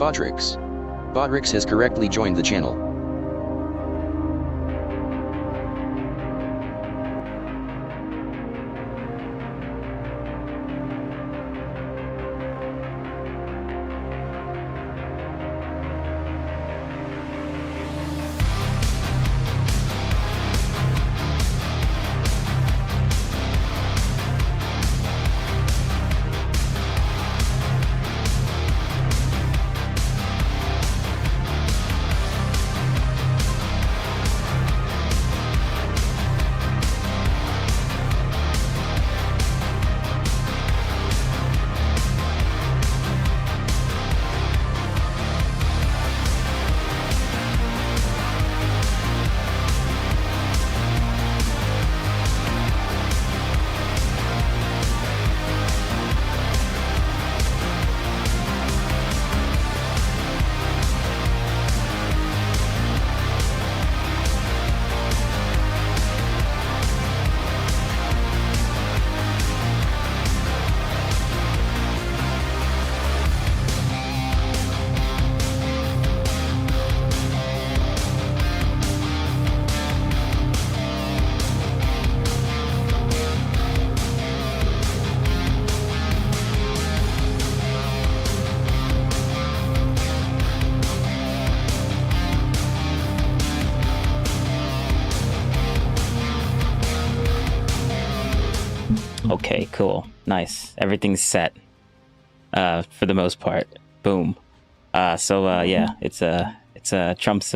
Bodrix. Bodrix has correctly joined the channel. Okay, cool. Nice. Everything's set. For the most part. Boom. Yeah, it's Trump's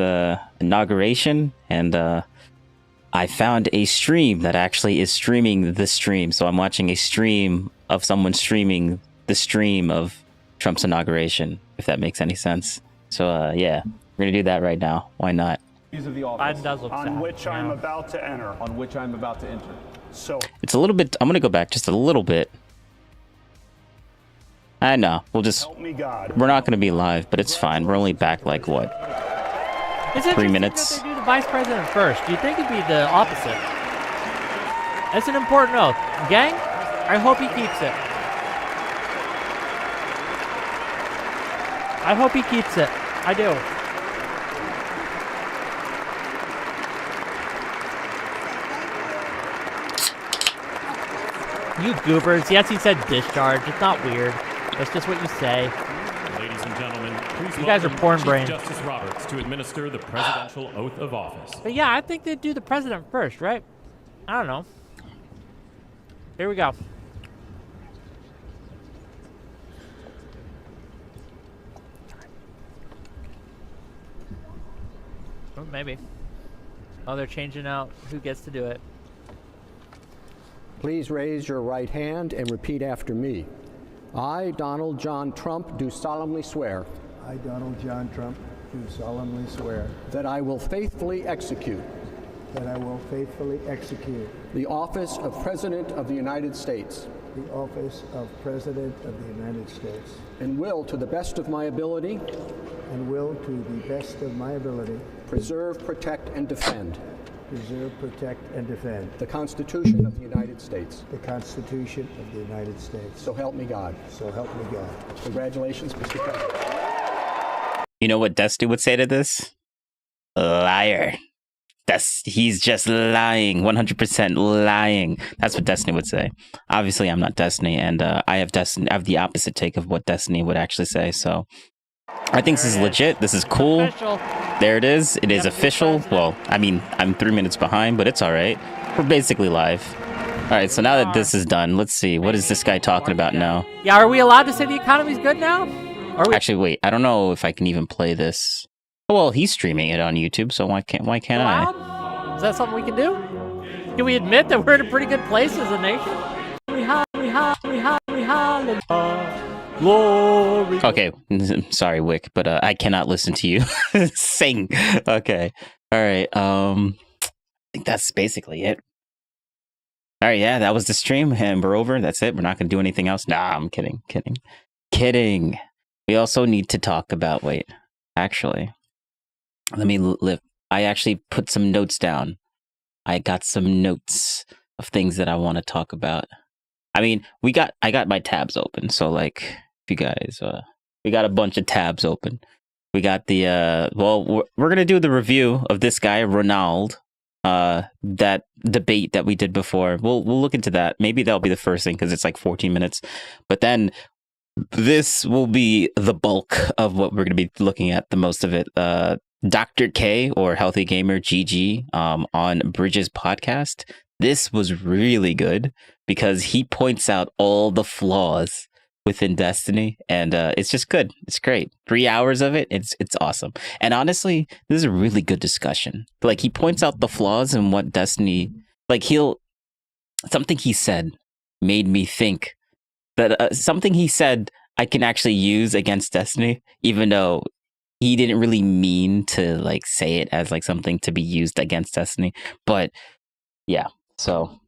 inauguration, and I found a stream that actually is streaming the stream. So I'm watching a stream of someone streaming the stream of Trump's inauguration, if that makes any sense. So yeah, we're gonna do that right now. Why not? Of the office on which I'm about to enter. On which I'm about to enter. So it's a little bit. I'm gonna go back just a little bit. I know. We'll just. Help me God. We're not gonna be live, but it's fine. We're only back like what? 3 minutes. That they do the vice president first. Do you think it'd be the opposite? That's an important oath, gang. I hope he keeps it. I hope he keeps it. I do. You goobers. Yes, he said discharge. It's not weird. That's just what you say. Ladies and gentlemen, please you guys are porn brain. Justice Roberts to administer the presidential oath of office. But yeah, I think they'd do the president first, right? I don't know. Here we go. Or maybe. Oh, they're changing out who gets to do it. Please raise your right hand and repeat after me. I, Donald John Trump, do solemnly swear. I, Donald John Trump, do solemnly swear. That I will faithfully execute. That I will faithfully execute. The office of President of the United States. The office of President of the United States. And will, to the best of my ability. And will, to the best of my ability. Preserve, protect, and defend. Preserve, protect, and defend. The Constitution of the United States. The Constitution of the United States. So help me God. So help me God. Congratulations, Mr. President. You know what Dusty would say to this? Liar. He's just lying. 100% lying. That's what Destiny would say. Obviously, I'm not Destiny, and I have the opposite take of what Destiny would actually say. So I think this is legit. This is cool. Official. There it is. It is official. Well, I mean, I'm 3 minutes behind, but it's all right. We're basically live. All right, so now that this is done, let's see. What is this guy talking about now? Yeah, are we allowed to say the economy's good now? Actually, wait. I don't know if I can even play this. Oh, well, he's streaming it on YouTube, so why can't I? Is that something we can do? Can we admit that we're in a pretty good place as a nation? Glory. Okay, sorry, Wick, but I cannot listen to you sing. Okay, all right. I think that's basically it. All right, yeah, that was the stream, and we're over. That's it. We're not gonna do anything else. Nah, I'm kidding. We also need to talk about. Wait, actually, let me live. I actually put some notes down. I got some notes of things that I want to talk about. I mean, I got my tabs open, so like, if you guys We got a bunch of tabs open. We got the we're gonna do the review of this guy, Ronald. That debate that we did before. We'll look into that. Maybe that'll be the first thing because it's like 14 minutes. But then this will be the bulk of what we're gonna be looking at, the most of it. Dr. K, or Healthy Gamer GG, on Bridges podcast. This was really good because he points out all the flaws within Destiny, and it's just good. It's great. 3 hours of it. It's awesome. And honestly, this is a really good discussion. Like, he points out the flaws in what Destiny, like, something he said made me think that something he said I can actually use against Destiny, even though he didn't really mean to like say it as like something to be used against Destiny. But yeah, so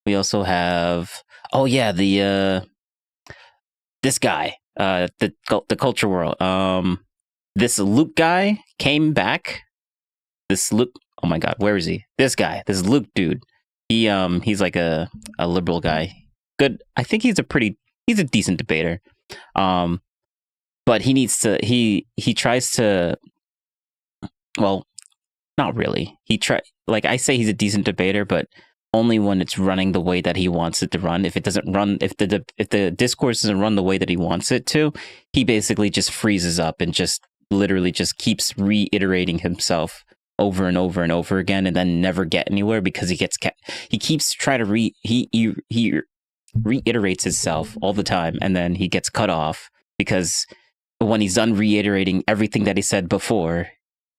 we also have this guy, the culture world. This Luke guy came back. This Luke, oh my god, where is he? This Luke dude. He's like a liberal guy. Good. I think he's a decent debater. But he tries to, well, not really. I say he's a decent debater, but only when it's running the way that he wants it to run. If it doesn't run, if the discourse doesn't run the way that he wants it to, he basically just freezes up and just literally just keeps reiterating himself over and over and over again, and then never get anywhere because he keeps trying to he reiterates himself all the time, and then he gets cut off because when he's done reiterating everything that he said before,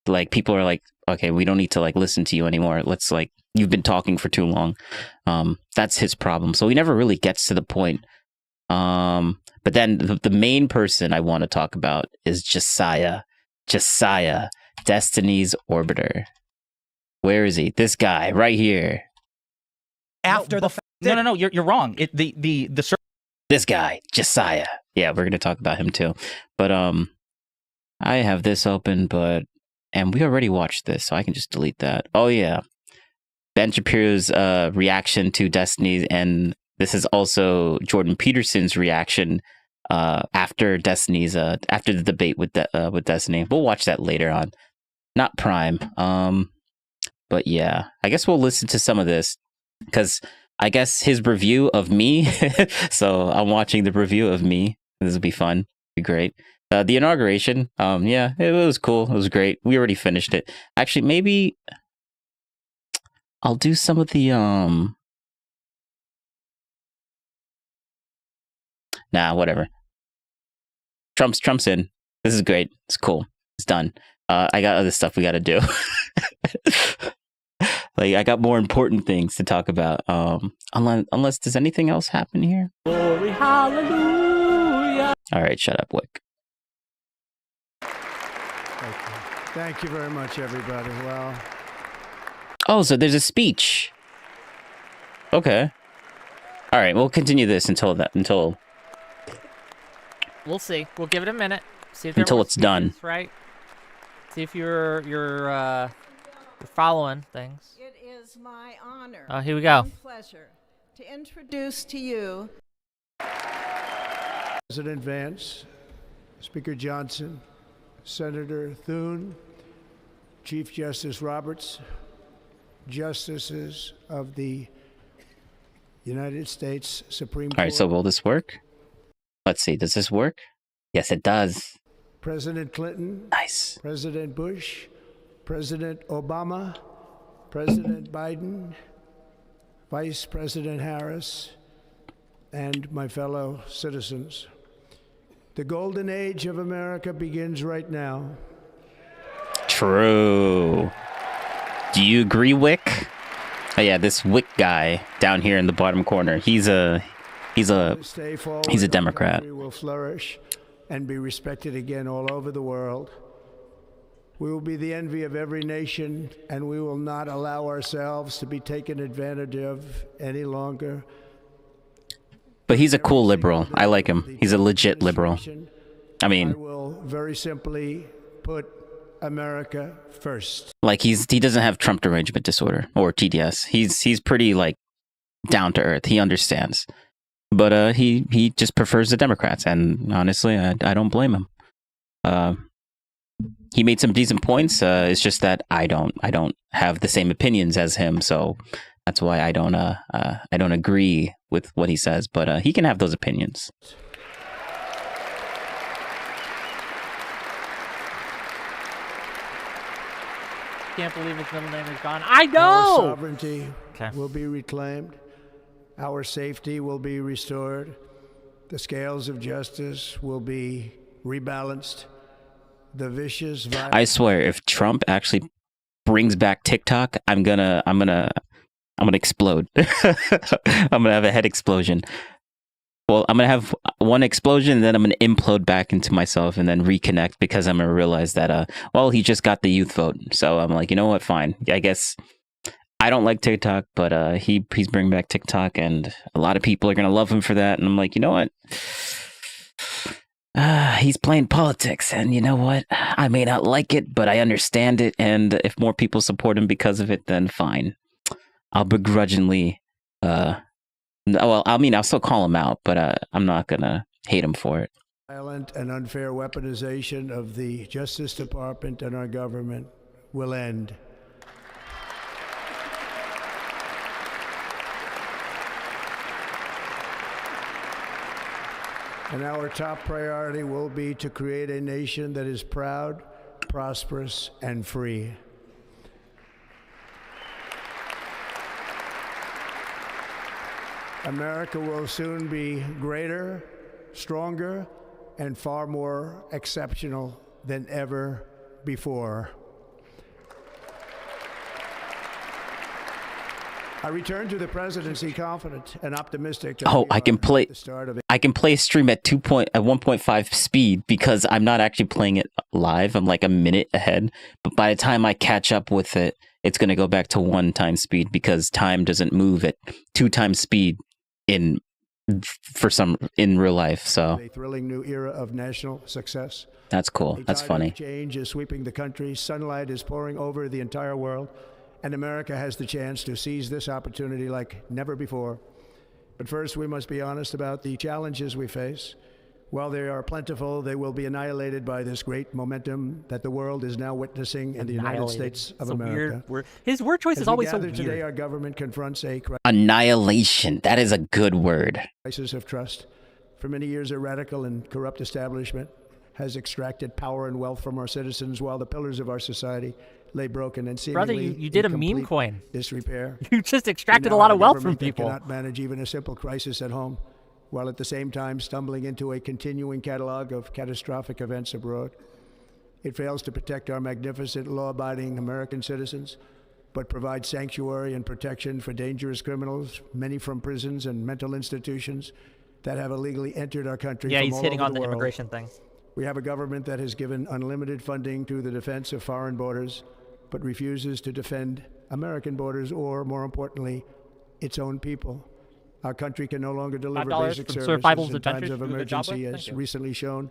like, people are like, okay, we don't need to like listen to you anymore. Let's, like, you've been talking for too long. That's his problem. So he never really gets to the point. But then the main person I want to talk about is Josiah, Destiny's Orbiter. Where is he? This guy right here. After the fact. No, you're wrong. This guy, Josiah. Yeah, we're gonna talk about him too. But I have this open, and we already watched this, so I can just delete that. Oh yeah, Ben Shapiro's reaction to Destiny, and this is also Jordan Peterson's reaction after Destiny's after the debate with Destiny. We'll watch that later on, not Prime. But yeah, I guess we'll listen to some of this because I guess his review of me. So I'm watching the review of me. This will be fun. Be great. The inauguration. Yeah, it was cool. It was great. We already finished it. Actually, maybe I'll do some of the Nah, whatever. Trump's in. This is great. It's cool. It's done. I got other stuff we got to do. Like, I got more important things to talk about. Unless does anything else happen here? Glory, hallelujah. All right, shut up, Wick. Thank you very much, everybody. Well, oh, so there's a speech. Okay. All right, we'll continue this until We'll see. We'll give it a minute. See if until it's done. Right. See if you're following things. It is my honor. Oh, here we go. And pleasure to introduce to you President Vance, Speaker Johnson, Senator Thune, Chief Justice Roberts, Justices of the United States Supreme Court. All right, so will this work? Let's see. Does this work? Yes, it does. President Clinton. Nice. President Bush, President Obama, President Biden, Vice President Harris, and my fellow citizens. The golden age of America begins right now. True. Do you agree, Wick? Oh yeah, this Wick guy down here in the bottom corner. He's a Democrat. We will flourish and be respected again all over the world. We will be the envy of every nation, and we will not allow ourselves to be taken advantage of any longer. But he's a cool liberal. I like him. He's a legit liberal. I mean, I will very simply put America first. Like, he doesn't have Trump derangement disorder or TDS. He's pretty, like, down to earth. He understands. but he just prefers the Democrats, and honestly, I don't blame him. He made some decent points. It's just that I don't have the same opinions as him, so that's why I don't agree with what he says. But he can have those opinions. Can't believe his middle name is gone. I know. Our sovereignty will be reclaimed. Our safety will be restored. The scales of justice will be rebalanced. The vicious I swear, if Trump actually brings back TikTok, I'm gonna explode. I'm gonna have a head explosion. Well, I'm gonna have one explosion, and then I'm gonna implode back into myself, and then reconnect, because I'm gonna realize that well, he just got the youth vote. So I'm like, you know what? Fine. I guess I don't like TikTok, but he's bringing back TikTok, and a lot of people are gonna love him for that. And I'm like, you know what? He's playing politics, and you know what? I may not like it, but I understand it. And if more people support him because of it, then fine. I'll begrudgingly, well, I mean, I'll still call him out, but I'm not gonna hate him for it. Violent and unfair weaponization of the Justice Department and our government will end. And our top priority will be to create a nation that is proud, prosperous, and free. America will soon be greater, stronger, and far more exceptional than ever before. I return to the presidency confident and optimistic. Oh, I can play a stream at 1.5 speed, because I'm not actually playing it live. I'm like a minute ahead, but by the time I catch up with it, it's going to go back to 1 time speed, because time doesn't move at 2 times speed in real life. So a thrilling new era of national success. That's cool. That's funny. Change is sweeping the country. Sunlight is pouring over the entire world, and America has the chance to seize this opportunity like never before. But first, we must be honest about the challenges we face. While they are plentiful, they will be annihilated by this great momentum that the world is now witnessing in the United States of America. His word choice is always so weird. Today, our government confronts a annihilation. That is a good word. Crisis of trust. For many years, a radical and corrupt establishment has extracted power and wealth from our citizens, while the pillars of our society lay broken and seemingly Brother, you did a meme coin. Disrepair. You just extracted a lot of wealth from people. Cannot manage even a simple crisis at home, while at the same time stumbling into a continuing catalog of catastrophic events abroad. It fails to protect our magnificent, law-abiding American citizens, but provides sanctuary and protection for dangerous criminals, many from prisons and mental institutions that have illegally entered our country. Yeah, from he's all hitting over on the world. immigration thing. We have a government that has given unlimited funding to the defense of foreign borders, but refuses to defend American borders, or, more importantly, its own people. Our country can no longer deliver basic services in times of emergency, as recently shown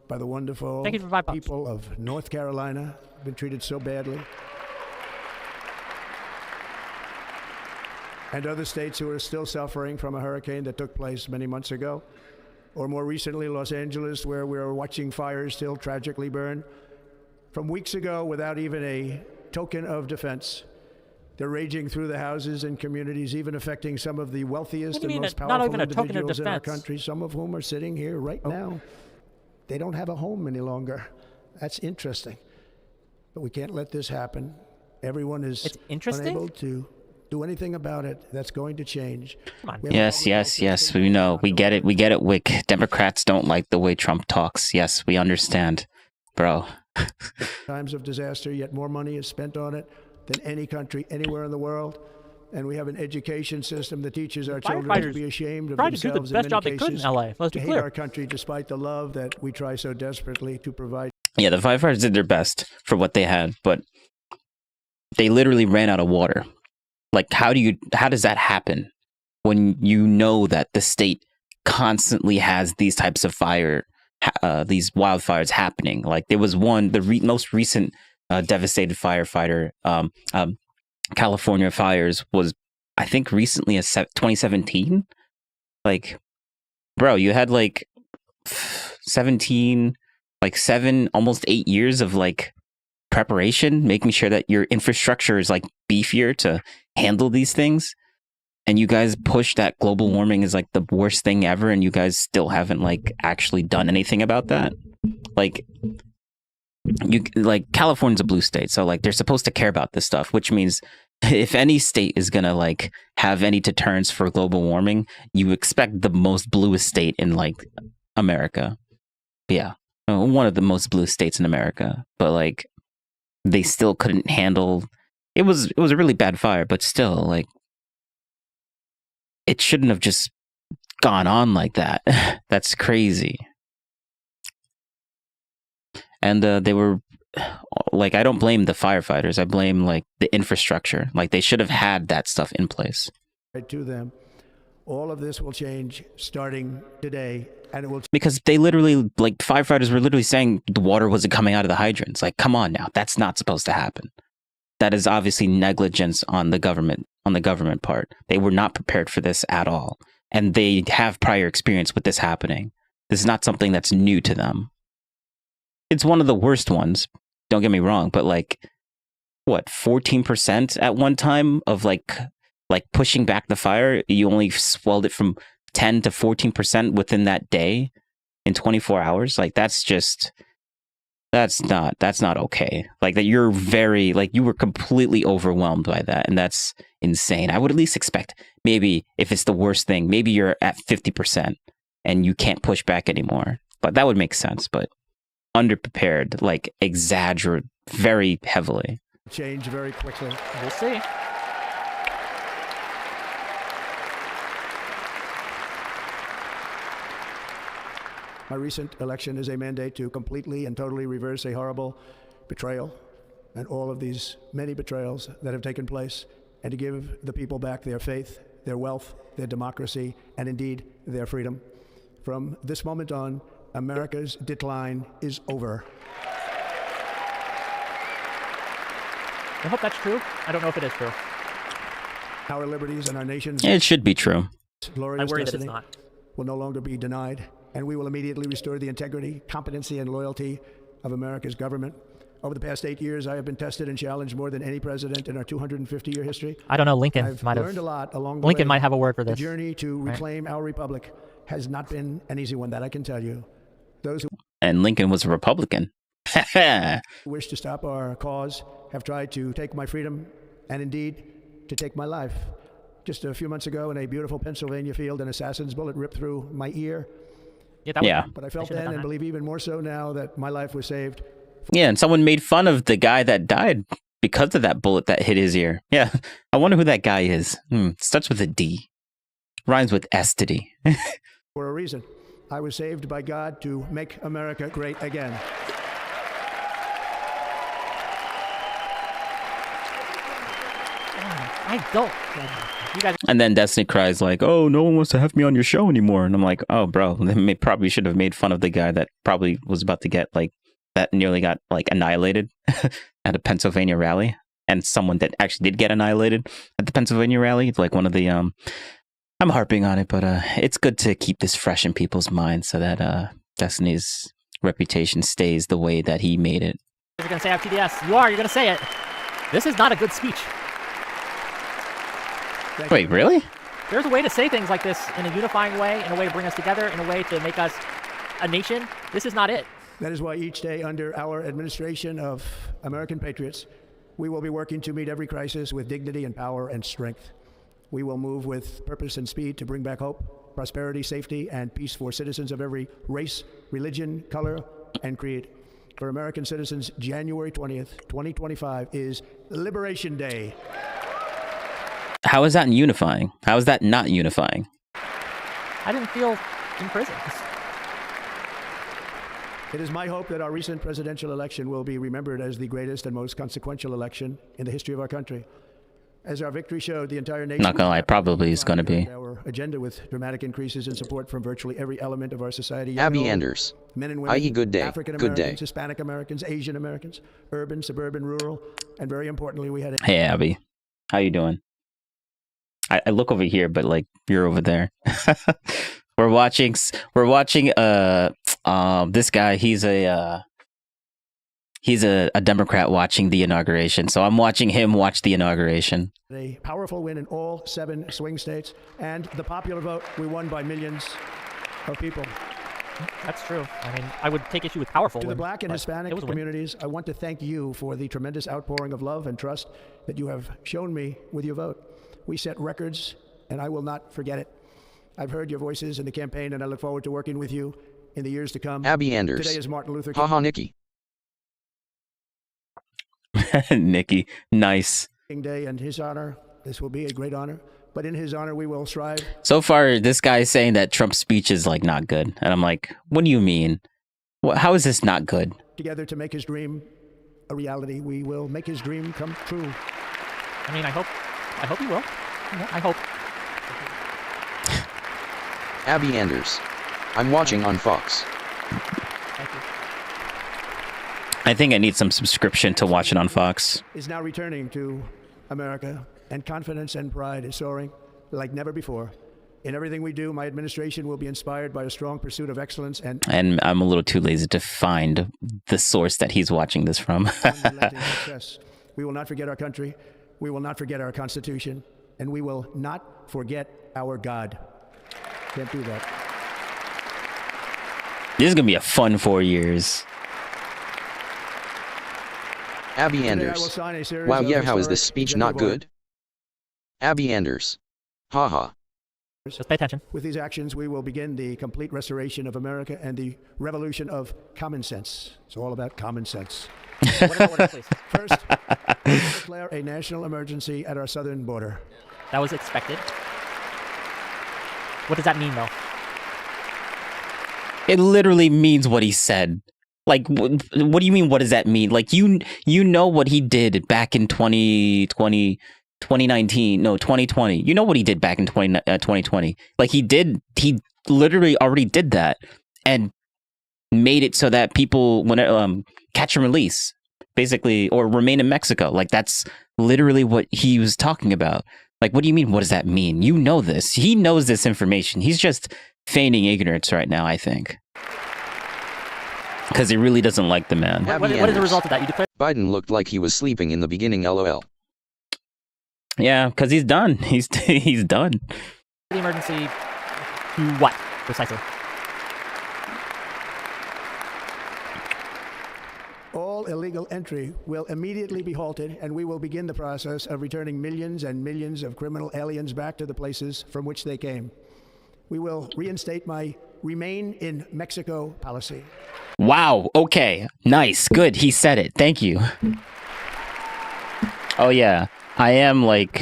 by the wonderful people of North Carolina, who've been treated so badly, and other states who are still suffering from a hurricane that took place many months ago, or more recently, Los Angeles, where we are watching fires still tragically burn from weeks ago without even a token of defense. They're raging through the houses and communities, even affecting some of the wealthiest and most powerful individuals in our country, some of whom are sitting here right now. They don't have a home any longer. That's interesting. But we can't let this happen. Everyone is unable to do anything about it. That's going to change. Yes. We know. We get it. We get it, Wick. Democrats don't like the way Trump talks. Yes, we understand, bro. Times of disaster, yet more money is spent on it than any country anywhere in the world. And we have an education system that teaches our children to be ashamed of themselves in many cases, to hate our country despite the love that we try so desperately to provide. Yeah, the firefighters did their best for what they had, but they literally ran out of water. Like, how does that happen when you know that the state constantly has these types of these wildfires happening? Like, there was most recent devastated firefighter, California fires was, I think, recently 2017. Like, bro, you had like 17, like 7, almost 8 years of like preparation, making sure that your infrastructure is like beefier to handle these things. And you guys push that global warming is like the worst thing ever, and you guys still haven't like actually done anything about that. Like, you like California's a blue state, so like they're supposed to care about this stuff, which means if any state is gonna like have any deterrence for global warming, you expect the most bluest state in like America. Yeah, one of the most blue states in America, but like they still couldn't handle. It was a really bad fire, but still like. It shouldn't have just gone on like that. That's crazy. And they were like, I don't blame the firefighters. I blame like the infrastructure. Like they should have had that stuff in place. To them, all of this will change starting today, and it will. Because they literally, like firefighters were literally saying the water wasn't coming out of the hydrants. Like, come on now, that's not supposed to happen. That is obviously negligence on the government part. They were not prepared for this at all. And they have prior experience with this happening. This is not something that's new to them. It's one of the worst ones. Don't get me wrong, but like, what, 14% at one time of like pushing back the fire? You only swelled it from 10 to 14% within that day in 24 hours? Like, that's not okay. Like that you're very, like you were completely overwhelmed by that. And that's insane. I would at least expect maybe if it's the worst thing, maybe you're at 50% and you can't push back anymore. But that would make sense. But underprepared, like exaggerate very heavily. Change very quickly. We'll see. My recent election is a mandate to completely and totally reverse a horrible betrayal and all of these many betrayals that have taken place, and to give the people back their faith, their wealth, their democracy, and indeed their freedom. From this moment on, America's decline is over. I hope that's true. I don't know if it is true. Our liberties and our nation's It should be true. glorious I worry that it's destiny not. will no longer be denied, and we will immediately restore the integrity, competency, and loyalty of America's government. Over the past 8 years, I have been tested and challenged more than any president in our 250-year history. I don't know. Lincoln I've might learned have. a lot along the Lincoln way. might have a word for this. The journey to reclaim our republic has not been an easy one, that I can tell you. Those who And Lincoln was a Republican. wish to stop our cause have tried to take my freedom and indeed to take my life. Just a few months ago in a beautiful Pennsylvania field, an assassin's bullet ripped through my ear. Yeah. But I felt then and believe even more so now that my life was saved. Yeah, and someone made fun of the guy that died because of that bullet that hit his ear. Yeah, I wonder who that guy is. Starts with a D. Rhymes with estity. For a reason. I was saved by God to make America great again. I don't. You guys. And then Destiny cries like, "Oh, no one wants to have me on your show anymore." And I'm like, "Oh, bro, they probably should have made fun of the guy that probably was about to get like that nearly got like annihilated at a Pennsylvania rally, and someone that actually did get annihilated at the Pennsylvania rally. It's like one of the I'm harping on it, but it's good to keep this fresh in people's minds so that Destiny's reputation stays the way that he made it. You're gonna say FTDS. You are. You're gonna say it. This is not a good speech. Wait, really? There's a way to say things like this in a unifying way, in a way to bring us together, in a way to make us a nation. This is not it. That is why each day under our administration of American patriots, we will be working to meet every crisis with dignity and power and strength. We will move with purpose and speed to bring back hope, prosperity, safety, and peace for citizens of every race, religion, color, and creed. For American citizens, January 20th, 2025 is Liberation Day. How is that unifying? How is that not unifying? I didn't feel in prison. It is my hope that our recent presidential election will be remembered as the greatest and most consequential election in the history of our country. As our victory showed, the entire nation... Not gonna lie, probably is gonna be. Our agenda with dramatic increases in support from virtually every element of our society. Abby Anders. Men and women, I.e. good day, African good Americans, day. Hispanic Americans, Asian Americans, urban, suburban, rural, and very importantly, we had... Hey, Abby. How you doing? I look over here, but like, you're over there. We're watching this guy, he's a Democrat watching the inauguration. So I'm watching him watch the inauguration. A powerful win in all 7 swing states, and the popular vote, we won by millions of people. That's true. I mean, I would take issue with powerful. To the Black and Hispanic communities, I want to thank you for the tremendous outpouring of love and trust that you have shown me with your vote. We set records, and I will not forget it. I've heard your voices in the campaign, and I look forward to working with you in the years to come. Abby Anders. Today is Martin Luther King. Haha, Nikki. Nikki, nice. Day, and his honor, this will be a great honor. But in his honor, we will strive. So far, this guy is saying that Trump's speech is like not good, and I'm like, what do you mean? How is this not good? Together to make his dream a reality. We will make his dream come true. I mean, I hope he will. I hope. Abby Anders. I'm watching on Fox. Thank you. I think I need some subscription to watch it on Fox. Is now returning to America, and confidence and pride is soaring like never before. In everything we do, my administration will be inspired by a strong pursuit of excellence and I'm a little too lazy to find the source that he's watching this from. success. We will not forget our country. We will not forget our Constitution, and we will not forget our God. Can't do that. This is gonna be a fun 4 years. Abby Anders. Wow, yeah, how is this speech not good? Abby Anders. Haha. Just pay attention. With these actions, we will begin the complete restoration of America and the revolution of common sense. It's all about common sense. Order, please. First, we will declare a national emergency at our southern border. That was expected. What does that mean, though? It literally means what he said. Like, what do you mean? What does that mean? Like, you know what he did back in 2019. No, 2020. You know what he did back in 2020. Like, he literally already did that and made it so that people catch and release, basically, or remain in Mexico. Like, that's literally what he was talking about. Like, what do you mean? What does that mean? You know this. He knows this information. He's just feigning ignorance right now, I think. Because he really doesn't like the man. What is the result of that? You declared Biden looked like he was sleeping in the beginning, lol. Yeah, because he's done. He's done. the emergency to what, precisely? All illegal entry will immediately be halted, and we will begin the process of returning millions and millions of criminal aliens back to the places from which they came. We will reinstate my Remain in Mexico policy. Wow. Okay. Nice. Good. He said it. Thank you. Oh, yeah. If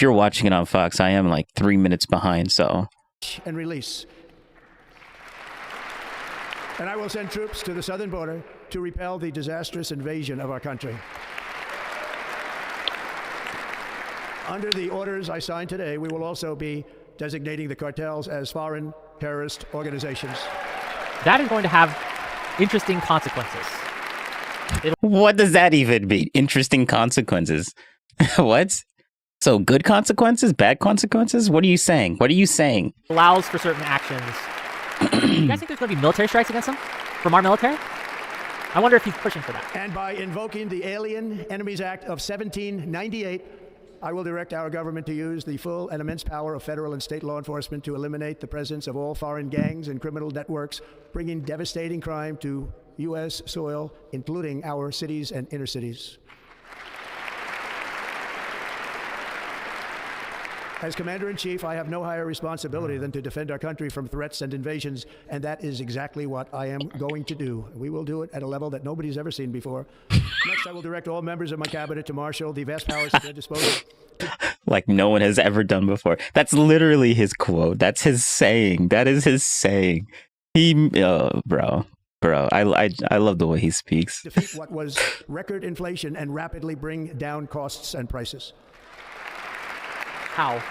you're watching it on Fox, I am like 3 minutes behind, so. And release. And I will send troops to the southern border to repel the disastrous invasion of our country. Under the orders I signed today, we will also be designating the cartels as foreign terrorist organizations. That is going to have interesting consequences. What does that even mean? Interesting consequences? What? So good consequences? Bad consequences? What are you saying? What are you saying? Allows for certain actions. You guys think there's going to be military strikes against him? From our military? I wonder if he's pushing for that. And by invoking the Alien Enemies Act of 1798, I will direct our government to use the full and immense power of federal and state law enforcement to eliminate the presence of all foreign gangs and criminal networks, bringing devastating crime to U.S. soil, including our cities and inner cities. As Commander-in-Chief, I have no higher responsibility than to defend our country from threats and invasions, and that is exactly what I am going to do. We will do it at a level that nobody's ever seen before. Next, I will direct all members of my cabinet to marshal the vast powers at their disposal. Like no one has ever done before. That's literally his quote. That's his saying. That is his saying. Bro, I love the way he speaks. Defeat what was record inflation and rapidly bring down costs and prices. How?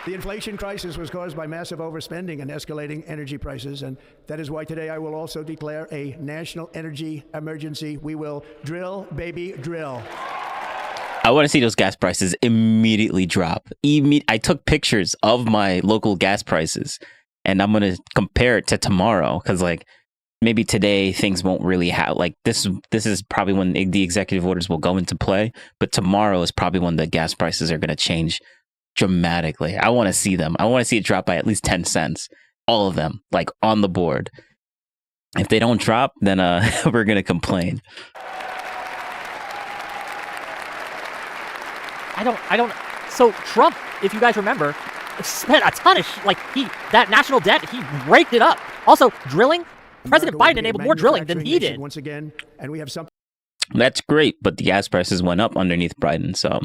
The inflation crisis was caused by massive overspending and escalating energy prices, and that is why today I will also declare a national energy emergency. We will drill, baby, drill. I want to see those gas prices immediately drop. I took pictures of my local gas prices, and I'm gonna compare it to tomorrow because, like, maybe today things won't really have like this. This is probably when the executive orders will go into play, but tomorrow is probably when the gas prices are gonna change dramatically. I want to see them. I want to see it drop by at least 10 cents. All of them, like on the board. If they don't drop, then we're gonna complain. I don't. So Trump, if you guys remember, spent a ton of that national debt. He raked it up. Also, drilling. President Biden enabled more drilling than he did. Once again, and we have something. That's great, but the gas prices went up underneath Biden, so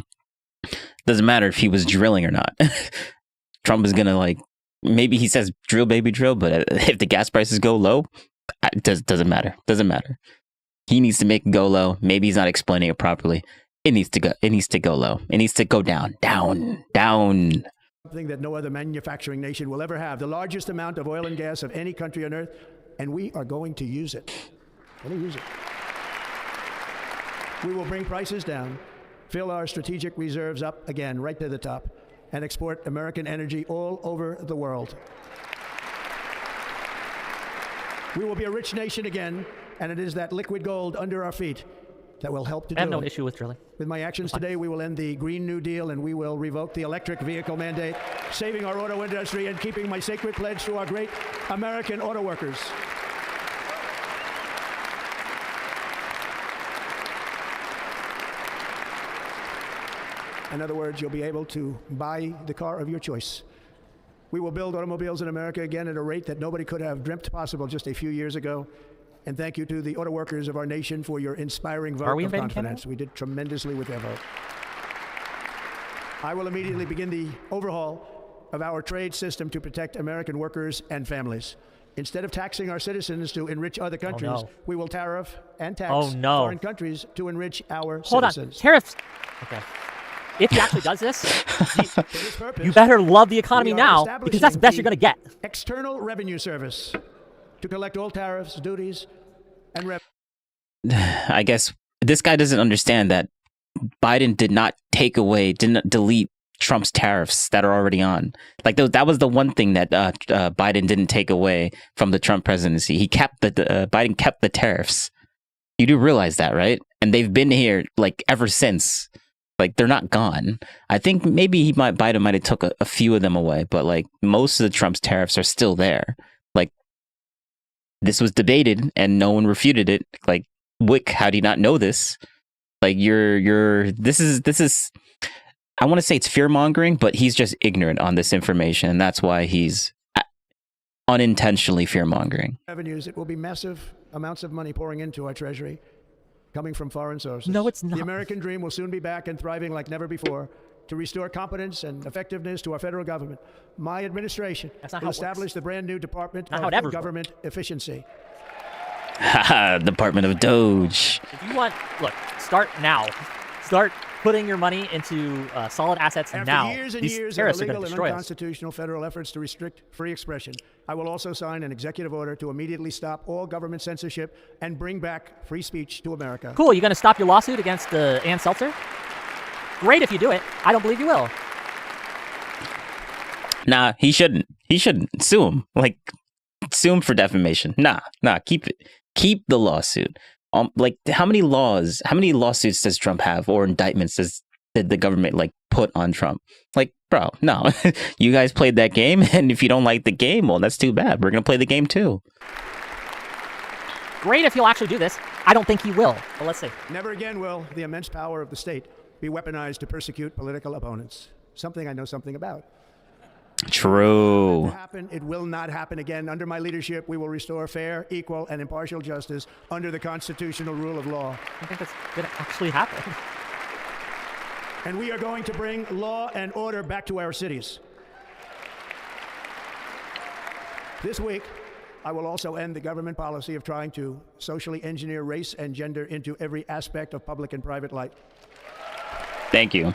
doesn't matter if he was drilling or not. Trump is gonna maybe he says drill baby drill, but if the gas prices go low, it doesn't matter. Doesn't matter. He needs to make it go low. Maybe he's not explaining it properly. It needs to go. It needs to go low. It needs to go down. Something that no other manufacturing nation will ever have. The largest amount of oil and gas of any country on earth, and we are going to use it. We will bring prices down, fill our strategic reserves up again, right to the top, and export American energy all over the world. We will be a rich nation again, and it is that liquid gold under our feet that will help to do it. I have no issue with drilling. With my actions today, we will end the Green New Deal and we will revoke the electric vehicle mandate, saving our auto industry and keeping my sacred pledge to our great American auto workers. In other words, you'll be able to buy the car of your choice. We will build automobiles in America again at a rate that nobody could have dreamt possible just a few years ago. And thank you to the auto workers of our nation for your inspiring vote of confidence. Canada? We did tremendously with their vote. I will immediately begin the overhaul of our trade system to protect American workers and families. Instead of taxing our citizens to enrich other countries, we will tariff and tax foreign countries to enrich our citizens. Hold on, tariffs. Okay. If he actually does this, you better love the economy now, because that's the best you're going to get. External Revenue Service to collect all tariffs, duties, and revenue. I guess this guy doesn't understand that Biden didn't delete Trump's tariffs that are already on. Like that was the one thing that Biden didn't take away from the Trump presidency. Biden kept the tariffs. You do realize that, right? And they've been here ever since. They're not gone. I think maybe Biden might have took a few of them away, but most of the Trump's tariffs are still there. This was debated and no one refuted it. Wick, how do you not know this? This is I want to say it's fear mongering, but he's just ignorant on this information, and that's why he's unintentionally fear mongering. Revenues, it will be massive amounts of money pouring into our treasury, coming from foreign sources. No, it's not. The American dream will soon be back and thriving like never before to restore competence and effectiveness to our federal government. My administration will establish the brand new Department of Government Efficiency. Department of Doge. If you want, start now. Start putting your money into solid assets now. After years and years of illegal and unconstitutional federal efforts to restrict free expression, I will also sign an executive order to immediately stop all government censorship and bring back free speech to America. Cool. You going to stop your lawsuit against Ann Seltzer? Great if you do it. I don't believe you will. Nah, he shouldn't. He shouldn't. Sue him. Sue him for defamation. Nah, keep it. Keep the lawsuit. How many lawsuits does Trump have, or indictments did the government put on Trump? Bro, no. You guys played that game, and if you don't like the game, well, that's too bad. We're gonna play the game too. Great if he'll actually do this. I don't think he will, but let's see. Never again will the immense power of the state be weaponized to persecute political opponents. Something I know something about. True. It will not happen again. Under my leadership, we will restore fair, equal, and impartial justice under the constitutional rule of law. I think that's going to actually happen. And we are going to bring law and order back to our cities. This week, I will also end the government policy of trying to socially engineer race and gender into every aspect of public and private life. Thank you.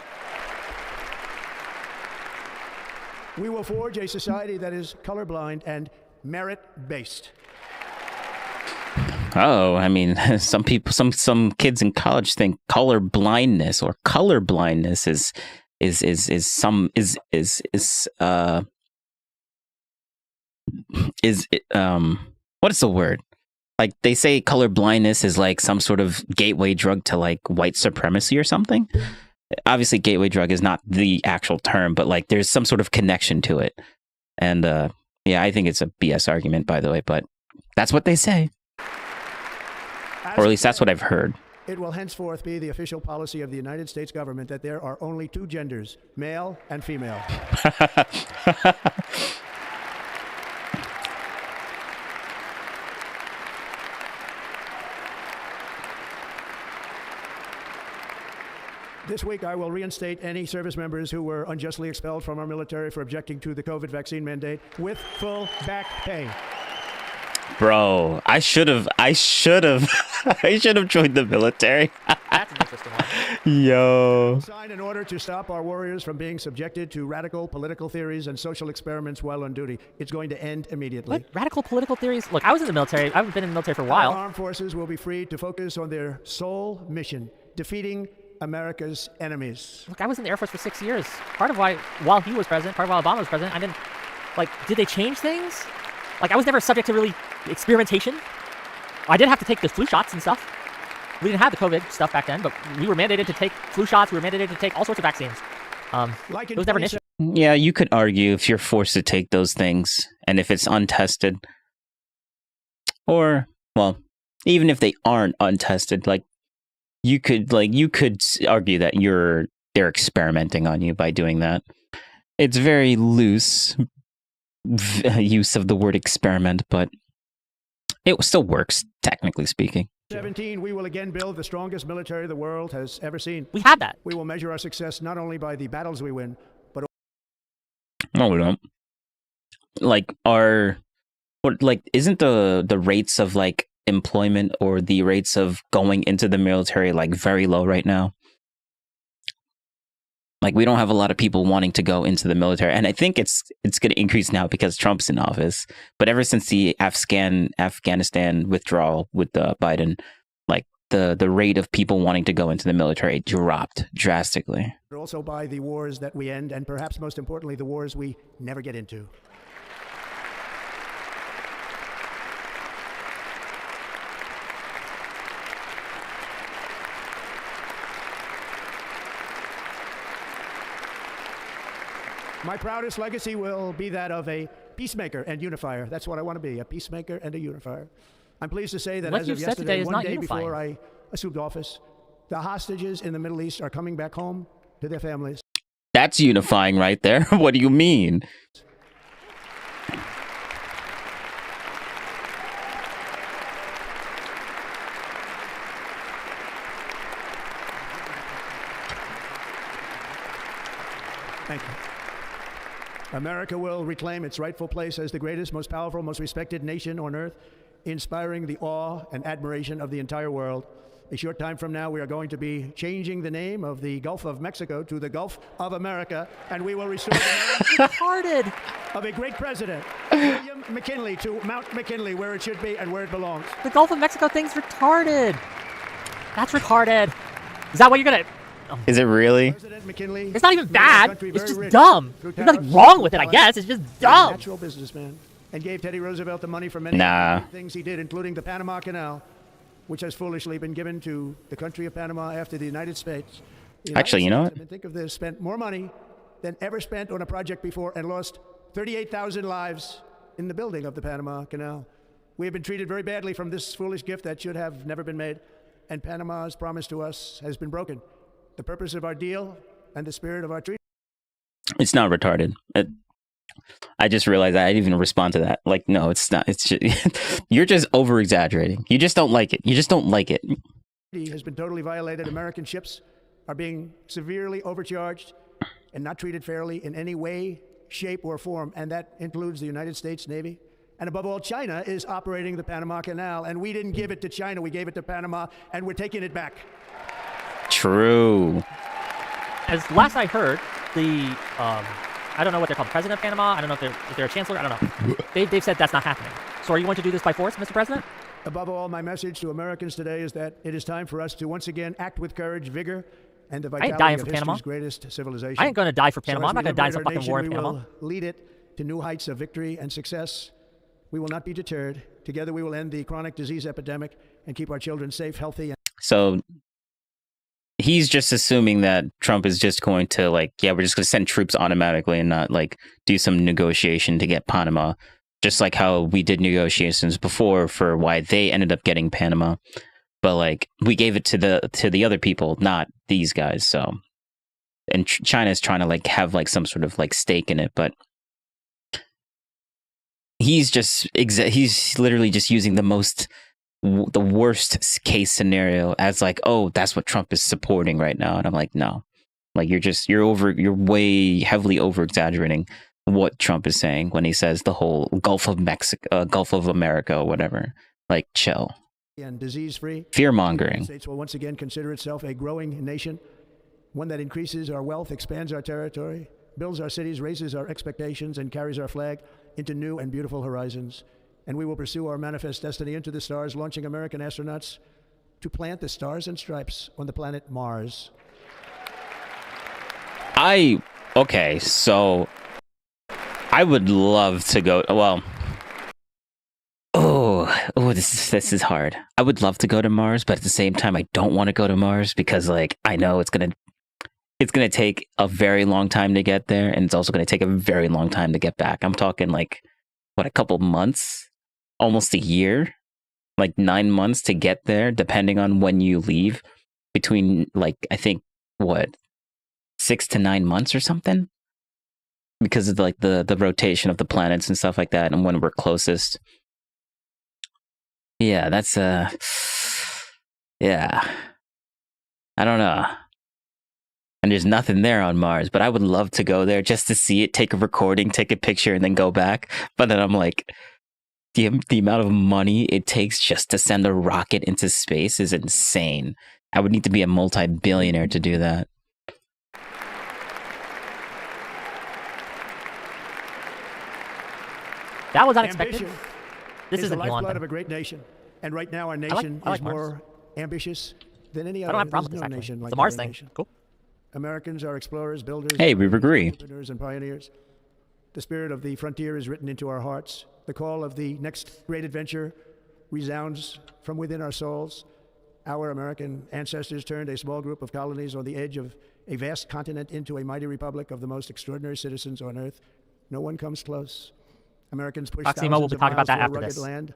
We will forge a society that is colorblind and merit-based. Oh, I mean, some people, some kids in college think color blindness or color blindness is what is the word? Like they say color blindness is like some sort of gateway drug to like white supremacy or something. Obviously, gateway drug is not the actual term, but like there's some sort of connection to it. And yeah, I think it's a BS argument, by the way, but that's what they say. Or at least that's what I've heard. It will henceforth be the official policy of the United States government that there are only two genders, male and female. This week, I will reinstate any service members who were unjustly expelled from our military for objecting to the COVID vaccine mandate with full back pay. Bro, I should have joined the military. That's an interesting one. Yo. Sign in order to stop our warriors from being subjected to radical political theories and social experiments while on duty. It's going to end immediately. What? Radical political theories? Look, I was in the military. I haven't been in the military for a while. Our armed forces will be free to focus on their sole mission, defeating America's enemies. Look, I was in the Air Force for 6 years. Part of why, while he was president, part of why Obama was president, I didn't, like, did they change things? Like, I was never subject to really experimentation. I did have to take the flu shots and stuff. We didn't have the COVID stuff back then, but we were mandated to take flu shots. We were mandated to take all sorts of vaccines. It was never an issue. Yeah, you could argue if you're forced to take those things and if it's untested. Or, well, even if they aren't untested, like, you could argue that they're experimenting on you by doing that. It's very loose use of the word experiment, but it still works, technically speaking. 17, we will again build the strongest military the world has ever seen. We had that. We will measure our success not only by the battles we win, but... No, we don't. Like, isn't the rates of, like, employment or the rates of going into the military, like, very low right now? Like, we don't have a lot of people wanting to go into the military. And I think it's going to increase now because Trump's in office. But ever since the Afghanistan withdrawal with Biden, like, the rate of people wanting to go into the military dropped drastically. But also by the wars that we end, and perhaps most importantly, the wars we never get into. My proudest legacy will be that of a peacemaker and unifier. That's what I want to be, a peacemaker and a unifier. I'm pleased to say that What as you've of said today yesterday, is one not day unifying. before I assumed office, the hostages in the Middle East are coming back home to their families. That's unifying right there. What do you mean? Thank you. America will reclaim its rightful place as the greatest, most powerful, most respected nation on earth, inspiring the awe and admiration of the entire world. A short time from now, we are going to be changing the name of the Gulf of Mexico to the Gulf of America, and we will restore the name Retarded. of a great president, William McKinley, to Mount McKinley, where it should be and where it belongs. The Gulf of Mexico thing's retarded. That's retarded. Is that what you're gonna... Is it really? President McKinley, It's not even made our bad. country It's very just rich dumb. through There's nothing tariffs, wrong with it, I talent, guess. It's just a dumb. natural businessman, and gave Teddy Roosevelt the money for many things he did, including the Panama Canal, which has foolishly been given to the country of Panama after the United States. The United Actually, you know States, what? think of this, spent more money than ever spent on a project before and lost 38,000 lives in the building of the Panama Canal. We have been treated very badly from this foolish gift that should have never been made, and Panama's promise to us has been broken. The purpose of our deal and the spirit of our treaty. It's not retarded. I just realized I didn't even respond to that. Like, no, it's not. It's just, you're just over exaggerating. You just don't like it. You just don't like it. Has been totally violated. American ships are being severely overcharged and not treated fairly in any way, shape, or form, and that includes the United States Navy. And above all, China is operating the Panama Canal, and we didn't give it to China. We gave it to Panama, and we're taking it back. True. As last I heard, the I don't know what they're called, president of Panama. I don't know if they're a chancellor. I don't know. They've said that's not happening. So are you going to do this by force, Mr. President? Above all, my message to Americans today is that it is time for us to once again act with courage, vigor, and the vitality of history's greatest civilization. I ain't going to die for Panama. I'm not going to die in some fucking war in Panama. We will lead it to new heights of victory and success. We will not be deterred. Together we will end the chronic disease epidemic and keep our children safe, healthy. So he's just assuming that Trump is just going to like, yeah, we're just going to send troops automatically and not like do some negotiation to get Panama, just like how we did negotiations before for why they ended up getting Panama. But like we gave it to the other people, not these guys. So, and China is trying to like have like some sort of like stake in it, but he's literally just using the worst case scenario as like, oh, that's what Trump is supporting right now. And I'm like, no, like you're way heavily over exaggerating what Trump is saying when he says the whole Gulf of Mexico, Gulf of America, or whatever. Like, chill. And disease-free. Fear-mongering. The States will once again consider itself a growing nation, one that increases our wealth, expands our territory, builds our cities, raises our expectations, and carries our flag into new and beautiful horizons. And we will pursue our manifest destiny into the stars, launching American astronauts to plant the stars and stripes on the planet Mars. Okay, so I would love to go. Well, this is hard. I would love to go to Mars, but at the same time, I don't want to go to Mars because, like, I know it's gonna take a very long time to get there, and it's also gonna take a very long time to get back. I'm talking like what, a couple months, almost a year, like 9 months to get there, depending on when you leave. Between like I think what 6 to 9 months or something. Because of like the rotation of the planets and stuff like that, and when we're closest. Yeah, that's yeah. I don't know. And there's nothing there on Mars, but I would love to go there just to see it, take a recording, take a picture, and then go back. But then I'm like, the amount of money it takes just to send a rocket into space is insane. I would need to be a multi-billionaire to do that. That was unexpected. Ambition This is the isn't lifeblood of a great nation. And right now our nation I like is more ambitious than any I other. don't have a problem There's with no this, actually. nation like It's a Mars our thing. nation. Cool. Americans are explorers, builders, Hey, we agree. entrepreneurs, and pioneers. The spirit of the frontier is written into our hearts. The call of the next great adventure resounds from within our souls. Our American ancestors turned a small group of colonies on the edge of a vast continent into a mighty republic of the most extraordinary citizens on earth. No one comes close. Americans pushed Proxima, we'll thousands be of talking about miles that through a after rugged this. land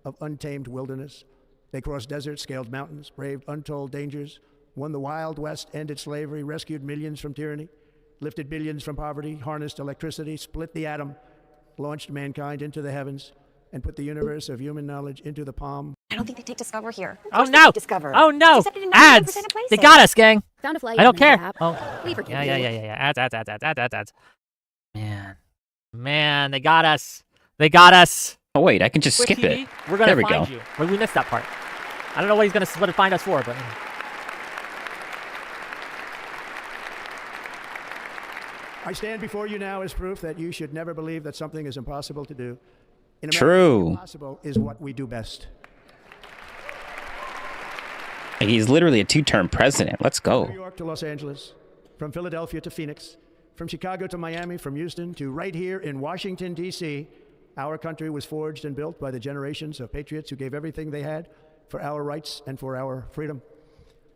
of untamed wilderness. They crossed deserts, scaled mountains, braved untold dangers, won the Wild West, ended slavery, rescued millions from tyranny, lifted billions from poverty, harnessed electricity, split the atom, launched mankind into the heavens, and put the universe of human knowledge into the palm. I don't think they take Discover here. Oh no! Discover. Oh no! It's accepted in Ads! 99% of places. They got us, gang! Found a flight. I don't I'm in the care. app. Oh, We forgive yeah. you. Ads. Man, they got us. They got us. Oh wait, I can just Quick skip TV, it. We're gonna There we find go. you. Well, we missed that part. I don't know what he's gonna find us for, but I stand before you now as proof that you should never believe that something is impossible to do. In America, True. impossible is what we do best. He's literally a 2-term president. Let's go. New York to Los Angeles, from Philadelphia to Phoenix, from Chicago to Miami, from Houston to right here in Washington, D.C., our country was forged and built by the generations of patriots who gave everything they had for our rights and for our freedom.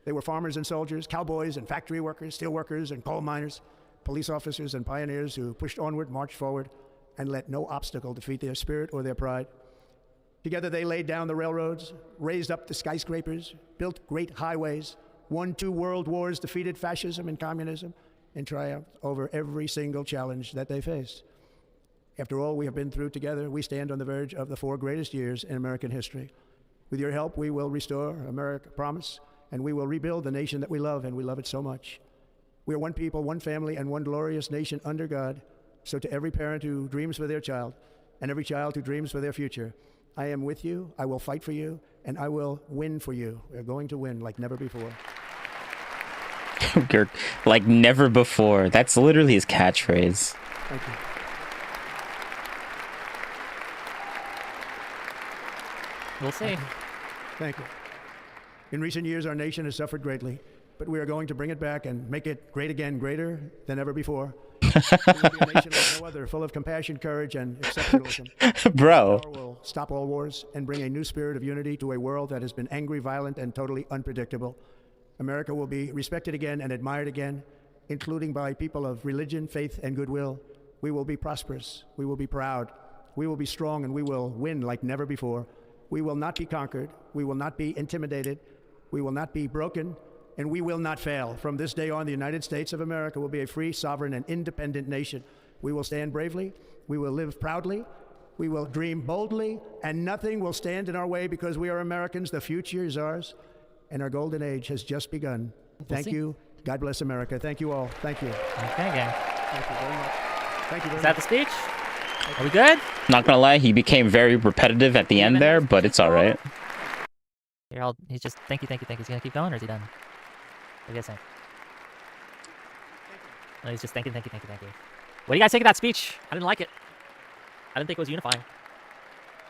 They were farmers and soldiers, cowboys and factory workers, steel workers and coal miners, police officers and pioneers who pushed onward, marched forward, and let no obstacle defeat their spirit or their pride. Together they laid down the railroads, raised up the skyscrapers, built great highways, won 2 world wars, defeated fascism and communism, and triumphed over every single challenge that they faced. After all we have been through together, we stand on the verge of the 4 greatest years in American history. With your help, we will restore America, promise, and we will rebuild the nation that we love, and we love it so much. We are one people, one family, and one glorious nation under God. So to every parent who dreams for their child, and every child who dreams for their future, I am with you, I will fight for you, and I will win for you. We're going to win like never before. You're like never before. That's literally his catchphrase. Thank you. We'll see. Thank you. In recent years, our nation has suffered greatly, but we are going to bring it back and make it great again, greater than ever before. We will be a nation like no other, full of compassion, courage, and exceptionalism. Bro. Power will stop all wars and bring a new spirit of unity to a world that has been angry, violent, and totally unpredictable. America will be respected again and admired again, including by people of religion, faith, and goodwill. We will be prosperous. We will be proud. We will be strong, and we will win like never before. We will not be conquered. We will not be intimidated. We will not be broken. And we will not fail. From this day on, the United States of America will be a free, sovereign, and independent nation. We will stand bravely. We will live proudly. We will dream boldly. And nothing will stand in our way because we are Americans. The future is ours. And our golden age has just begun. Thank you. God bless America. Thank you all. Thank you. Okay, gang. Thank you very much. Thank you very Is that much. the speech? Are we good? Not gonna lie, he became very repetitive at the end there, but it's all right. Here, he's just thank you. He's gonna keep going, or is he done? What do you guys think? No, he's just thank you. What do you guys think of that speech? I didn't like it. I didn't think it was unifying.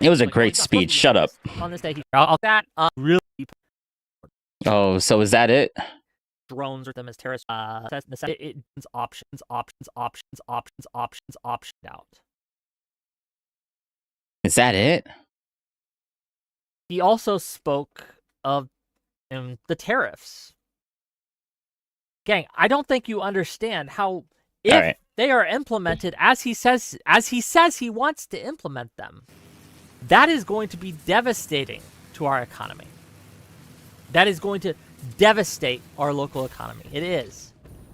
It was a great speech. Shut up. On this day, I'll that really. Oh, so is that it? Drones with them as terrorists. It's options out. Is that it? He also spoke of the tariffs. Gang, I don't think you understand how if they are implemented as he says he wants to implement them, that is going to be devastating to our economy. That is going to devastate our local economy. It is.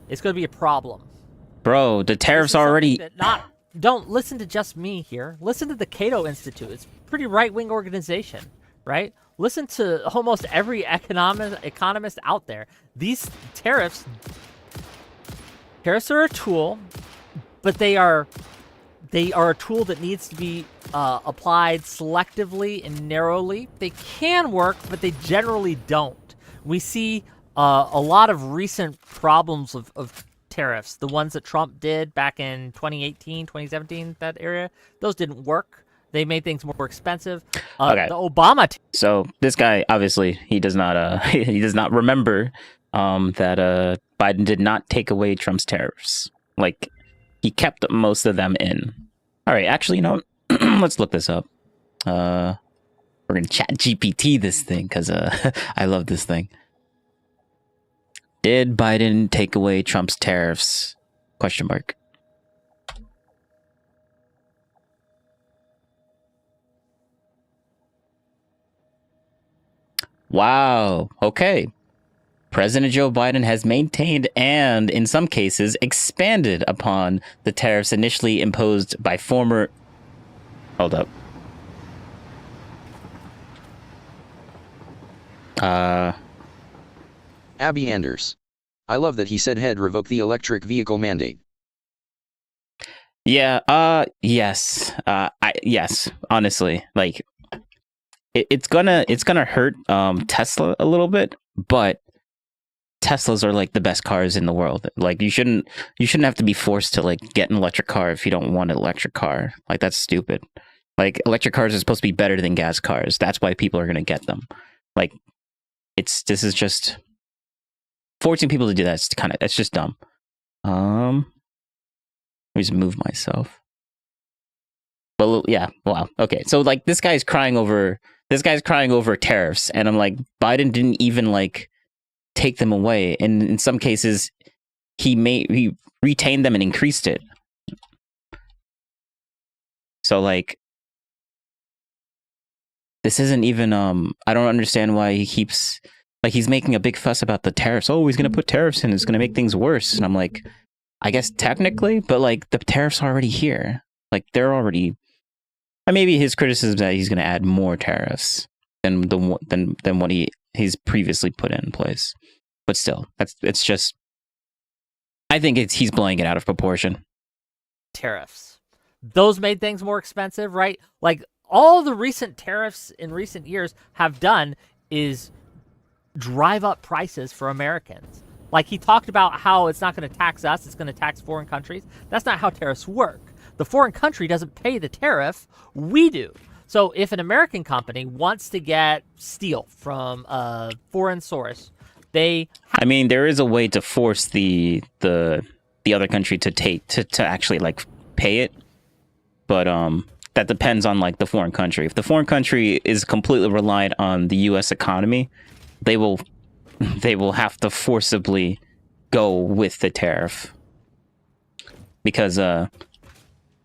It's going to be a problem. Bro, the tariffs already... Don't listen to just me here. Listen to the Cato Institute. It's a pretty right-wing organization, right? Listen to almost every economist out there. These tariffs are a tool, but they are a tool that needs to be applied selectively and narrowly. They can work, but they generally don't. We see a lot of recent problems of tariffs. The ones that Trump did back in 2018, 2017, that area, those didn't work. They made things more expensive. Okay. The Obama... So this guy, obviously, he does not he does not remember that Biden did not take away Trump's tariffs. Like, he kept most of them in. All right, actually, you know, let's look this up. We're going to chat GPT this thing because I love this thing. Did Biden take away Trump's tariffs? Question mark. Wow. Okay. President Joe Biden has maintained and, in some cases, expanded upon the tariffs initially imposed by former... Hold up. Abby Anders. I love that he said he'd revoke the electric vehicle mandate. Yeah, yes. Yes, honestly. Like, it's gonna hurt Tesla a little bit, but Teslas are like the best cars in the world. Like, you shouldn't have to be forced to like get an electric car if you don't want an electric car. Like, that's stupid. Like, electric cars are supposed to be better than gas cars. That's why people are gonna get them. Like, this is just forcing people to do that. It's just dumb. Let me just move myself. But yeah, wow. Okay, so like this guy's crying over tariffs, and I'm like, Biden didn't even like take them away, and in some cases, he retained them and increased it. So like, this isn't even I don't understand why he keeps like he's making a big fuss about the tariffs. Oh, he's gonna put tariffs in, it's gonna make things worse. And I'm like, I guess technically, but like the tariffs are already here. Like they're already. And maybe his criticism is that he's gonna add more tariffs than what he's previously put in place. But still, it's just. I think he's blowing it out of proportion. Tariffs. Those made things more expensive, right? Like, all the recent tariffs in recent years have done is drive up prices for Americans. Like, he talked about how it's not going to tax us, it's going to tax foreign countries. That's not how tariffs work. The foreign country doesn't pay the tariff, we do. So if an American company wants to get steel from a foreign source, they... I mean, there is a way to force the other country to actually like pay it, but that depends on like the foreign country. If the foreign country is completely reliant on the U.S. economy, they will have to forcibly go with the tariff, because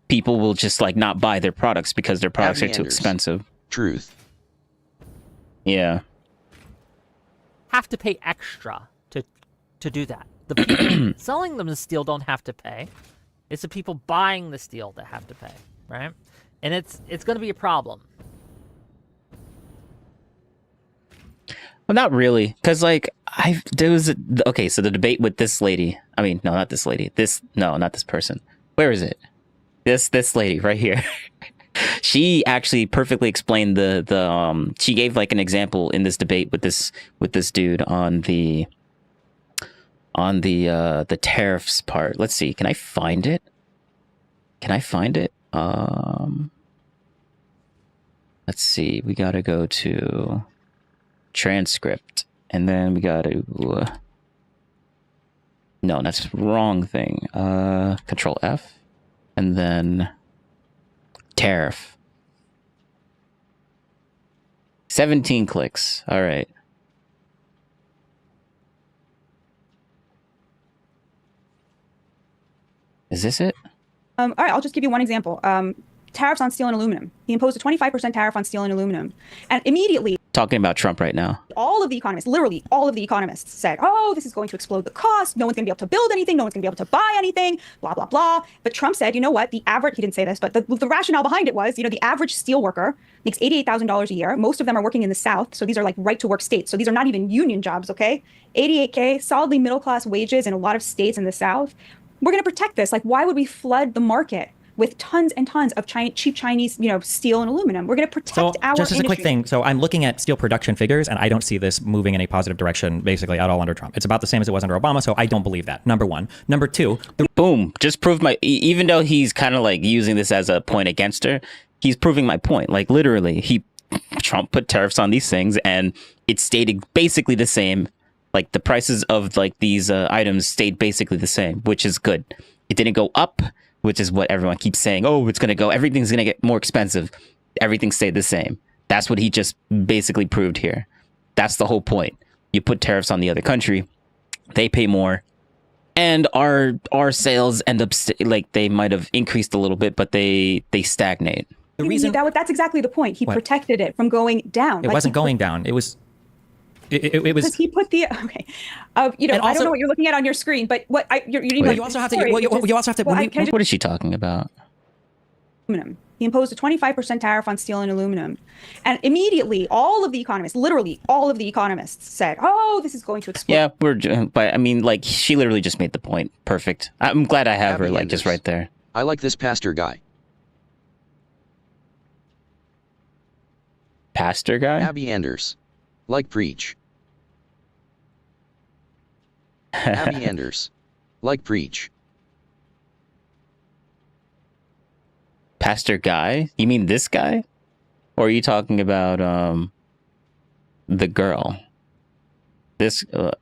people will just like not buy their products because their products are too expensive. Truth. Yeah. Have to pay extra to do that. The people selling them the steel don't have to pay. It's the people buying the steel that have to pay, right? And it's going to be a problem. Well, not really, because like there was okay. So the debate with this lady. I mean, no, not this lady. Not this person. Where is it? This lady right here. She actually perfectly explained the she gave like an example in this debate with this dude on the tariffs part. Let's see. Can I find it? Let's see. We got to go to transcript, and then we got to no, that's the wrong thing. Control F, and then tariff. 17 clicks. All right. Is this it? All right, I'll just give you one example. Tariffs on steel and aluminum. He imposed a 25% tariff on steel and aluminum. And immediately... Talking about Trump right now. All of the economists, literally all of the economists said, oh, this is going to explode the cost. No one's going to be able to build anything. No one's going to be able to buy anything, blah, blah, blah. But Trump said, you know what? The average, he didn't say this, but the rationale behind it was, the average steel worker makes $88,000 a year. Most of them are working in the South. So these are like right-to-work states. So these are not even union jobs, okay? 88K, solidly middle-class wages in a lot of states in the South. We're going to protect this. Like, why would we flood the market with tons and tons of cheap Chinese, steel and aluminum? We're going to protect our industry. Just as a quick thing. So I'm looking at steel production figures, and I don't see this moving in a positive direction, basically, at all under Trump. It's about the same as it was under Obama, so I don't believe that. Number one. Number two. Boom. Just proved even though he's kind of like using this as a point against her, he's proving my point. Like, literally, Trump put tariffs on these things, and it stayed basically the same. Like, the prices of like these items stayed basically the same, which is good. It didn't go up, which is what everyone keeps saying. Oh, it's going to go. Everything's going to get more expensive. Everything stayed the same. That's what he just basically proved here. That's the whole point. You put tariffs on the other country, they pay more, and our sales end up like they might have increased a little bit, but they stagnate. The reason that's exactly the point. He protected it from going down. It wasn't going down. It was. It was because he put the okay. I don't know what you're looking at on your screen, but what you also have to. You also have to. What is she talking about? Aluminum. He imposed a 25% tariff on steel and aluminum, and immediately all of the economists, literally all of the economists, said, "Oh, this is going to explode." Yeah, but I mean, like, she literally just made the point. Perfect. I'm glad I have her like just right there. I like this pastor guy. Pastor guy? Abby Anders. Like preach. Abby Anders. Like preach. Pastor guy? You mean this guy? Or are you talking about the girl? This girl.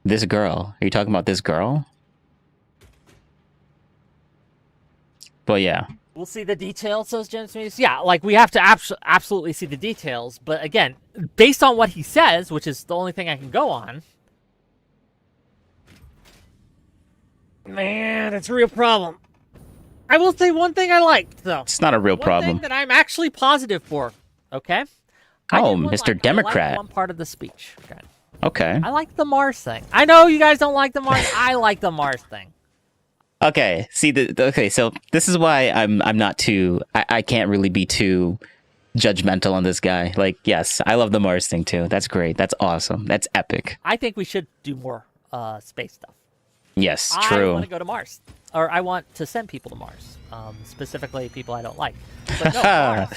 Are you talking about this girl? But yeah. We'll see the details, those James. Yeah, like, we have to absolutely see the details. But again, based on what he says, which is the only thing I can go on, man, it's a real problem. I will say one thing I liked, though. It's not a real problem. One thing that I'm actually positive for, okay? Oh, Mr. Democrat. I liked one part of the speech. Okay. I like the Mars thing. I know you guys don't like the Mars. I like the Mars thing. Okay, see, okay, so this is why I'm not too, I can't really be too judgmental on this guy. Like, yes, I love the Mars thing too. That's great. That's awesome. That's epic. I think we should do more space stuff. Yes, true. I want to go to Mars. Or I want to send people to Mars. Specifically, people I don't like. But no, Mars.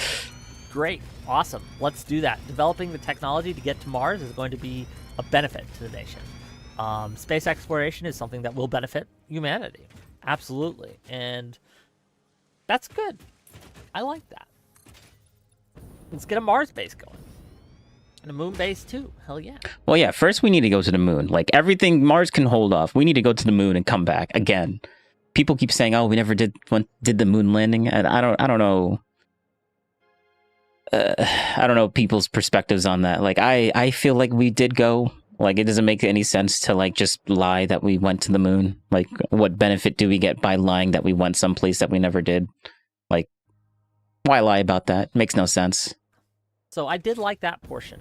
Great. Awesome. Let's do that. Developing the technology to get to Mars is going to be a benefit to the nation. Space exploration is something that will benefit humanity. Absolutely. And that's good. I like that. Let's get a Mars base going. And a moon base too. Hell yeah. Well, yeah, first we need to go to the moon. Like, everything Mars can hold off. We need to go to the moon and come back again. People keep saying, "Oh, we never did the moon landing." And I don't know. I don't know people's perspectives on that. Like, I feel like we did go. Like, it doesn't make any sense to, like, just lie that we went to the moon. Like, what benefit do we get by lying that we went someplace that we never did? Like, why lie about that? Makes no sense. So I did like that portion.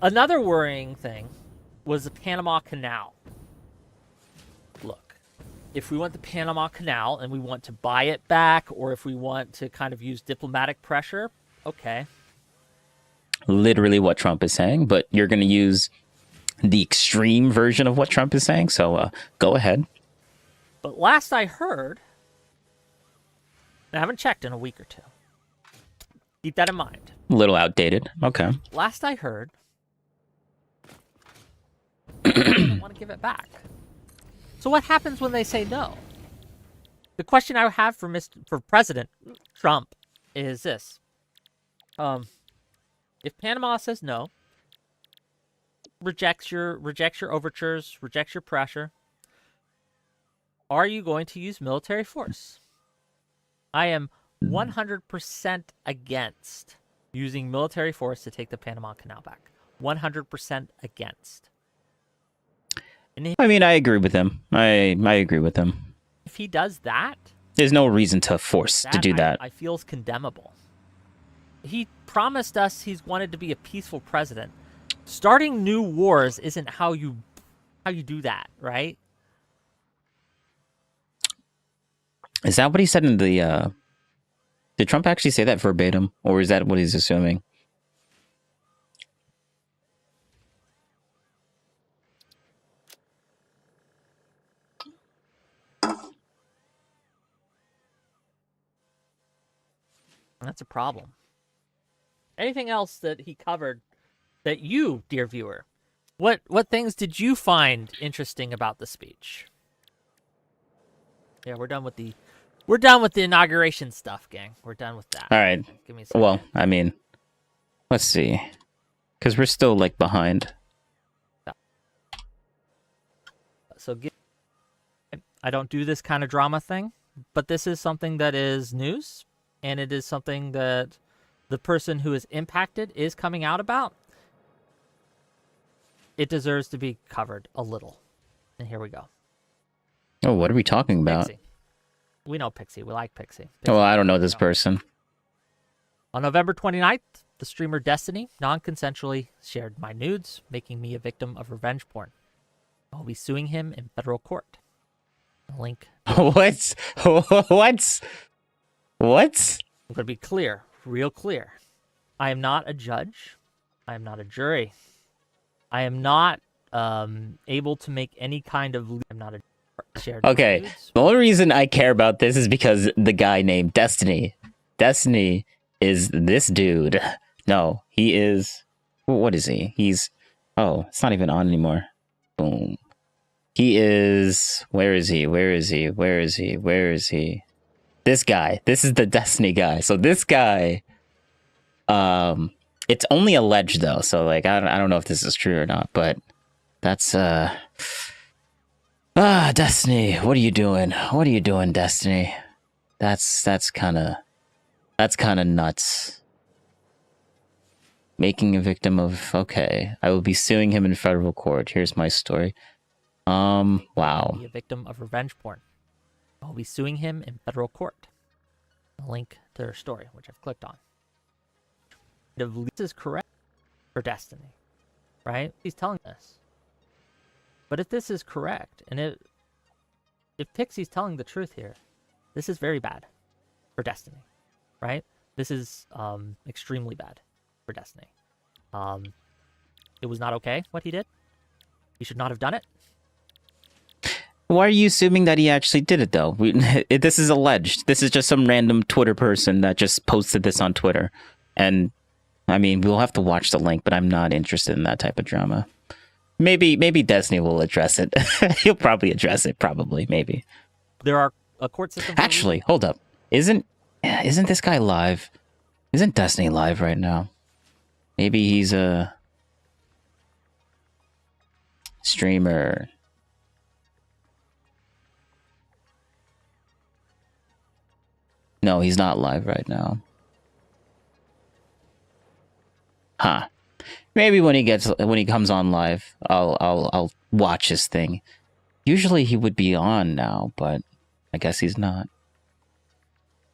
Another worrying thing was the Panama Canal. Look, if we want the Panama Canal and we want to buy it back, or if we want to kind of use diplomatic pressure, okay. Literally what Trump is saying, but you're going to use the extreme version of what Trump is saying, so go ahead. But last I heard, I haven't checked in a week or two. Keep that in mind. A little outdated. Okay. Last I heard, they don't want to give it back. So what happens when they say no? The question I have for President Trump is this. If Panama says no, rejects your overtures, rejects your pressure, are you going to use military force? I am 100% against using military force to take the Panama Canal back. 100% against. I mean, I agree with him. I agree with him. If he does that, there's no reason to force to do that. I feel is condemnable. He promised us he's wanted to be a peaceful president. Starting new wars isn't how you do that, right? Is that what he said in the did Trump actually say that verbatim, or is that what he's assuming? That's a problem. Anything else that he covered that you, dear viewer, what things did you find interesting about the speech? Yeah, we're done with the inauguration stuff, gang. We're done with that. All right. Give me a second. Well, I mean, let's see, because we're still like behind. So I don't do this kind of drama thing, but this is something that is news, and it is something that the person who is impacted is coming out about. It deserves to be covered a little. And here we go. Oh, what are we talking about? Pixie. We know Pixie. We like Pixie. Well, I don't know this person. On November 29th, the streamer Destiny non-consensually shared my nudes, making me a victim of revenge porn. I'll be suing him in federal court. Link. What? What? What? I'm going to be clear, real clear. I am not a judge. I am not a jury. I am not able to make any kind of... I'm not a shared Okay, nudes. The only reason I care about this is because the guy named Destiny. Destiny is this dude. No, he is... What is he? He's... Oh, it's not even on anymore. Boom. He is... Where is he? Where is he? Where is he? Where is he? This guy. This is the Destiny guy. So this guy... It's only alleged, though. So, like, I don't know if this is true or not, but that's... Destiny, what are you doing? What are you doing, Destiny? That's kind of nuts. Making a victim of... Okay, I will be suing him in federal court. Here's my story. Wow. Be a victim of revenge porn. I'll be suing him in federal court. A link to their story, which I've clicked on. This is correct for Destiny, right? He's telling us. But if this is correct, and if Pixie's telling the truth here, this is very bad for Destiny, right? This is extremely bad for Destiny. It was not okay what he did. He should not have done it. Why are you assuming that he actually did it, though? This is alleged. This is just some random Twitter person that just posted this on Twitter. And, I mean, we'll have to watch the link, but I'm not interested in that type of drama. Maybe Destiny will address it. He'll probably address it, probably, maybe. There are a court system... Actually, hold up. Isn't this guy live? Isn't Destiny live right now? Maybe he's a streamer. No, he's not live right now. Huh. Maybe when he comes on live, I'll watch his thing. Usually he would be on now, but I guess he's not.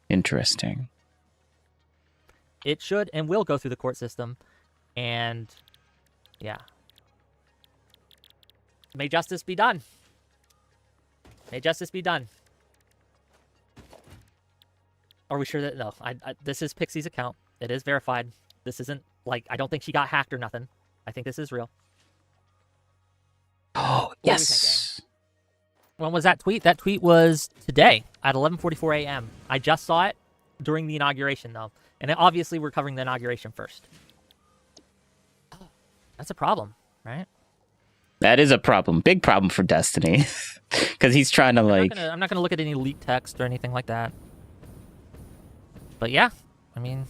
Interesting. It should and will go through the court system, and yeah. May justice be done. May justice be done. Are we sure that no? This is Pixie's account. It is verified. This isn't like I don't think she got hacked or nothing. I think this is real. Oh yes. When was that tweet? That tweet was today at 11:44 a.m. I just saw it during the inauguration, though. And then obviously, we're covering the inauguration first. That's a problem, right? That is a problem. Big problem for Destiny. Because he's trying to, like... I'm not going to look at any leaked text or anything like that. But yeah, I mean...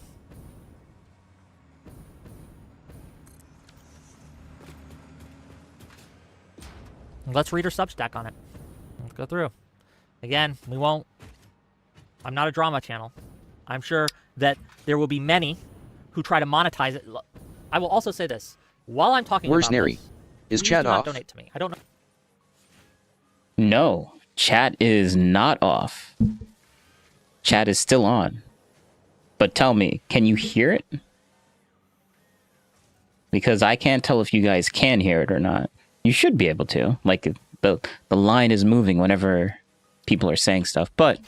Let's read her Substack on it. Let's go through. Again, we won't... I'm not a drama channel. I'm sure that there will be many who try to monetize it. I will also say this. While I'm talking Where's about Neri? This, Is chat do not off? donate to me. I don't know. No, chat is not off. Chat is still on. But tell me, can you hear it? Because I can't tell if you guys can hear it or not. You should be able to. Like, the line is moving whenever people are saying stuff, but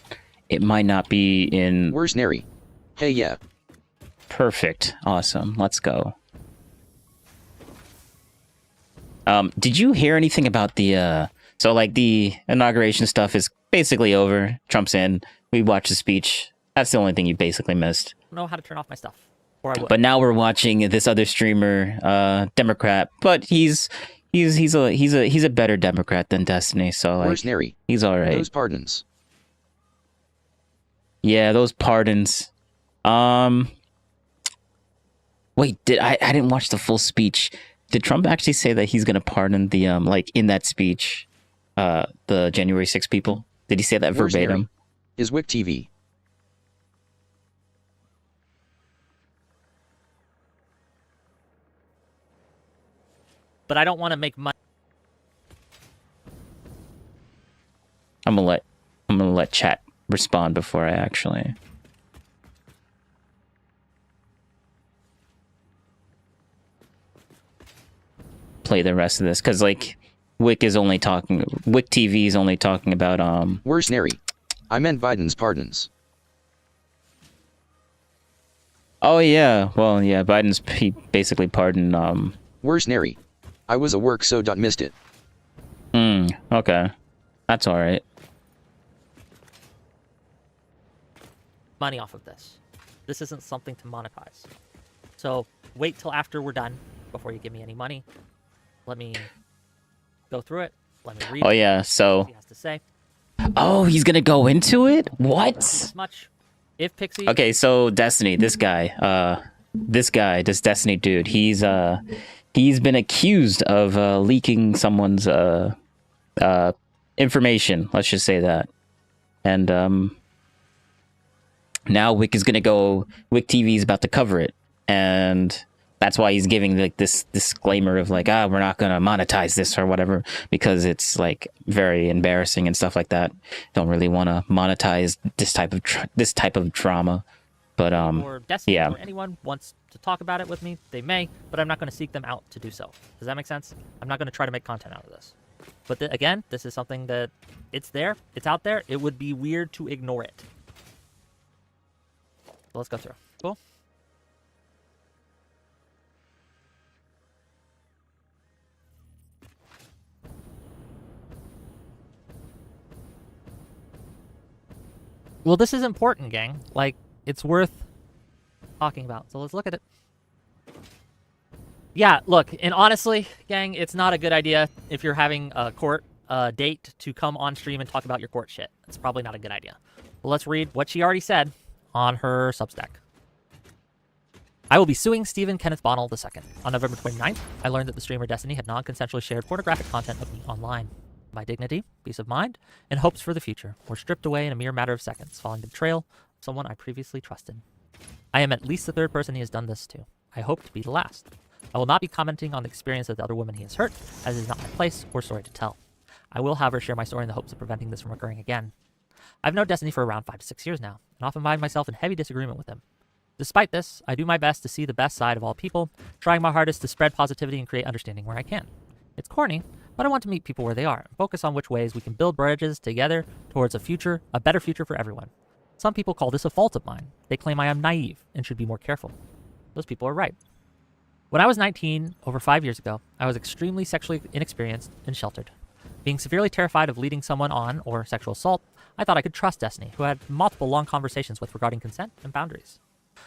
it might not be in... Where's Neri? Hey, yeah. Perfect. Awesome. Let's go. Did you hear anything about the... So, like, the inauguration stuff is basically over. Trump's in. We watched the speech. That's the only thing you basically missed. I don't know how to turn off my stuff. Or I would. But now we're watching this other streamer, Democrat, but he's a better Democrat than Destiny, so like Where's Neri? he's all right. Those pardons. Yeah, those pardons. Wait, I didn't watch the full speech. Did Trump actually say that he's gonna pardon the like in that speech, the January 6th people? Did he say that Where's verbatim? Neri? Is Wick TV? But I don't want to make money. I'm gonna let chat respond before I actually. Play the rest of this, because like Wick TV is only talking about Where's Neri? I meant Biden's pardons. Oh yeah, well yeah, he basically pardoned Where's Neri? I was at work, so missed it. Okay. That's all right. Money off of this. This isn't something to monetize. So wait till after we're done before you give me any money. Let me go through it. Let me read. Oh yeah, so. What he has to say. Oh, he's gonna go into it? What? This much. If Pixie. Okay, so Destiny, this Destiny dude, he's been accused of leaking someone's information. Let's just say that, and now Wick TV is about to cover it, and that's why he's giving like this disclaimer of like, we're not gonna monetize this or whatever, because it's like very embarrassing and stuff like that. Don't really want to monetize this type of drama. But or Destiny, yeah. or anyone wants to talk about it with me, they may, but I'm not going to seek them out to do so. Does that make sense? I'm not going to try to make content out of this. But again, this is something that it's there, it's out there. It would be weird to ignore it. So let's go through. Cool. Well, this is important, gang. Like, it's worth talking about. So let's look at it. Yeah, look, and honestly, gang, it's not a good idea if you're having a court date to come on stream and talk about your court shit. It's probably not a good idea. Well, let's read what she already said on her Substack. I will be suing Stephen Kenneth Bonnell II. On November 29th, I learned that the streamer Destiny had non-consensually shared pornographic content of me online. My dignity, peace of mind, and hopes for the future were stripped away in a mere matter of seconds, following the betrayal of someone I previously trusted. I am at least the third person he has done this to. I hope to be the last. I will not be commenting on the experience of the other women he has hurt, as it is not my place or story to tell. I will, however, share my story in the hopes of preventing this from occurring again. I've known Destiny for around 5 to 6 years now, and often find myself in heavy disagreement with him. Despite this, I do my best to see the best side of all people, trying my hardest to spread positivity and create understanding where I can. It's corny, but I want to meet people where they are and focus on which ways we can build bridges together towards a better future for everyone. Some people call this a fault of mine. They claim I am naive and should be more careful. Those people are right. When I was 19, over 5 years ago, I was extremely sexually inexperienced and sheltered. Being severely terrified of leading someone on, or sexual assault, I thought I could trust Destiny, who I had multiple long conversations with regarding consent and boundaries.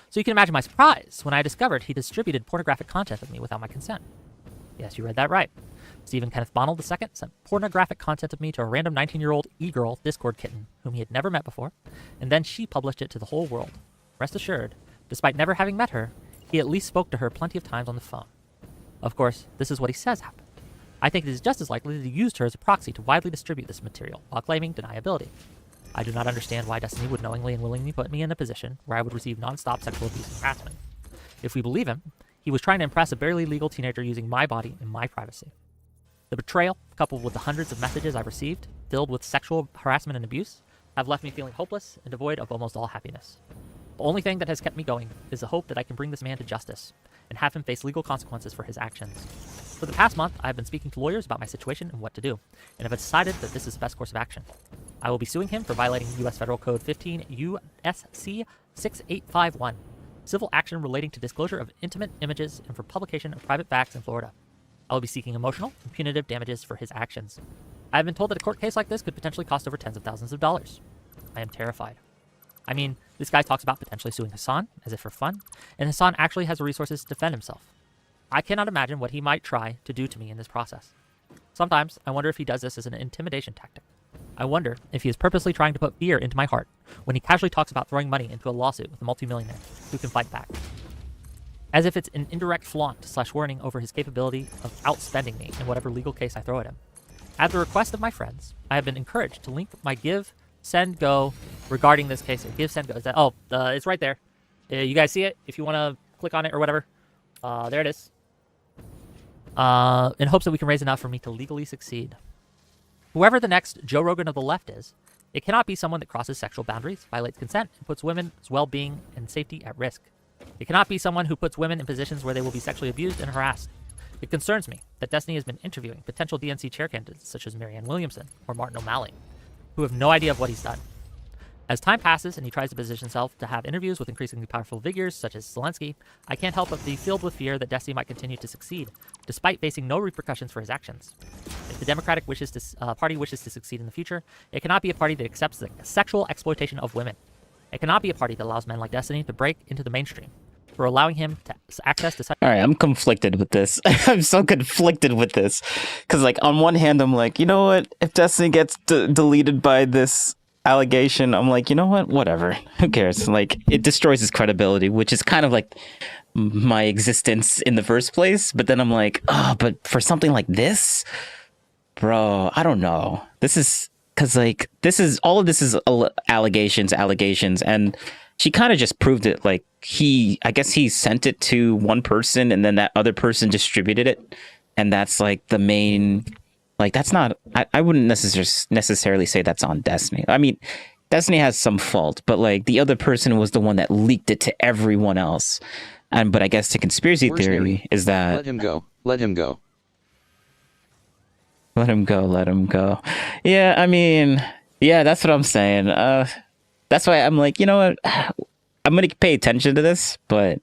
So you can imagine my surprise when I discovered he distributed pornographic content of me without my consent. Yes, you read that right. Stephen Kenneth Bonnell II sent pornographic content of me to a random 19-year-old e-girl Discord kitten whom he had never met before, and then she published it to the whole world. Rest assured, despite never having met her, he at least spoke to her plenty of times on the phone. Of course, this is what he says happened. I think it is just as likely that he used her as a proxy to widely distribute this material while claiming deniability. I do not understand why Destiny would knowingly and willingly put me in a position where I would receive non-stop sexual abuse and harassment. If we believe him, he was trying to impress a barely legal teenager using my body and my privacy. The betrayal, coupled with the hundreds of messages I've received, filled with sexual harassment and abuse, have left me feeling hopeless and devoid of almost all happiness. The only thing that has kept me going is the hope that I can bring this man to justice and have him face legal consequences for his actions. For the past month, I have been speaking to lawyers about my situation and what to do, and have decided that this is the best course of action. I will be suing him for violating U.S. Federal Code 15 U.S.C. 6851, civil action relating to disclosure of intimate images and for publication of private facts in Florida. I will be seeking emotional and punitive damages for his actions. I have been told that a court case like this could potentially cost over tens of thousands of dollars. I am terrified. I mean, this guy talks about potentially suing Hassan, as if for fun, and Hassan actually has the resources to defend himself. I cannot imagine what he might try to do to me in this process. Sometimes, I wonder if he does this as an intimidation tactic. I wonder if he is purposely trying to put fear into my heart when he casually talks about throwing money into a lawsuit with a multimillionaire who can fight back. As if it's an indirect flaunt/warning over his capability of outspending me in whatever legal case I throw at him. At the request of my friends, I have been encouraged to link my Give, Send, Go regarding this case. Give, Send, Go. Is that? Oh, it's right there. You guys see it? If you want to click on it or whatever. There it is. In hopes that we can raise enough for me to legally succeed. Whoever the next Joe Rogan of the left is, it cannot be someone that crosses sexual boundaries, violates consent, and puts women's well-being and safety at risk. It cannot be someone who puts women in positions where they will be sexually abused and harassed. It concerns me that Destiny has been interviewing potential DNC chair candidates such as Marianne Williamson or Martin O'Malley, who have no idea of what he's done. As time passes and he tries to position himself to have interviews with increasingly powerful figures such as Zelensky, I can't help but be filled with fear that Destiny might continue to succeed, despite facing no repercussions for his actions. If the Democratic Party wishes to succeed in the future, it cannot be a party that accepts the sexual exploitation of women. It cannot be a party that allows men like Destiny to break into the mainstream, for allowing him to access to such... All right, I'm conflicted with this. I'm so conflicted with this. Because, like, on one hand, I'm like, you know what? If Destiny gets deleted by this allegation, I'm like, you know what? Whatever. Who cares? Like, it destroys his credibility, which is kind of like my existence in the first place. But then I'm like, oh, but for something like this? Bro, I don't know. This is... Because, like, all of this is allegations. And she kind of just proved it. Like, I guess he sent it to one person and then that other person distributed it. And that's, like, the main... Like, that's not... I wouldn't necessarily say that's on Destiny. I mean, Destiny has some fault, but, like, the other person was the one that leaked it to everyone else. But I guess the conspiracy theory is that... Let him go. Let him go. Let him go. Let him go. Yeah, I mean... Yeah, that's what I'm saying. That's why I'm like, you know what? I'm going to pay attention to this, but...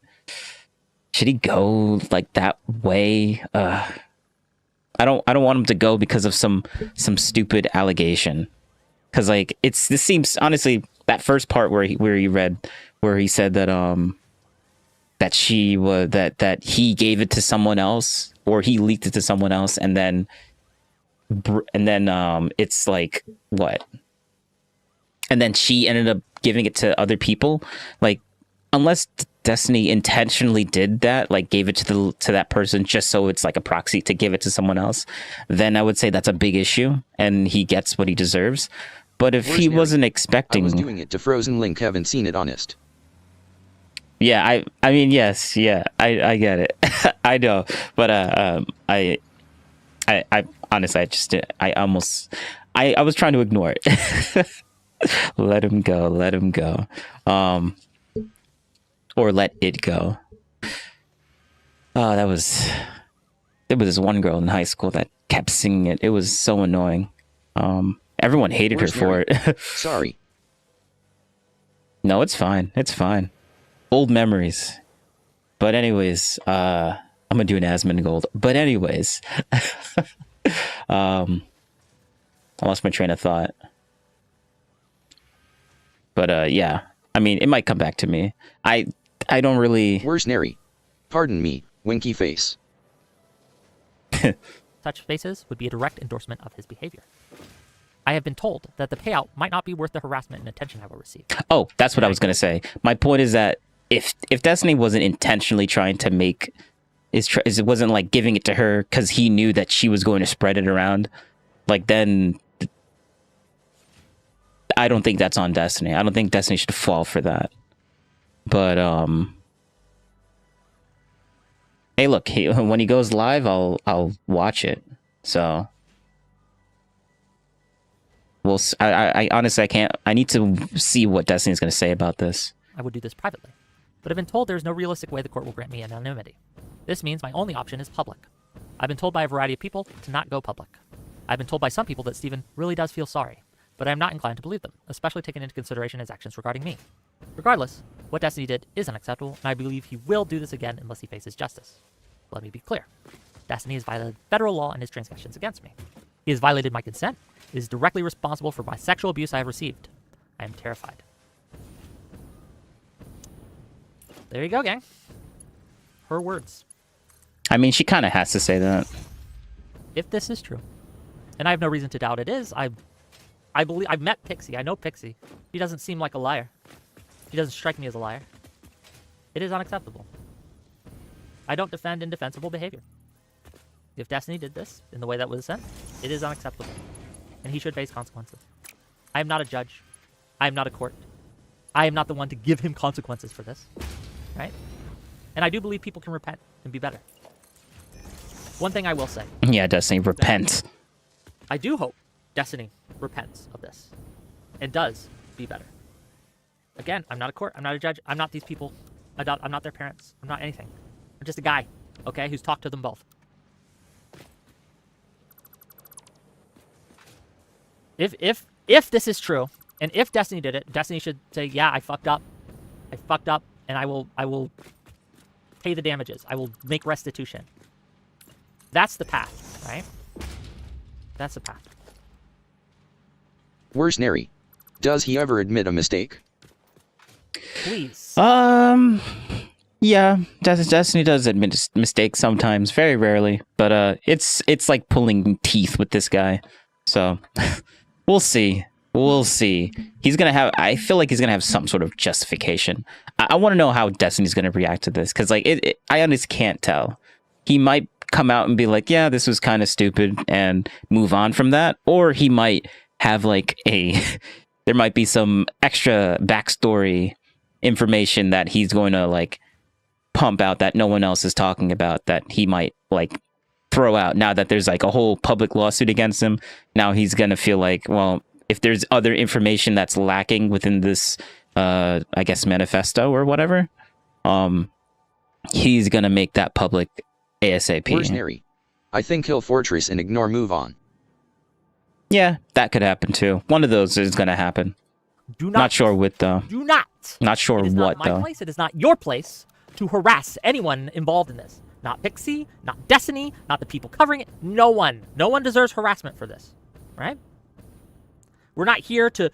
Should he go, like, that way? I don't want him to go because of some stupid allegation. Because, like, this seems, honestly, that first part where he read, where he said that that he gave it to someone else, or he leaked it to someone else, and then it's like, what? And then she ended up giving it to other people. Like, unless Destiny intentionally did that, like gave it to that person just so it's like a proxy to give it to someone else, then I would say that's a big issue and he gets what he deserves. But if he wasn't expecting... I was doing it to Frozen Link, haven't seen it, honest. Yeah, I mean, yes, yeah, I get it. I know, but I honestly, I was trying to ignore it. Let him go. Or let it go. Oh, there was this one girl in high school that kept singing it. It was so annoying. Everyone hated her for it. Sorry. No, it's fine. It's fine. Old memories. But anyways, I'm gonna do an Asmongold. But anyways, I lost my train of thought. But yeah, I mean, it might come back to me. I don't really... Where's Neri? Pardon me, winky face. Such faces would be a direct endorsement of his behavior. I have been told that the payout might not be worth the harassment and attention I will receive. Oh, that's what I was going to say. My point is that if Destiny wasn't intentionally trying to make... it wasn't like giving it to her because he knew that she was going to spread it around, like then... I don't think that's on Destiny. I don't think Destiny should fall for that. But, hey, look, when he goes live, I'll watch it. So, I honestly, I can't. I need to see what Destiny's going to say about this. I would do this privately, but I've been told there is no realistic way the court will grant me anonymity. This means my only option is public. I've been told by a variety of people to not go public. I've been told by some people that Steven really does feel sorry, but I'm not inclined to believe them, especially taking into consideration his actions regarding me. Regardless, what Destiny did is unacceptable, and I believe he will do this again unless he faces justice. Let me be clear. Destiny has violated federal law in his transgressions against me. He has violated my consent. He is directly responsible for my sexual abuse I have received. I am terrified. There you go, gang. Her words. I mean, she kind of has to say that. If this is true, and I have no reason to doubt it is, I believe I've met Pixie. I know Pixie. She doesn't seem like a liar. She doesn't strike me as a liar. It is unacceptable. I don't defend indefensible behavior. If Destiny did this in the way that was sent, it is unacceptable. And he should face consequences. I am not a judge. I am not a court. I am not the one to give him consequences for this. Right? And I do believe people can repent and be better. One thing I will say. Yeah, Destiny, repent. I do hope Destiny repents of this and does be better. Again, I'm not a court. I'm not a judge. I'm not these people. I'm not their parents. I'm not anything. I'm just a guy, okay, who's talked to them both. If this is true, and if Destiny did it, Destiny should say, yeah, I fucked up. I fucked up, and I will pay the damages. I will make restitution. That's the path, right? That's the path. Where's Neri? Does he ever admit a mistake? Please. Yeah, Destiny does admit mistakes sometimes, very rarely, but it's like pulling teeth with this guy. So we'll see. We'll see. I feel like he's gonna have some sort of justification. I want to know how Destiny's gonna react to this, because like I honestly can't tell. He might come out and be like, yeah, this was kind of stupid, and move on from that, or he might have like there might be some extra backstory information that he's going to like pump out that no one else is talking about, that he might like throw out now that there's like a whole public lawsuit against him. Now he's gonna feel like, well, if there's other information that's lacking within this I guess manifesto or whatever, he's gonna make that public ASAP. Where's Neri? I think he'll fortress and ignore, move on. Yeah, that could happen too. One of those is gonna happen. Not sure what though. Do not. Not sure what though. It is not my place. It is not your place to harass anyone involved in this. Not Pixie, not Destiny, not the people covering it. No one. No one deserves harassment for this. Right? We're not here to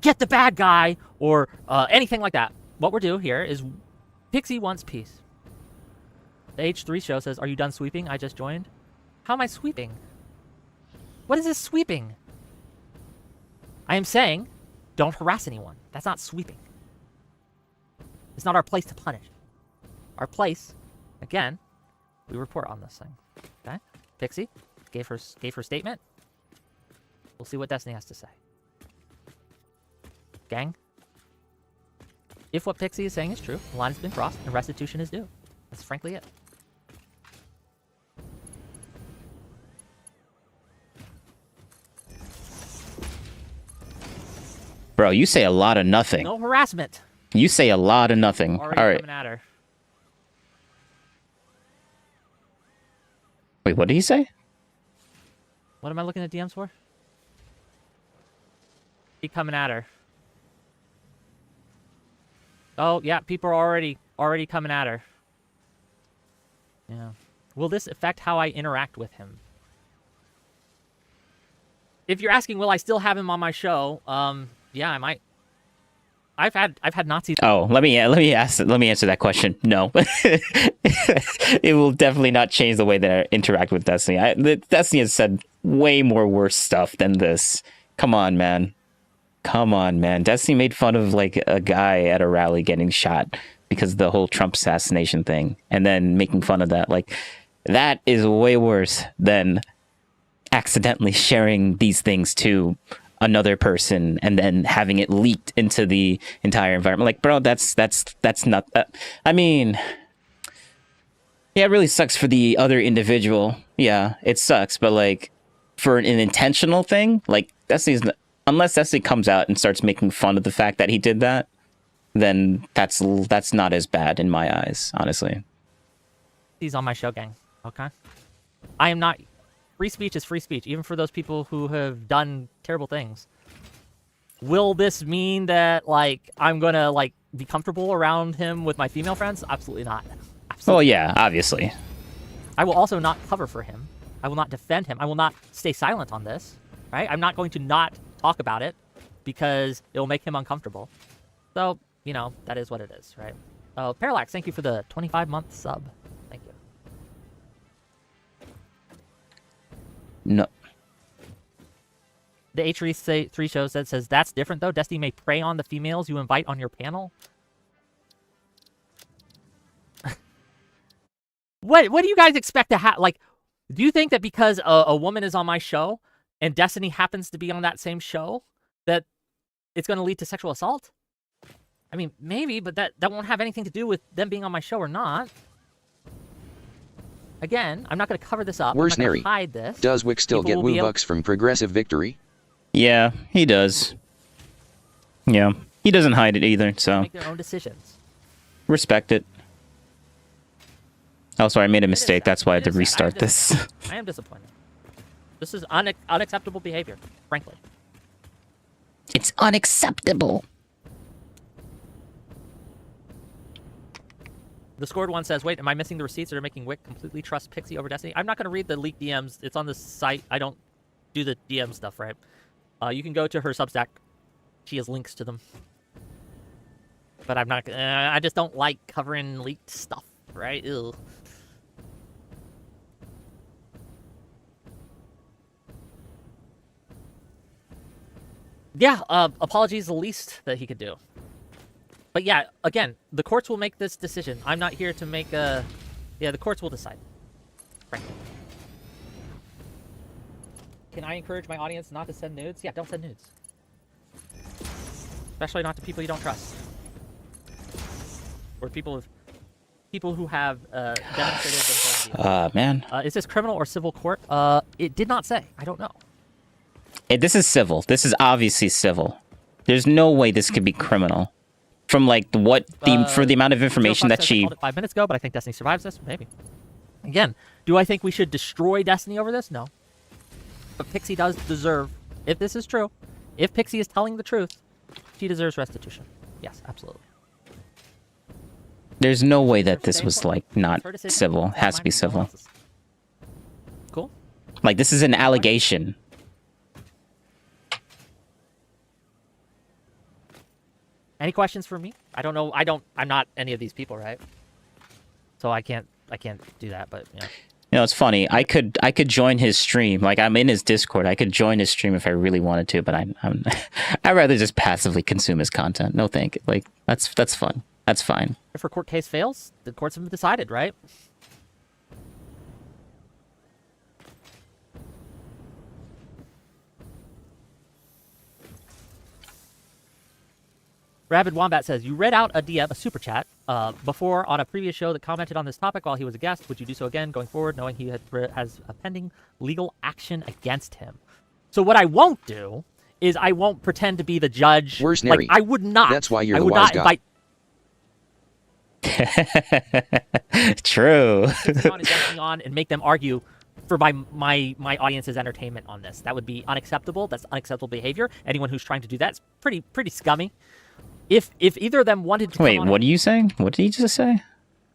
get the bad guy or anything like that. What we're doing here is Pixie wants peace. The H3 show says, are you done sweeping? I just joined. How am I sweeping? What is this sweeping? I am saying, don't harass anyone. That's not sweeping. It's not our place to punish. Our place, again, we report on this thing. Okay? Pixie gave her statement. We'll see what Destiny has to say. Gang, if what Pixie is saying is true, the line has been crossed and restitution is due. That's frankly it. Bro, you say a lot of nothing. No harassment. You say a lot of nothing. Already All right. coming at her. Wait, what did he say? What am I looking at DMs for? He coming at her. Oh, yeah, people are already coming at her. Yeah. Will this affect how I interact with him? If you're asking, will I still have him on my show? Yeah, I might. I've had Nazis. Oh, let me answer that question. No, it will definitely not change the way that I interact with Destiny. Destiny has said way more worse stuff than this. Come on, man. Come on, man. Destiny made fun of like a guy at a rally getting shot because of the whole Trump assassination thing, and then making fun of that. Like, that is way worse than accidentally sharing these things to another person and then having it leaked into the entire environment. Like, bro, that's not that. I mean, yeah, it really sucks for the other individual. Yeah, it sucks, but like for an intentional thing, like unless Destiny comes out and starts making fun of the fact that he did that, then that's not as bad in my eyes, honestly. He's on my show, gang. Okay, I am not. Free speech is free speech, even for those people who have done terrible things. Will this mean that, like, I'm gonna, like, be comfortable around him with my female friends? Absolutely not. Absolutely. Well, yeah, obviously. I will also not cover for him. I will not defend him. I will not stay silent on this, right? I'm not going to not talk about it because it will make him uncomfortable. So, you know, that is what it is, right? Oh, Parallax, thank you for the 25-month sub. Thank you. No. The H3 show says that's different though. Destiny may prey on the females you invite on your panel. What do you guys expect to have? Like, do you think that because a woman is on my show and Destiny happens to be on that same show that it's going to lead to sexual assault? I mean, maybe, but that won't have anything to do with them being on my show or not. Again, I'm not going to cover this up. Where's I'm not Neri? gonna hide this. Does Wick still People get will be Woo-Bucks from Progressive Victory? Yeah, he does. Yeah, he doesn't hide it either, so Make their own decisions. respect it. Oh, sorry, I made a mistake. That's why I had to restart this. I am disappointed. This is unacceptable behavior, frankly. It's unacceptable. The Scored One says, wait, am I missing the receipts that are making Wick completely trust Pixie over Destiny? I'm not going to read the leaked DMs. It's on the site. I don't do the DM stuff, right? You can go to her Substack. She has links to them. But I'm not... I just don't like covering leaked stuff, right? Ew. Yeah, apology is the least that he could do. But yeah, again, the courts will make this decision. I'm not here to make a... Yeah, the courts will decide. Frankly. Can I encourage my audience not to send nudes? Yeah, don't send nudes. Especially not to people you don't trust. Or people who have demonstrated themselves. Man. Is this criminal or civil court? It did not say. I don't know. This is civil. This is obviously civil. There's no way this could be criminal. From like for the amount of information that she... I called it 5 minutes ago, but I think Destiny survives this. Maybe. Again, do I think we should destroy Destiny over this? No. But Pixie does deserve, if this is true, if Pixie is telling the truth, she deserves restitution. Yes, absolutely. There's no way that this was like not civil. It has to be civil. Cool. Like, this is an allegation. Any questions for me? I don't know. I'm not any of these people, right? So I can't do that, but yeah. You know, it's funny. I could join his stream. Like, I'm in his Discord. I could join his stream if I really wanted to, but I'd rather just passively consume his content. No thank you. Like, that's fun. That's fine. If her court case fails, the courts have decided, right? Rabid Wombat says, you read out a DM, a super chat, before on a previous show that commented on this topic while he was a guest. Would you do so again going forward, knowing he has a pending legal action against him? So what I won't do is I won't pretend to be the judge. Where's Neri? I would not. That's why you're I the would wise not guy. True. on and make them argue for my audience's entertainment on this. That would be unacceptable. That's unacceptable behavior. Anyone who's trying to do that is pretty scummy. If either of them wanted to wait, what are you saying? What did he just say?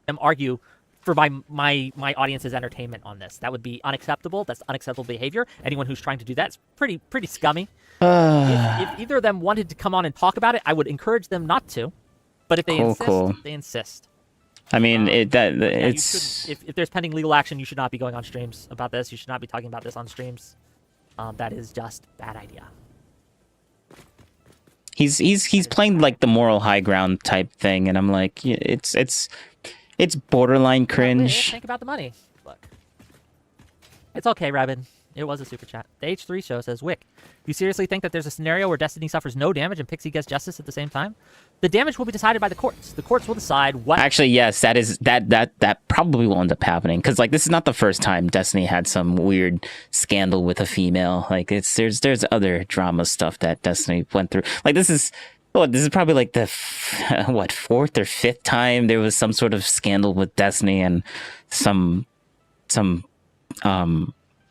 Them argue for my audience's entertainment on this. That would be unacceptable. That's unacceptable behavior. Anyone who's trying to do that is pretty scummy. If either of them wanted to come on and talk about it, I would encourage them not to. But if they insist, they insist. I mean, it's if there's pending legal action, you should not be going on streams about this. You should not be talking about this on streams. That is just a bad idea. He's playing like the moral high ground type thing, and I'm like, it's borderline cringe. Think about the money. Look, it's okay, Rabin. It was a super chat. The H3 show says, Wick, you seriously think that there's a scenario where Destiny suffers no damage and Pixie gets justice at the same time? The damage will be decided by the courts. The courts will decide what. Actually, yes, that probably will end up happening, because like this is not the first time Destiny had some weird scandal with a female. Like there's other drama stuff that Destiny went through. Like this is probably like the fourth or fifth time there was some sort of scandal with Destiny and some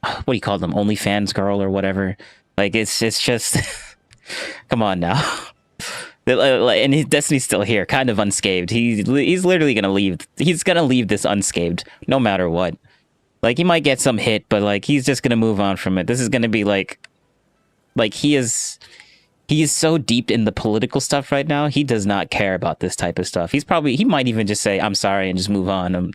what do you call them? OnlyFans girl or whatever. Like it's just come on now. And Destiny's still here, kind of unscathed. He's literally gonna leave. He's gonna leave this unscathed, no matter what. Like he might get some hit, but like he's just gonna move on from it. This is gonna be like he is so deep in the political stuff right now. He does not care about this type of stuff. He might even just say I'm sorry and just move on.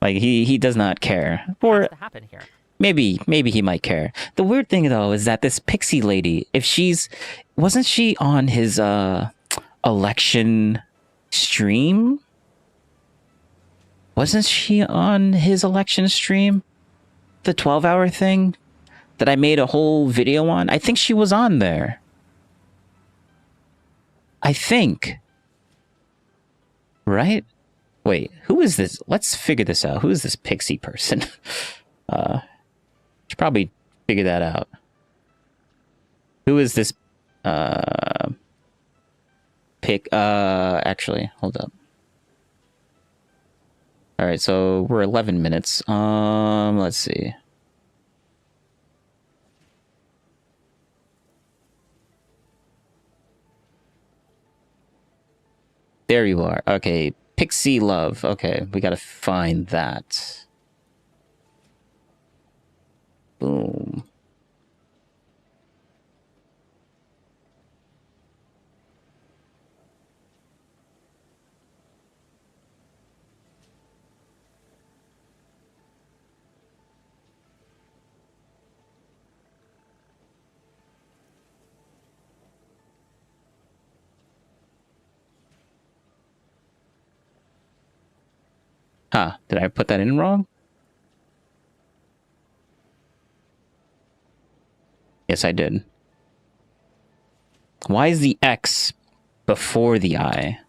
Like he does not care. Or what has to happen here? Maybe he might care. The weird thing though is that this Pixie lady, wasn't she on his election stream? Wasn't she on his election stream? The 12-hour thing that I made a whole video on? I think she was on there. I think. Right? Wait, who is this? Let's figure this out. Who is this Pixie person? Should probably figure that out. Who is this actually, hold up. All right, so we're 11 minutes. Let's see. There you are. Okay, Pixie Love. Okay, we gotta find that. Boom. Huh, did I put that in wrong? Yes, I did. Why is the X before the I?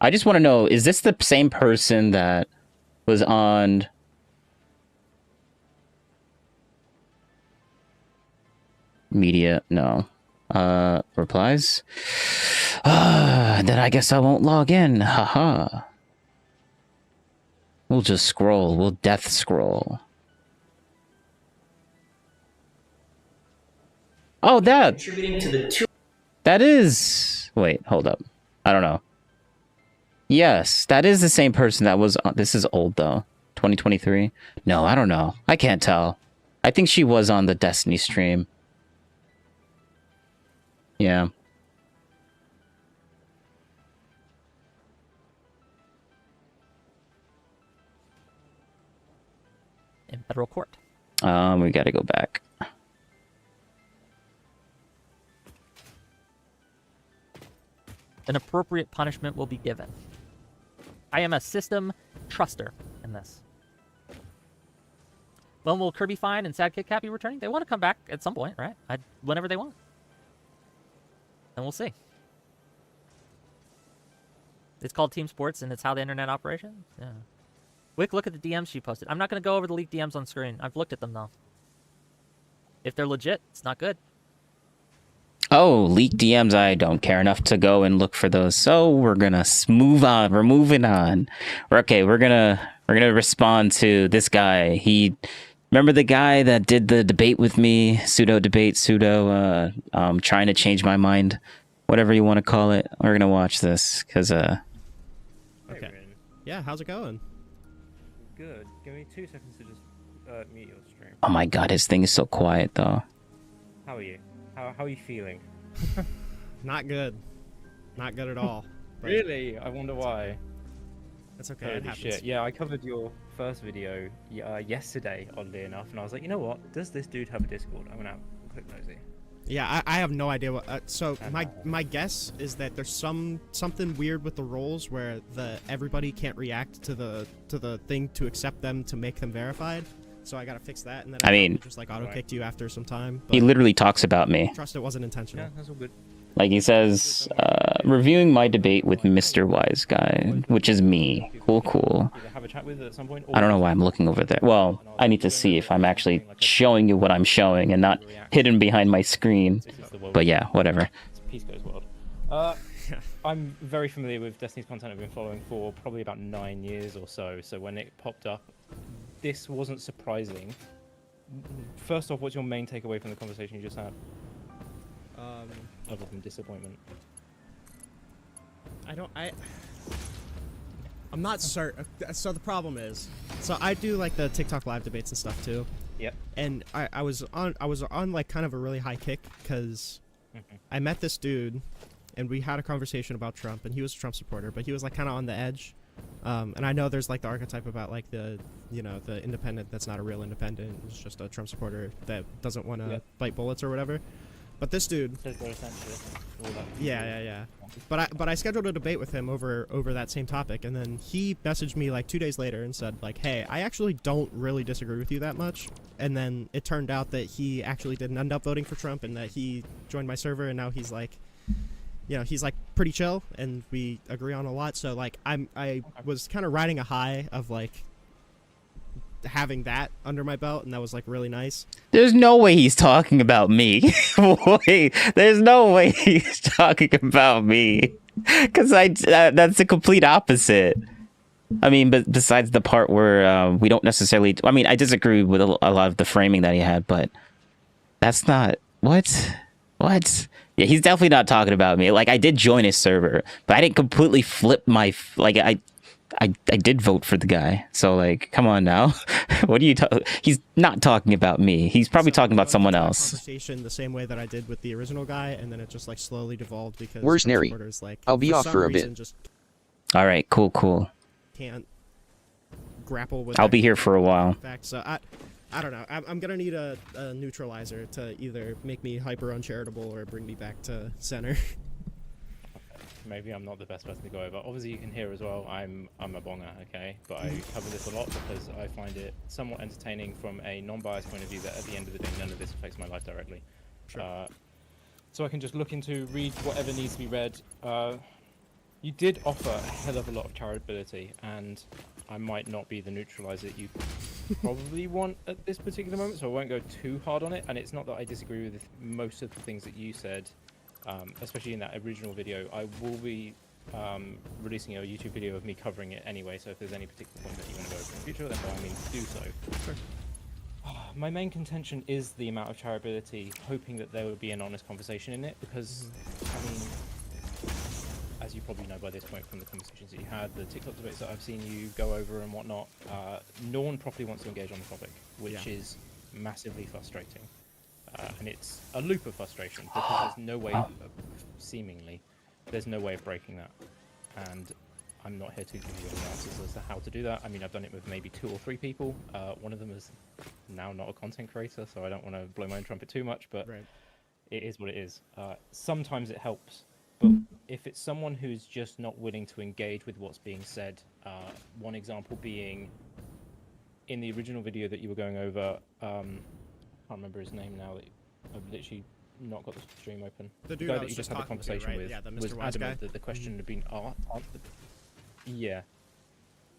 I just want to know, is this the same person that was on... Media? No. Replies? Then I guess I won't log in. Haha. We'll just scroll. We'll death scroll. Oh, that! Contributing to the two. That is... Wait, hold up. I don't know. Yes, that is the same person that was on... This is old, though. 2023? No, I don't know. I can't tell. I think she was on the Destiny stream. Yeah. In federal court. We gotta go back. an appropriate punishment will be given. I am a system truster in this. When will Kirby Fine and Sad Kit Kat be returning? They want to come back at some point, right? Whenever they want. And we'll see. It's called Team Sports, and it's how the internet operates. Yeah. Wick, look at the DMs she posted. I'm not going to go over the leaked DMs on screen. I've looked at them, though. If they're legit, it's not good. Oh, leaked DMs. I don't care enough to go and look for those. So we're gonna move on. We're moving on. Okay, we're gonna respond to this guy. Remember the guy that did the debate with me, pseudo trying to change my mind, whatever you want to call it. We're gonna watch this because Okay. Yeah, how's it going? Good. Give me 2 seconds to just mute your stream. Oh my god, his thing is so quiet though. How are you? How are you feeling? Not good. Not good at all. Really? I wonder why. That's okay. It happens. Shit. Yeah, I covered your first video yesterday, oddly enough, and I was like, you know what? Does this dude have a Discord? I'm gonna have a quick nosy. Yeah, I have no idea what. So my guess is that there's something weird with the roles where everybody can't react to the thing to accept them to make them verified. So I gotta fix that, and then I mean, just like auto kicked you after some time. He literally talks about me. Trust it wasn't intentional. Yeah, that's all good. Like he says, reviewing my debate with Mr. Wise Guy, which is me. Cool. Have a chat with at some point. I don't know why I'm looking over there. Well, I need to see if I'm actually showing you what I'm showing and not hidden behind my screen. But yeah, whatever. Peace goes world. I'm very familiar with Destiny's content. I've been following for probably about 9 years or so. So when it popped up, this wasn't surprising. First off, what's your main takeaway from the conversation you just had? Other than disappointment. I'm not certain. So the problem is, so I do like the TikTok live debates and stuff too. Yep. And I was on like kind of a really high kick because I met this dude, and we had a conversation about Trump, and he was a Trump supporter, but he was like kind of on the edge. And I know there's like the archetype about like the independent that's not a real independent, it's just a Trump supporter that doesn't want to bite bullets or whatever. But this dude, yeah. But I scheduled a debate with him over that same topic, and then he messaged me like 2 days later and said like, hey, I actually don't really disagree with you that much. And then it turned out that he actually didn't end up voting for Trump, and that he joined my server, and now he's like, he's like pretty chill, and we agree on a lot. So like I was kind of riding a high of like having that under my belt, and that was like really nice. There's no way he's talking about me. Wait, there's no way he's talking about me, because that's the complete opposite. I mean, but besides the part where we don't necessarily, I mean, I disagree with a lot of the framing that he had, but that's not what. Yeah, he's definitely not talking about me. Like, I did join his server, but I didn't completely flip my like I did vote for the guy. So like, come on now. What are you he's not talking about me. He's probably talking about someone else. Conversation the same way that I did with the original guy, and then it just like slowly devolved because where's Neri? Like, I'll be off for a bit. Just all right, cool. Can't grapple with. I'll be here for a while. Fact, so I don't know. I'm gonna need a neutralizer to either make me hyper uncharitable or bring me back to center. Maybe I'm not the best person to go over. Obviously, you can hear as well, I'm a bonger, okay? But I cover this a lot because I find it somewhat entertaining from a non-biased point of view that at the end of the day, none of this affects my life directly. Sure. So I can just look into, read whatever needs to be read. You did offer a hell of a lot of charitability, and I might not be the neutralizer that you probably want at this particular moment, so I won't go too hard on it. And it's not that I disagree with most of the things that you said. Especially in that original video. I will be releasing a YouTube video of me covering it anyway, so if there's any particular point that you want to go over in the future, then by all means do so. Sure. My main contention is the amount of charitability, hoping that there will be an honest conversation in it, because, I mean, as you probably know by this point from the conversations that you had, the TikTok debates that I've seen you go over and whatnot, no one properly wants to engage on the topic, which is massively frustrating. And it's a loop of frustration because there's no way, seemingly, there's no way of breaking that. And I'm not here to give you any answers as to how to do that. I mean, I've done it with maybe 2 or 3 people. One of them is now not a content creator, so I don't want to blow my own trumpet too much, but it is what it is. Sometimes it helps, But if it's someone who's just not willing to engage with what's being said, one example being in the original video that you were going over, I can't remember his name now. I've literally not got the stream open. The dude guy I that was you just just had the talking to, conversation right? with Yeah, the was Mr. Wise adamant guy? that the question had been answered. Yeah.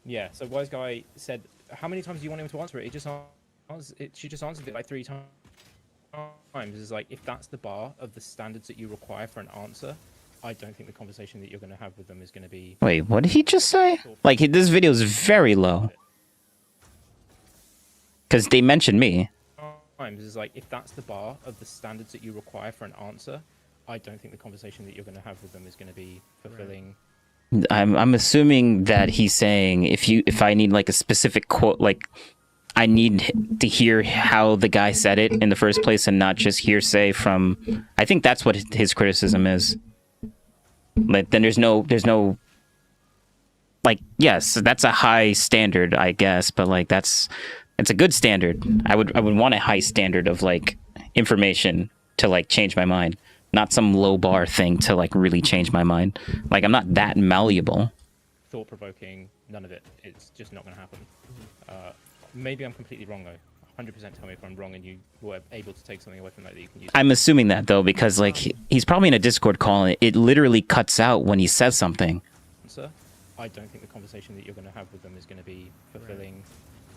Yeah, so Wise Guy said, how many times do you want him to answer it? She just answered it like 3 times. It's like, if that's the bar of the standards that you require for an answer, I don't think the conversation that you're going to have with them is going to be... Wait, what did he just say? Like, this video is very low. Because they mentioned me. Is like, if that's the bar of the standards that you require for an answer, I don't think the conversation that you're going to have with them is going to be fulfilling. I'm assuming that he's saying if I need like a specific quote, like I need to hear how the guy said it in the first place and not just hearsay from. I think that's what his criticism is. Like then there's no like, yes, that's a high standard, I guess, but like it's a good standard. I would want a high standard of like information to like change my mind, not some low bar thing to like really change my mind. Like I'm not that malleable. Thought-provoking, none of it. It's just not going to happen. Maybe I'm completely wrong though. 100% tell me if I'm wrong and you were able to take something away from that you can use. I'm assuming that though, because like he's probably in a Discord call and it literally cuts out when he says something. Answer. I don't think the conversation that you're going to have with them is going to be fulfilling,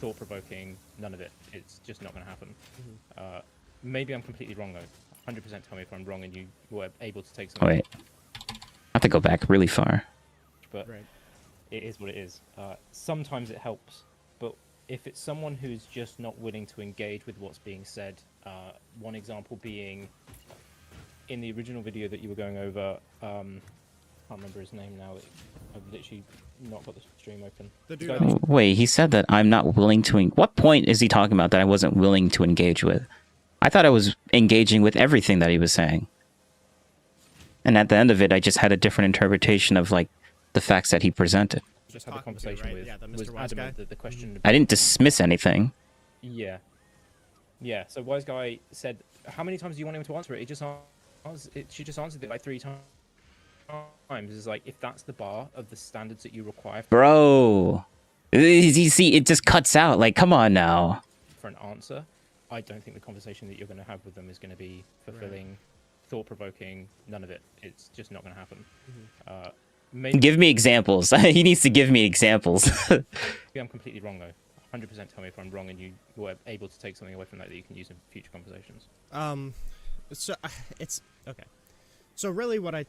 thought-provoking, none of it. It's just not going to happen. Maybe I'm completely wrong though. 100% tell me if I'm wrong and you were able to take something. Oh, wait. I have to go back really far. But it is what it is. Sometimes it helps, but if it's someone who's just not willing to engage with what's being said, one example being in the original video that you were going over, I can't remember his name now. I've literally not got the stream open. Wait, he said that I'm not willing to... What point is he talking about that I wasn't willing to engage with? I thought I was engaging with everything that he was saying. And at the end of it, I just had a different interpretation of like the facts that he presented. Just had the conversation with yeah, the was Mr. Wise guy? adamant that the question... I didn't dismiss anything. Yeah. Yeah, so Wise Guy said, how many times do you want him to answer it? She just answered it like 3 times. It's like, if that's the bar of the standards that you require... Bro! You see, it just cuts out. Like, come on now. For an answer, I don't think the conversation that you're going to have with them is going to be fulfilling, thought-provoking, none of it. It's just not going to happen. Give me examples. He needs to give me examples. Maybe I'm completely wrong though. 100% tell me if I'm wrong and you were able to take something away from that you can use in future conversations. So it's okay. So really, what I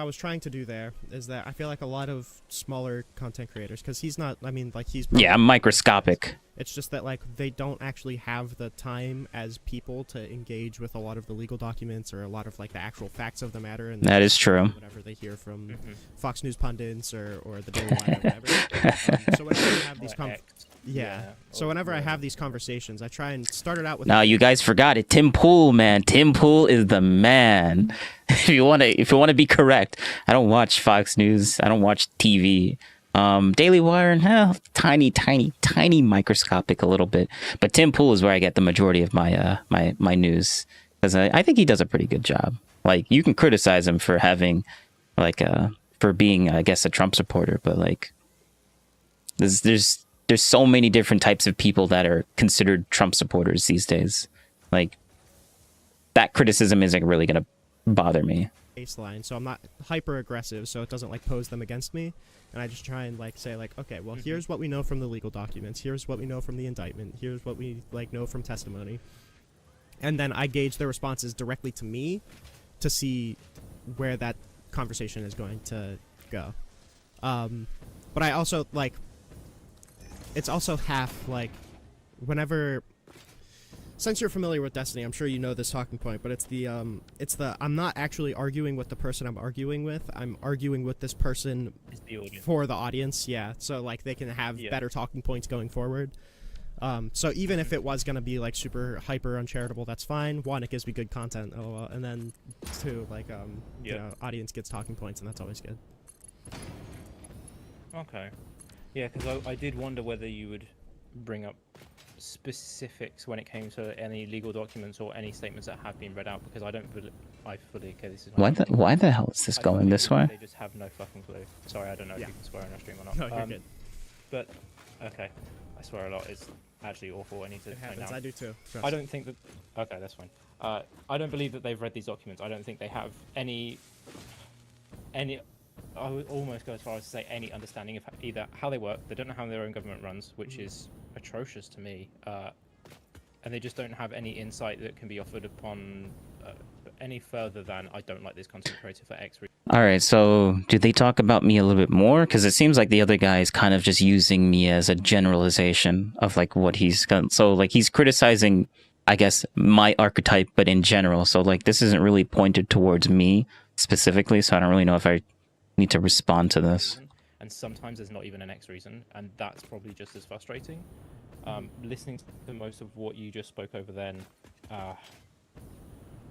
was trying to do there is that I feel like a lot of smaller content creators, because he's not. I mean, like he's. Yeah, I'm microscopic. It's just that like they don't actually have the time as people to engage with a lot of the legal documents or a lot of like the actual facts of the matter. And that is true. Whatever they hear from Fox News pundits or the Daily Wire or whatever. So whenever I have these so whenever I have these conversations, I try and start it out with. No, you guys forgot it. Tim Pool, man. Tim Pool is the man. If you want to be correct, I don't watch Fox News. I don't watch TV. Daily Wire, tiny microscopic a little bit. But Tim Pool is where I get the majority of my my news, because I think he does a pretty good job. Like, you can criticize him for having, like, for being, I guess, a Trump supporter, but like, there's so many different types of people that are considered Trump supporters these days. Like, that criticism isn't really gonna bother me. Baseline, so I'm not hyper aggressive, so it doesn't like pose them against me, and I just try and like say like, okay, well, here's what we know from the legal documents, here's what we know from the indictment, here's what we like know from testimony, and then I gauge their responses directly to me to see where that conversation is going to go. But I also like, it's also half like, whenever. Since you're familiar with Destiny, I'm sure you know this talking point, but it's the I'm not actually arguing with the person I'm arguing with. I'm arguing with this person for the audience, yeah. So like they can have better talking points going forward. So even if it was gonna be like super hyper uncharitable, that's fine. One, it gives me good content, and then two, like you know, audience gets talking points, and that's always good. Okay. Yeah, because I did wonder whether you would bring up specifics when it came to any legal documents or any statements that have been read out, because I don't fully, okay, this is Why the hell is this going this way? They just have no fucking clue. Sorry, I don't know if you can swear on our stream or not. No, you're good. But okay, I swear a lot. It's actually awful. I need to. It happens. I do too. Trust. I don't think that. Okay, that's fine. I don't believe that they've read these documents. I don't think they have any. I would almost go as far as to say any understanding of either how they work. They don't know how their own government runs, which is atrocious to me. And they just don't have any insight that can be offered upon any further than I don't like this content creator for X reason. All right, so did they talk about me a little bit more? Because it seems like the other guy is kind of just using me as a generalization of like what he's got. So like he's criticizing, I guess, my archetype, but in general. So like this isn't really pointed towards me specifically. So I don't really know if I need to respond to this. And sometimes there's not even an X reason, and that's probably just as frustrating. Listening to most of what you just spoke over then,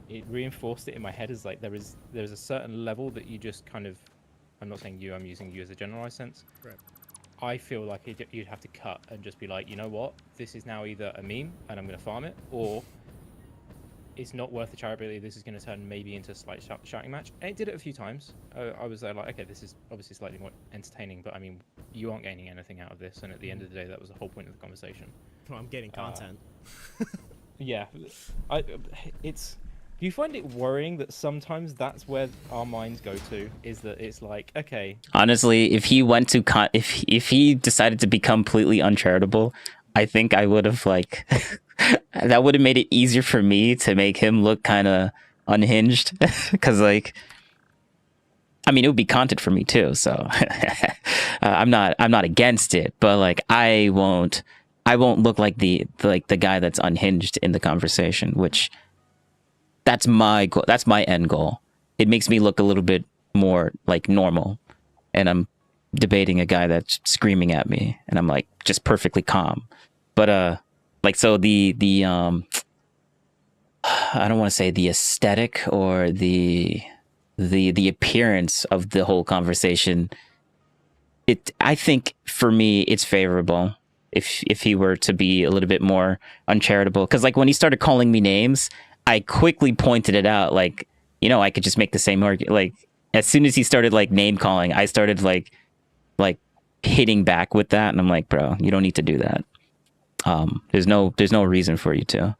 it reinforced it in my head as like there's a certain level that you just kind of, I'm not saying you, I'm using you as a generalized sense. Right. I feel like you'd have to cut and just be like, you know what, this is now either a meme and I'm going to farm it, or it's not worth the charitability. This is going to turn maybe into a slight shouting match. And it did it a few times. I was there like, okay, this is obviously slightly more entertaining, but I mean, you aren't gaining anything out of this. And at the end of the day, that was the whole point of the conversation. Well, I'm getting content. Yeah, do you find it worrying that sometimes that's where our minds go to? Is that it's like, okay. Honestly, if he went to if he decided to be completely uncharitable, I think I would have like that would have made it easier for me to make him look kind of unhinged, because like, I mean, it would be content for me too. So I'm not against it, but like I won't look like the guy that's unhinged in the conversation, which. That's my goal. That's my end goal. It makes me look a little bit more like normal, and I'm debating a guy that's screaming at me, and I'm like just perfectly calm. But like so the I don't want to say the aesthetic or the appearance of the whole conversation. I think for me it's favorable if he were to be a little bit more uncharitable, because like when he started calling me names, I quickly pointed it out, like, you know, I could just make the same argument. Like, as soon as he started, like, name calling, I started, like hitting back with that. And I'm like, bro, you don't need to do that. There's no reason for you to.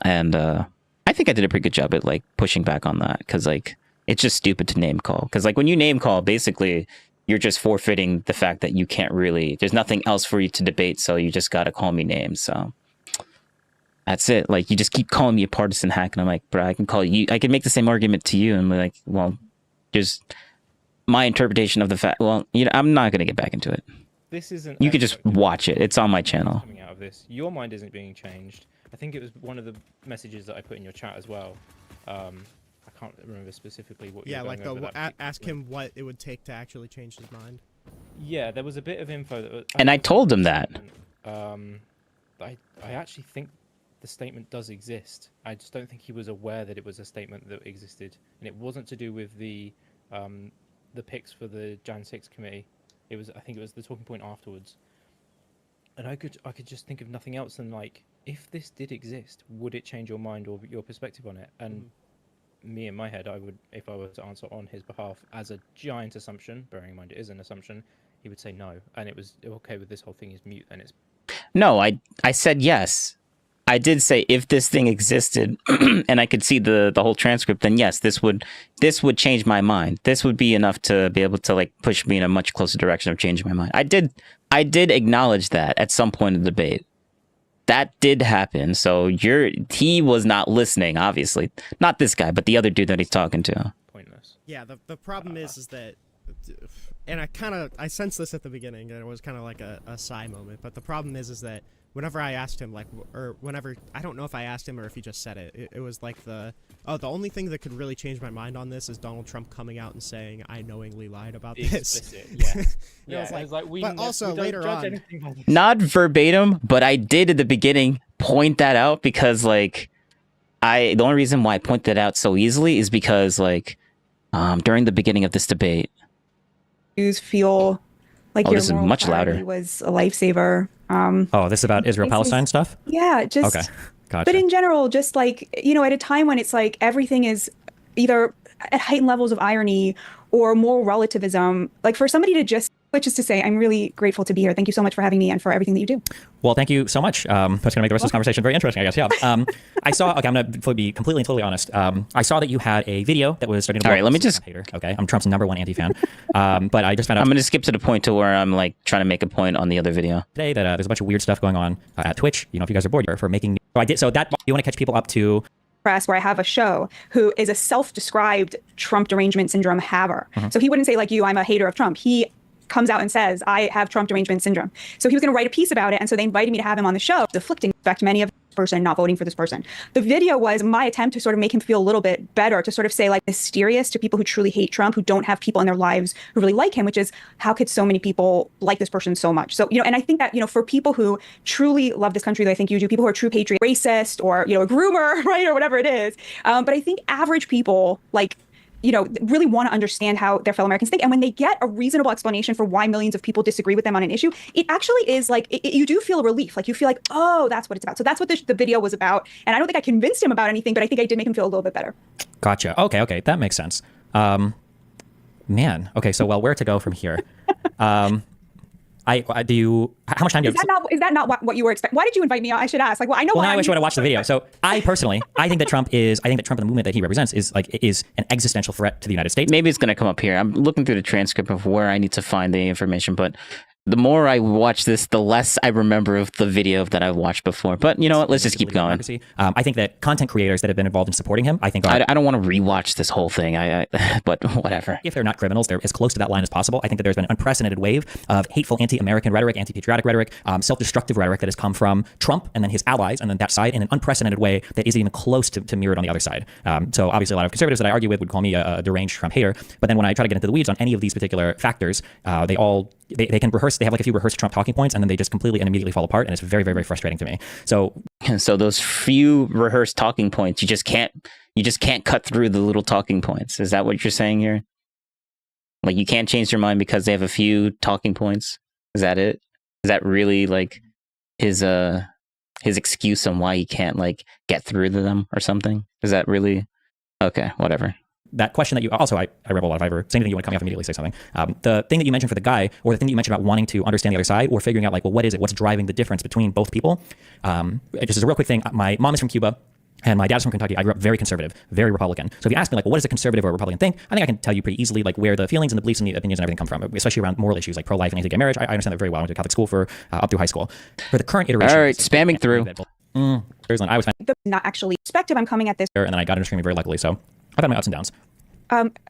And I think I did a pretty good job at, like, pushing back on that. Because, like, it's just stupid to name call. Because, like, when you name call, basically, you're just forfeiting the fact that you can't really... There's nothing else for you to debate, so you just got to call me names, so... That's it. Like, you just keep calling me a partisan hack, and I'm like, bro, I can call you. I can make the same argument to you, and be like, well, just my interpretation of the fact. Well, you know, I'm not gonna get back into it. This isn't. You could just watch it. It's on my channel. Coming out of this, your mind isn't being changed. I think it was one of the messages that I put in your chat as well. I can't remember specifically what. Yeah, like ask him what it would take to actually change his mind. Yeah, there was a bit of info that. And I told him that. I actually think. The statement does exist. I just don't think he was aware that it was a statement that existed, and it wasn't to do with the picks for the Jan 6 committee. It was, I think, it was the talking point afterwards. And I could just think of nothing else than like, if this did exist, would it change your mind or your perspective on it? And me in my head, I would, if I were to answer on his behalf as a giant assumption, bearing in mind it is an assumption, he would say no. And it was okay with this whole thing is mute, and it's. No, I said yes. I did say if this thing existed and I could see the whole transcript, then yes, this would change my mind. This would be enough to be able to like push me in a much closer direction of changing my mind. I did acknowledge that at some point in the debate. That did happen. So he was not listening, obviously. Not this guy, but the other dude that he's talking to. Pointless. Yeah, the problem is that, and I sensed this at the beginning, and it was kind of like a sigh moment, but the problem is that whenever I asked him, like, or whenever, I don't know if I asked him or if he just said it, it was like the only thing that could really change my mind on this is Donald Trump coming out and saying, I knowingly lied about this. Yeah. Yeah, it was like but also later on. Not verbatim, but I did at the beginning point that out because, like, the only reason why I point that out so easily is because, like, during the beginning of this debate. You feel like your this is moral much louder. clarity was a lifesaver. Oh, this is about Israel-Palestine stuff? Yeah, just okay. Gotcha. But in general, just like, you know, at a time when it's like everything is either at heightened levels of irony or moral relativism, like for somebody to just, which is to say, I'm really grateful to be here. Thank you so much for having me and for everything that you do. Well, thank you so much. That's going to make the rest of this conversation very interesting, I guess. Yeah. I saw, okay, I'm going to be completely and totally honest. I saw that you had a video that was starting to... All right, let me just... Hater. Okay, I'm Trump's #1 anti-fan. But I just found out... I'm going to skip to the point to where I'm like trying to make a point on the other video. Today that there's a bunch of weird stuff going on at Twitch. You know, if you guys are bored for making... So I did, so that, you want to catch people up to... Press where I have a show who is a self-described Trump derangement syndrome haver. So he wouldn't say like you, I'm a hater of Trump. He comes out and says, I have Trump derangement syndrome. So he was going to write a piece about it. And so they invited me to have him on the show, deflecting effect many of this person not voting for this person. The video was my attempt to sort of make him feel a little bit better, to sort of say like mysterious to people who truly hate Trump, who don't have people in their lives who really like him, which is how could so many people like this person so much? So, you know, and I think that, you know, for people who truly love this country, that I think you do, people who are true patriot, racist, or, you know, a groomer, right, or whatever it is. But I think average people, like, you know, really want to understand how their fellow Americans think. And when they get a reasonable explanation for why millions of people disagree with them on an issue, it actually is like, you do feel a relief. Like you feel like, oh, that's what it's about. So that's what the video was about. And I don't think I convinced him about anything, but I think I did make him feel a little bit better. Gotcha. Okay. That makes sense. Man. Okay. So, well, where to go from here? How much time do you have? Is that not what you were expecting? Why did you invite me on? I should ask. Like, well, I know. Well, why now I wish you would have watched the video. So I personally, I think that Trump and the movement that he represents is an existential threat to the United States. Maybe it's going to come up here. I'm looking through the transcript of where I need to find the information, but the more I watch this, the less I remember of the video that I've watched before. But you know what? Let's just keep going. I think that content creators that have been involved in supporting him, I think... I don't want to rewatch this whole thing, but whatever. If they're not criminals, they're as close to that line as possible. I think that there's been an unprecedented wave of hateful anti-American rhetoric, anti-patriotic rhetoric, self-destructive rhetoric that has come from Trump and then his allies and then that side in an unprecedented way that isn't even close to mirrored on the other side. So obviously a lot of conservatives that I argue with would call me a deranged Trump hater. But then when I try to get into the weeds on any of these particular factors, they can rehearse. They have like a few rehearsed Trump talking points and then they just completely and immediately fall apart, and it's very, very, very frustrating to me. So those few rehearsed talking points, you just can't cut through the little talking points. Is that what you're saying here? Like you can't change your mind because they have a few talking points? Is that it? Is that really like his excuse on why he can't like get through to them or something? Is that really okay? Whatever. That question that you also, I rebel a lot. If I ever say anything, you want to come off immediately say something. The thing that you mentioned for the guy, or the thing that you mentioned about wanting to understand the other side, or figuring out like, well, what is it? What's driving the difference between both people? Just as a real quick thing, my mom is from Cuba. And my dad's from Kentucky. I grew up very conservative, very Republican. So if you ask me, like, well, what does a conservative or a Republican think? I think I can tell you pretty easily, like, where the feelings and the beliefs and the opinions and everything come from, especially around moral issues like pro-life and anti-gay marriage. I understand that very well. I went to Catholic school for up through high school. For the current iteration... All right, spamming through. I was not actually perspective I'm coming at this. And then I got into streaming very luckily. So I've had my ups and downs.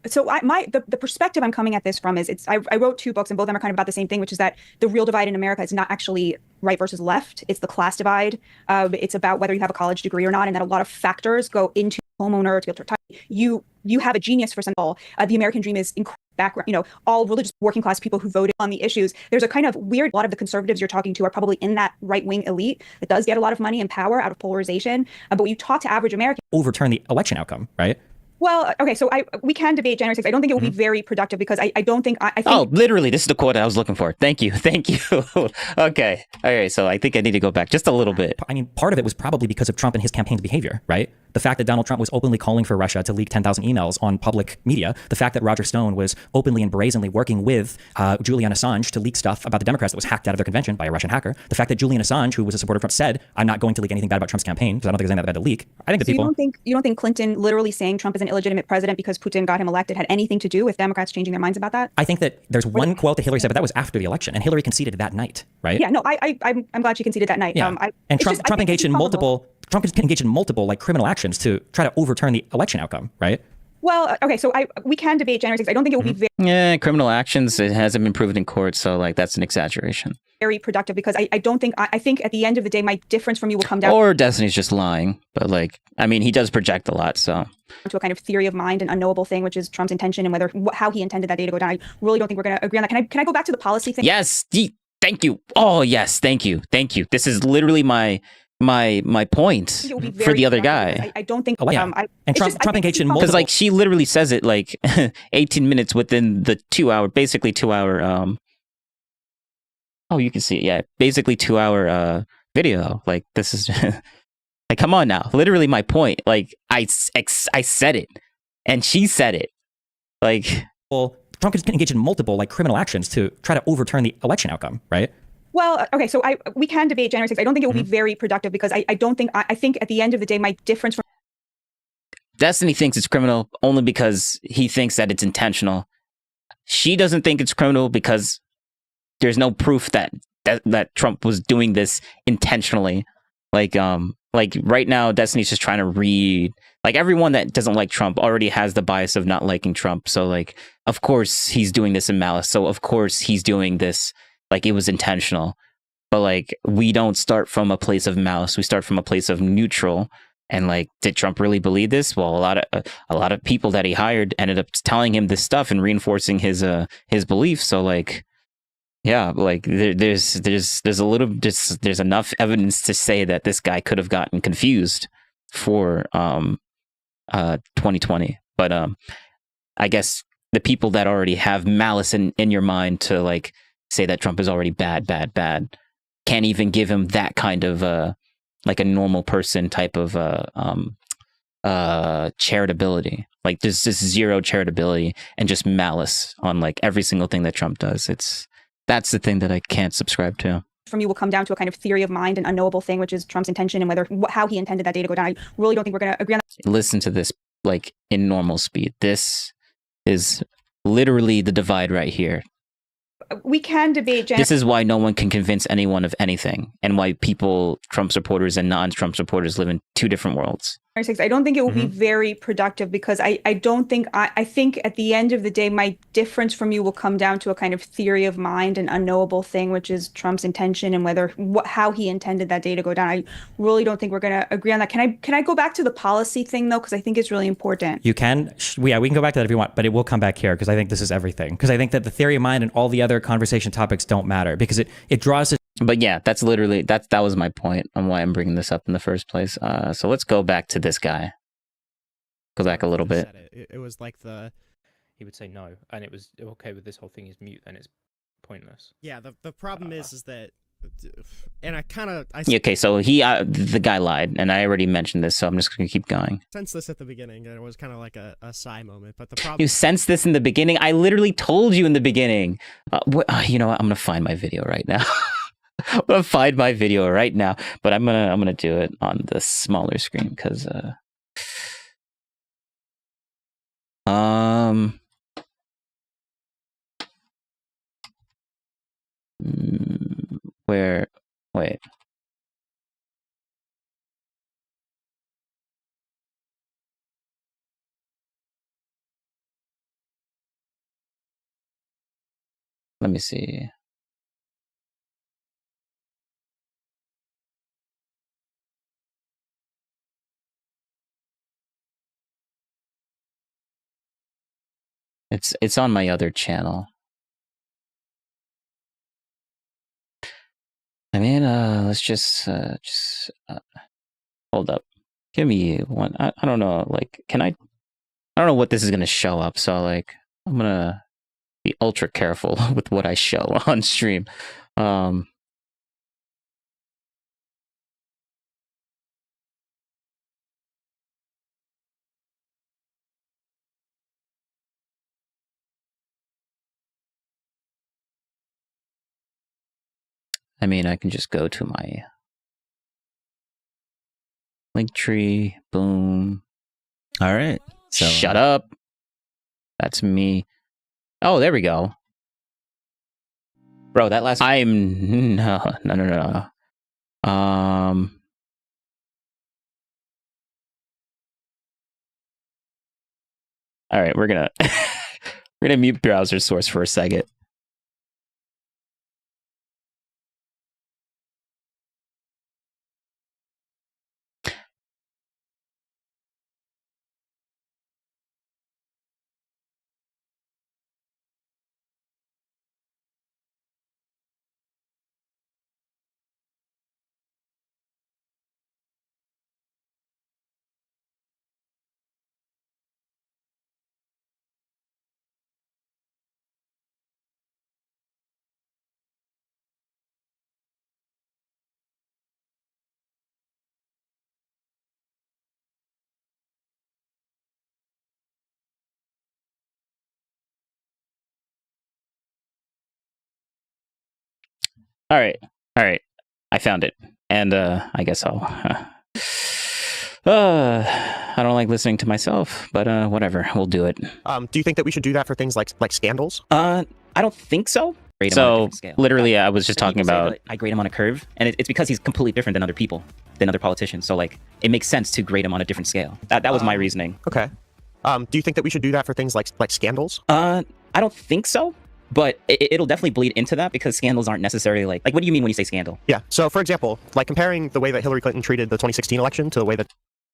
So the perspective I'm coming at this from is I wrote 2 books and both of them are kind of about the same thing, which is that the real divide in America is not actually right versus left. It's the class divide. It's about whether you have a college degree or not, and that a lot of factors go into homeowner to be able to retire. You have a genius for example. The American dream is incredible background, you know, all religious working class people who voted on the issues. There's a kind of weird, a lot of the conservatives you're talking to are probably in that right-wing elite that does get a lot of money and power out of polarization. But when you talk to average Americans, overturn the election outcome, right? Well, okay, so we can debate January 6th. I don't think it will be very productive because I don't think... I think... Oh, literally, this is the quote I was looking for. Thank you. Okay. All right, so I think I need to go back just a little bit. I mean, part of it was probably because of Trump and his campaign's behavior, right? The fact that Donald Trump was openly calling for Russia to leak 10,000 emails on public media, the fact that Roger Stone was openly and brazenly working with Julian Assange to leak stuff about the Democrats that was hacked out of their convention by a Russian hacker, the fact that Julian Assange, who was a supporter of Trump, said, I'm not going to leak anything bad about Trump's campaign because I don't think there's anything that bad to leak. I think you don't think Clinton literally saying Trump is an illegitimate president because Putin got him elected had anything to do with Democrats changing their minds about that? I think that there's one quote that Hillary said, but that was after the election, and Hillary conceded that night, right? Yeah, no, I'm glad she conceded that night. Yeah. And Trump engaged in multiple like criminal actions to try to overturn the election outcome, right? Well, okay, so we can debate January 6th. I don't think it will be very... Yeah, criminal actions, it hasn't been proven in court, so like that's an exaggeration. Very productive because I don't think... I think at the end of the day, my difference from you will come down... Or Destiny's just lying, but like, I mean, he does project a lot, so... To a kind of theory of mind and unknowable thing, which is Trump's intention and how he intended that day to go down. I really don't think we're going to agree on that. Can I go back to the policy thing? Yes, thank you. Oh, yes, thank you. This is literally my point for the other guy. I don't think... Trump engaged in multiple... Because like she literally says it like 18 minutes within the 2 hour Oh, you can see it. Yeah, basically 2-hour video. Like this is like, come on now. Literally my point. Like I said it, and she said it. Like, well, Trump can engage in multiple like criminal actions to try to overturn the election outcome, right? Well, okay, so we can debate January 6th. I don't think it will be very productive because I don't think I think at the end of the day, my difference from Destiny thinks it's criminal only because he thinks that it's intentional. She doesn't think it's criminal because there's no proof that Trump was doing this intentionally. Like right now, Destiny's just trying to read. Like everyone that doesn't like Trump already has the bias of not liking Trump. So like, of course he's doing this in malice. So of course he's doing this like it was intentional. But like, we don't start from a place of malice. We start from a place of neutral. And like, did Trump really believe this? Well, a lot of people that he hired ended up telling him this stuff and reinforcing his beliefs. So like, yeah, like there's enough evidence to say that this guy could have gotten confused for 2020. But I guess the people that already have malice in your mind to like say that Trump is already bad can't even give him that kind of like a normal person type of charitability. Like there's just zero charitability and just malice on like every single thing that Trump does. That's the thing that I can't subscribe to. from you will come down to a kind of theory of mind, an unknowable thing, which is Trump's intention and how he intended that day to go down. I really don't think we're going to agree on that. Listen to this like in normal speed. This is literally the divide right here. We can debate. This is why no one can convince anyone of anything, and why Trump supporters and non-Trump supporters live in two different worlds. I don't think it will be very productive because I think at the end of the day, my difference from you will come down to a kind of theory of mind, an unknowable thing, which is Trump's intention and how he intended that day to go down. I really don't think we're going to agree on that. Can I go back to the policy thing though? Because I think it's really important. You can, yeah, we can go back to that if you want, but it will come back here because I think this is everything. Because I think that the theory of mind and all the other conversation topics don't matter because it draws it. But yeah, that's literally, that was my point on why I'm bringing this up in the first place. So let's go back to this guy. Go back a little bit. It was like he would say no, and it was okay with this whole thing is mute, and it's pointless. Yeah, the problem is that, and okay, so the guy lied, and I already mentioned this, so I'm just gonna keep going. Sensed this at the beginning, and it was kind of like a sigh moment. But the problem you sensed this in the beginning. I literally told you in the beginning. You know what? I'm gonna find my video right now. I'm gonna find my video right now, but I'm gonna do it on the smaller screen because wait. Let me see. It's on my other channel. I mean, let's just hold up. Give me one. I don't know. Like, I don't know what this is gonna show up. So like, I'm gonna be ultra careful with what I show on stream. I mean, I can just go to my link tree. Boom. All right. So shut up. That's me. Oh, there we go. Bro, that last no. All right, we're gonna mute browser source for a second. All right. I found it, and I guess I'll. I don't like listening to myself, but whatever, we'll do it. Do you think that we should do that for things like scandals? I don't think so. So literally, I was just talking about. I grade him on a curve, and it's because he's completely different than other people, than other politicians. So like, it makes sense to grade him on a different scale. That was my reasoning. Okay. Do you think that we should do that for things like scandals? I don't think so. But it'll definitely bleed into that because scandals aren't necessarily like what do you mean when you say scandal? Yeah. So for example, like comparing the way that Hillary Clinton treated the 2016 election to the way that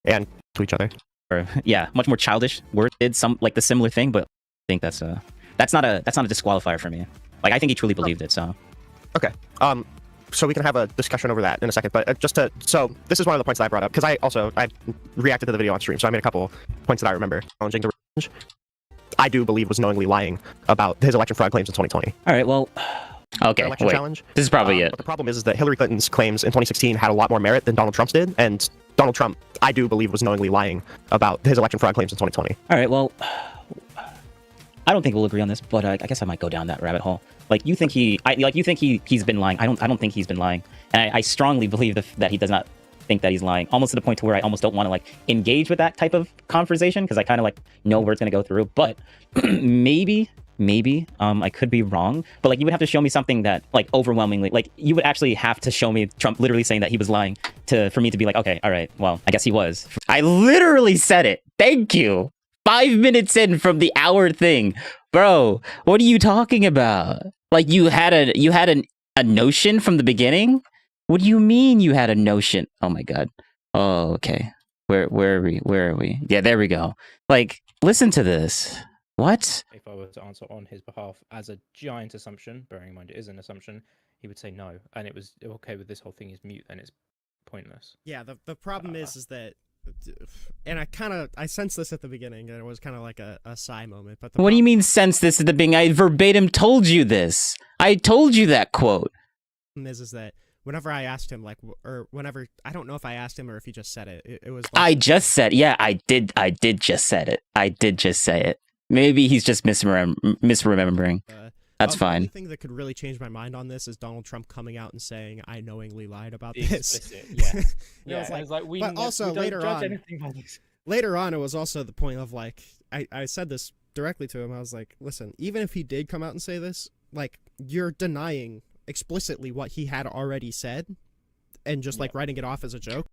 and to each other. Or, yeah, much more childish. Word did some like the similar thing, but I think that's not a disqualifier for me. Like I think he truly believed it. So. Okay. So we can have a discussion over that in a second. But so this is one of the points that I brought up because I reacted to the video on stream, so I made a couple points that I remember challenging the range. I do believe was knowingly lying about his election fraud claims in 2020. All right, well, okay, election wait. Challenge. This is probably it. But the problem is that Hillary Clinton's claims in 2016 had a lot more merit than Donald Trump's did, and Donald Trump, I do believe, was knowingly lying about his election fraud claims in 2020. All right, well, I don't think we'll agree on this, but I guess I might go down that rabbit hole. Like you think he's been lying. I don't think he's been lying, and I strongly believe that he does not think that he's lying, almost to the point to where I almost don't want to like engage with that type of conversation because I kind of like know where it's gonna go through. But maybe I could be wrong, but like you would have to show me something that like overwhelmingly, like you would actually have to show me Trump literally saying that he was lying for me to be like, okay, all right, well, I guess he was. I literally said it. Thank you. 5 minutes in from the hour thing, bro. What are you talking about? Like you had a notion from the beginning. What do you mean you had a notion? Oh my god. Oh, okay. Where are we? Yeah, there we go. Like, listen to this. What? If I were to answer on his behalf as a giant assumption, bearing in mind it is an assumption, he would say no. And it was okay with this whole thing is mute and it's pointless. Yeah, the problem is that, and I sensed this at the beginning, and it was kind of like a sigh moment. But what do you mean sense this at the beginning? I verbatim told you this. I told you that quote. Is that whenever I asked him, like, or whenever, I don't know if I asked him or if he just said it. It was. Like, I just said, yeah, I did just said it. I did just say it. Maybe he's just misremembering. That's fine. The only thing that could really change my mind on this is Donald Trump coming out and saying, "I knowingly lied about this." Explicit, yeah. Yeah, it was like we. But also we don't later judge on, anything by this. Later on, it was also the point of like, I said this directly to him. I was like, "Listen, even if he did come out and say this, like, you're denying explicitly what he had already said, and just like writing it off as a joke."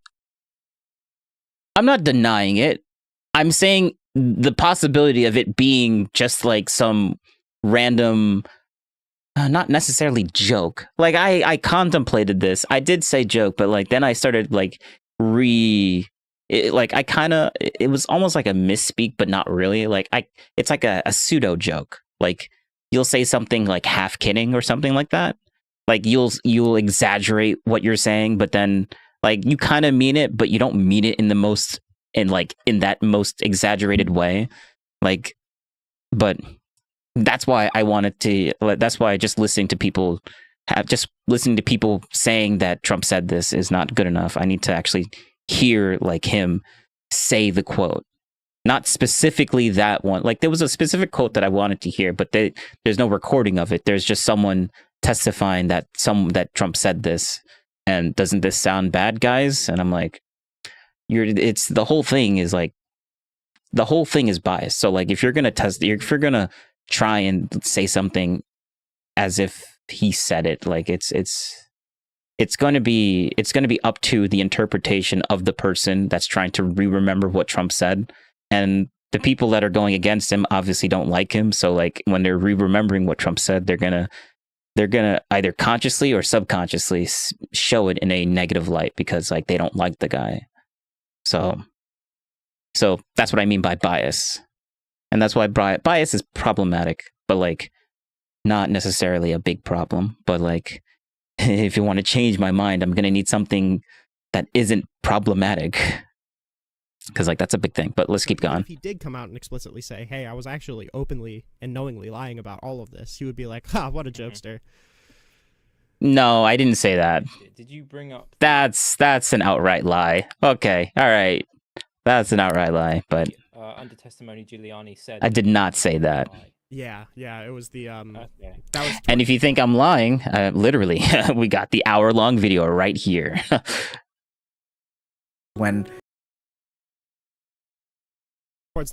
I'm not denying it. I'm saying the possibility of it being just like some random, not necessarily joke. Like I contemplated this. I did say joke, but like then I started like it was almost like a misspeak, but not really. Like it's like a pseudo joke. Like you'll say something like half kidding or something like that. Like you'll exaggerate what you're saying, but then like you kind of mean it, but you don't mean it in that most exaggerated way. Like, but that's why I wanted to. That's why just listening to people saying that Trump said this is not good enough. I need to actually hear like him say the quote, not specifically that one. Like there was a specific quote that I wanted to hear, but there's no recording of it. There's just someone testifying that Trump said this. And doesn't this sound bad, guys? And I'm like, the whole thing is biased. So like if you're gonna try and say something as if he said it, like it's gonna be up to the interpretation of the person that's trying to remember what Trump said. And the people that are going against him obviously don't like him. So like when they're remembering what Trump said, they're gonna either consciously or subconsciously show it in a negative light because like they don't like the guy. So that's what I mean by bias. And that's why bias is problematic, but like not necessarily a big problem. But like if you want to change my mind, I'm going to need something that isn't problematic. Because like that's a big thing, but let's keep going. If he did come out and explicitly say, "Hey, I was actually openly and knowingly lying about all of this," he would be like, "Ha, what a jokester." No, I didn't say that. Did you bring up? That's an outright lie. Okay, all right, that's an outright lie. But under testimony, Giuliani said I did not say that. Yeah, it was the Okay. that was. And if you think I'm lying, literally, we got the hour-long video right here. When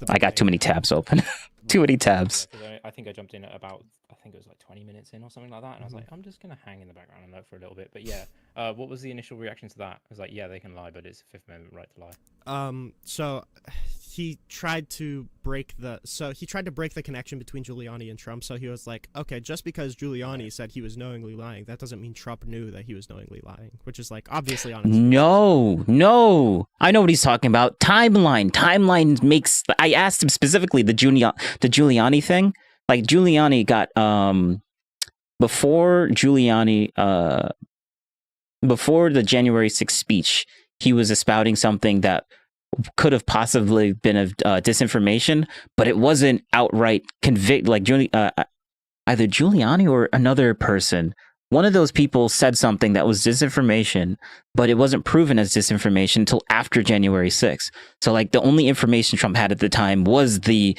I got too many tabs open. Too many tabs. Yeah, I think I jumped in at about, I think it was like 20 minutes in or something like that, and I was like, I'm just gonna hang in the background and look for a little bit. But yeah, what was the initial reaction to that? I was like, yeah, they can lie, but it's a Fifth Amendment right to lie. So he tried to break the connection between Giuliani and Trump. So he was like, okay, just because Giuliani said he was knowingly lying, that doesn't mean Trump knew that he was knowingly lying, which is like obviously on his No. I know what he's talking about. Timeline makes. I asked him specifically the Giuliani thing. Like Giuliani got before the January 6th speech, he was espouting something that could have possibly been of disinformation, but it wasn't outright convict. Like either Giuliani or another person, one of those people said something that was disinformation, but it wasn't proven as disinformation until after January 6th. So like the only information Trump had at the time was the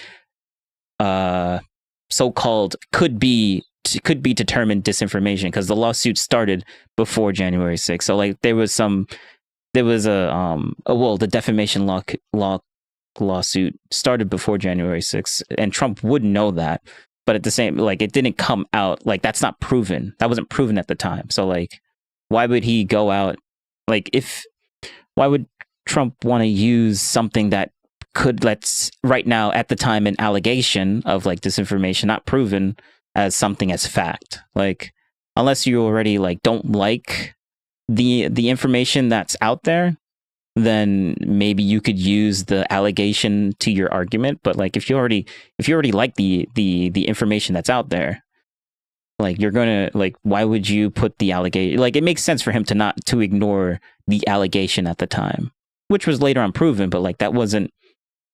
so-called could be determined disinformation, because the lawsuit started before January 6th. So like there was the defamation lawsuit started before January 6th, and Trump would know that, but at the same, like, it didn't come out, like, that's not proven. That wasn't proven at the time. So like, why would he go out, like, why would Trump want to use something that could, let's right now at the time, an allegation of like disinformation, not proven, as something as fact? Like, unless you already like don't like the information that's out there, then maybe you could use the allegation to your argument. But like, if you already like the information that's out there, like, you're gonna, like, why would you put the allegation? Like, it makes sense for him to ignore the allegation at the time, which was later on proven, but like, that wasn't,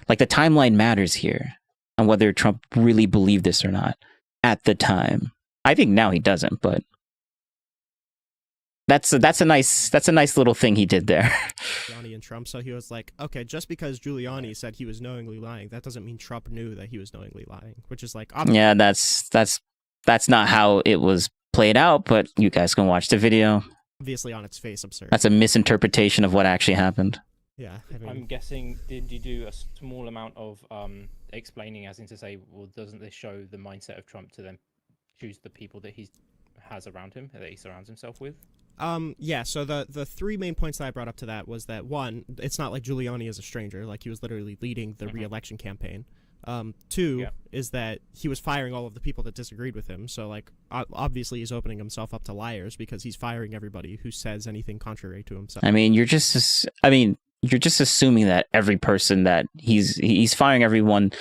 like, the timeline matters here on whether Trump really believed this or not at the time. I think now he doesn't, but that's a nice little thing he did there. Giuliani and Trump. So he was like, okay, just because Giuliani said he was knowingly lying, that doesn't mean Trump knew that he was knowingly lying, which is like, obviously. Yeah, that's not how it was played out, but you guys can watch the video. Obviously on its face absurd. That's a misinterpretation of what actually happened. Yeah, I mean, I'm guessing, did you do a small amount of explaining, as in to say, well, doesn't this show the mindset of Trump to then choose the people that he has around him, that he surrounds himself with? Yeah, so the three main points that I brought up to that was that, one, it's not like Giuliani is a stranger, like, he was literally leading the re-election campaign. Two is that he was firing all of the people that disagreed with him, so like, obviously he's opening himself up to liars because he's firing everybody who says anything contrary to himself. I mean, you're just assuming that every person that he's firing everyone.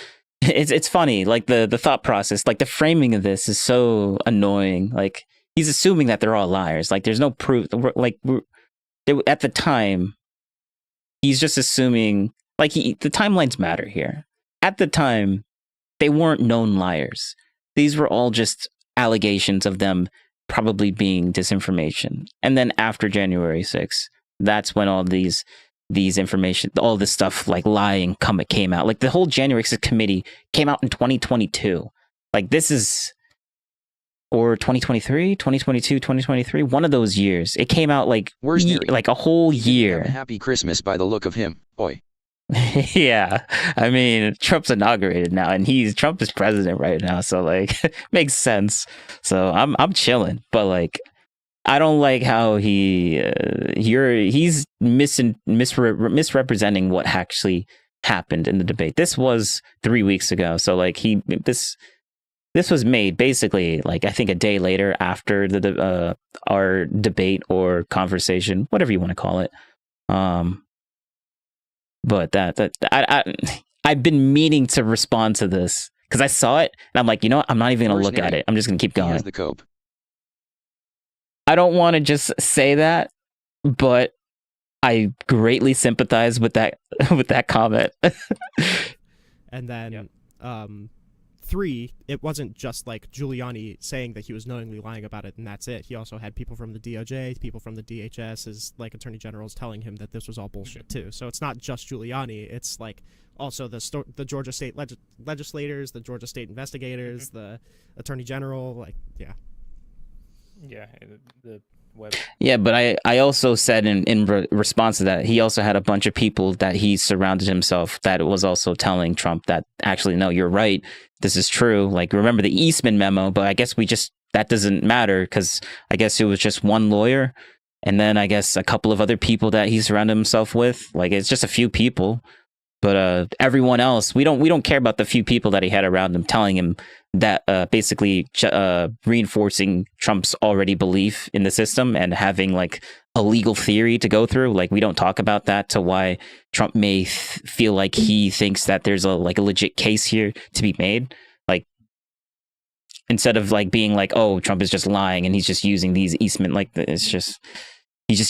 It's funny, like the thought process, like the framing of this is so annoying. Like, he's assuming that they're all liars. Like, there's no proof. Like, at the time, he's just assuming, like, the timelines matter here. At the time, they weren't known liars. These were all just allegations of them probably being disinformation. And then after January 6th, that's when all these information, all this stuff, like lying, came out. Like, the whole January 6th committee came out in 2022. Like, this is, or 2023, 2022, 2023, one of those years. It came out like, like a whole year. Happy Christmas by the look of him, boy. Yeah, I mean, Trump's inaugurated now, and Trump is president right now, so like, makes sense. So I'm chilling, but like, I don't like how he's misrepresenting what actually happened in the debate. This was 3 weeks ago, so like this was made basically like, I think, a day later after our debate or conversation, whatever you want to call it. But I've been meaning to respond to this because I saw it and I'm like, you know what? I'm not even gonna look at it. I'm just gonna keep going. He has the cope. I don't want to just say that, but I greatly sympathize with that comment. And then, three, it wasn't just like Giuliani saying that he was knowingly lying about it and that's it. He also had people from the DOJ, people from the DHS, as like attorney generals telling him that this was all bullshit too. So it's not just Giuliani. It's like also the Georgia state legislators, the Georgia state investigators, the attorney general, like, yeah. Yeah, the web. Yeah, but I also said in response to that, he also had a bunch of people that he surrounded himself that was also telling Trump that actually, no, you're right, this is true. Like, remember the Eastman memo, but I guess that doesn't matter because I guess it was just one lawyer and then I guess a couple of other people that he surrounded himself with. Like, it's just a few people. But everyone else, we don't care about the few people that he had around him telling him that basically reinforcing Trump's already belief in the system and having like a legal theory to go through. Like, we don't talk about that to why Trump may feel like he thinks that there's a legit case here to be made. Like, instead of like being like, oh, Trump is just lying and he's just using these Eastman, like he's just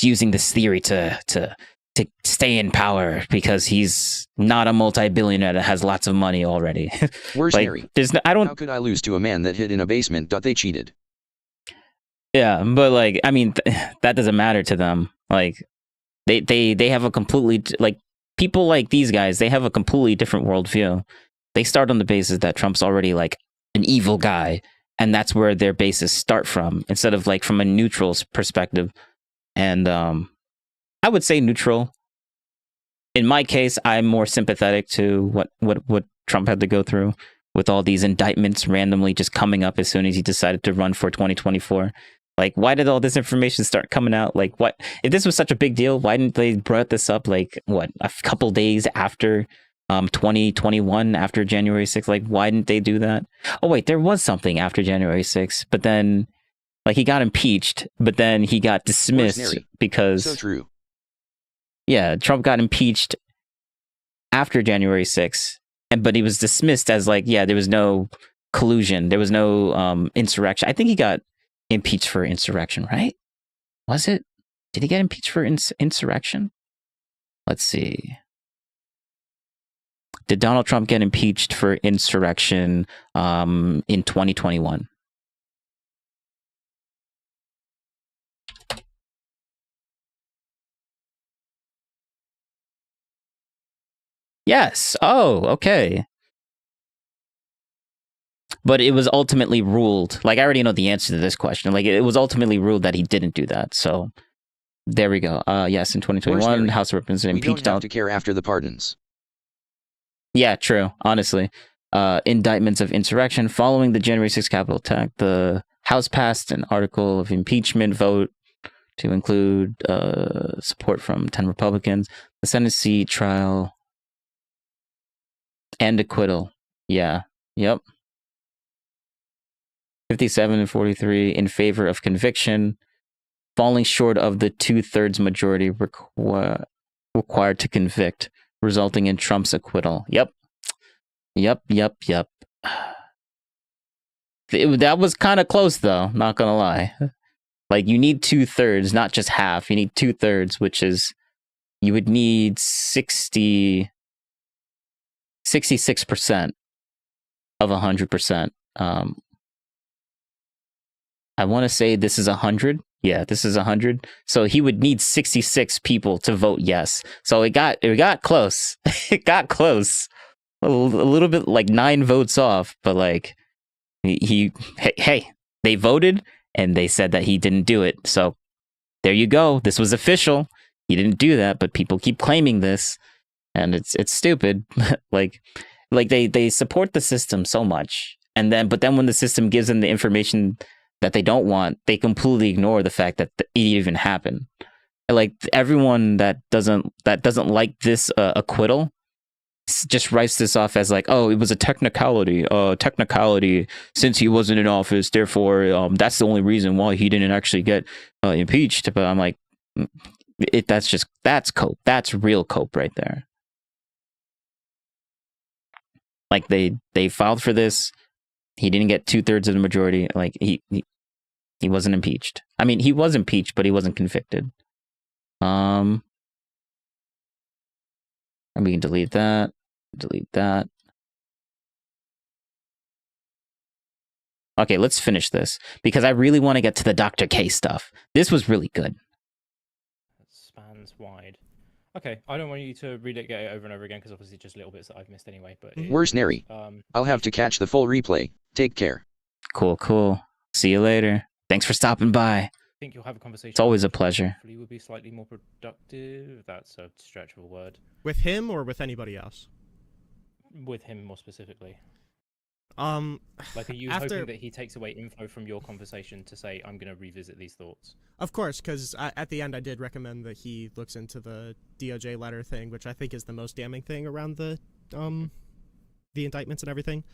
using this theory to stay in power because he's not a multi-billionaire that has lots of money already. Where's like, Harry? How could I lose to a man that hid in a basement? They cheated. Yeah, but like, I mean, that doesn't matter to them. Like, they have a completely, like, people like these guys, they have a completely different worldview. They start on the basis that Trump's already like an evil guy, and that's where their bases start from, instead of like from a neutral perspective. And I would say neutral. In my case, I'm more sympathetic to what Trump had to go through with all these indictments randomly just coming up as soon as he decided to run for 2024. Like, why did all this information start coming out? Like, what if this was such a big deal? Why didn't they brought this up like a couple days after 2021, after January 6th? Like, why didn't they do that? Oh wait, there was something after January 6th, but then like he got impeached, but then he got dismissed because so true. Yeah, Trump got impeached after January 6th, but he was dismissed as like, yeah, there was no collusion, there was no insurrection. I think he got impeached for insurrection, right? Was it? Did he get impeached for insurrection? Let's see. Did Donald Trump get impeached for insurrection in 2021? Yes. Oh, okay. But it was ultimately ruled, like, I already know the answer to this question. Like, it was ultimately ruled that he didn't do that. So there we go. Yes, in 2021, House of Representatives impeached Donald. We don't have to care after the pardons. Yeah, true. Honestly, indictments of insurrection following the January 6th Capitol attack. The House passed an article of impeachment vote to include support from 10 Republicans. The Senate seat trial and acquittal. Yeah. Yep. 57 and 43 in favor of conviction, falling short of the 2/3 majority required to convict, resulting in Trump's acquittal. Yep. That was kind of close, though, not gonna lie. Like, you need 2/3, not just half. You need 2/3, which is, you would need 66% of 100%. I want to say this is 100. Yeah, this is 100. So he would need 66 people to vote yes. So it got close. It got close. A little bit, like 9 votes off, but like hey, they voted and they said that he didn't do it. So there you go. This was official. He didn't do that, but people keep claiming this, and it's stupid. like they support the system so much, but then when the system gives them the information that they don't want, they completely ignore the fact that it even happened. Like, everyone that doesn't like this acquittal just writes this off as like, oh, it was a technicality since he wasn't in office, therefore that's the only reason why he didn't actually get impeached. But I'm like, that's cope. That's real cope right there. Like, they filed for this. He didn't get 2/3 of the majority. Like, he wasn't impeached. I mean, he was impeached, but he wasn't convicted. And we can delete that. Okay, let's finish this because I really want to get to the Dr. K stuff. This was really good. Spans wide. Okay, I don't want you to read it, get it over and over again, because obviously just little bits that I've missed anyway. But Where's Neri? I'll have to catch the full replay. Take care. Cool, cool. See you later. Thanks for stopping by. I think you'll have a conversation. It's always a pleasure. Hopefully, will be slightly more productive. That's a stretch of a word. With him or with anybody else? With him more specifically. Like, are you hoping that he takes away info from your conversation to say, I'm going to revisit these thoughts? Of course, because at the end I did recommend that he looks into the DOJ letter thing, which I think is the most damning thing around the indictments and everything.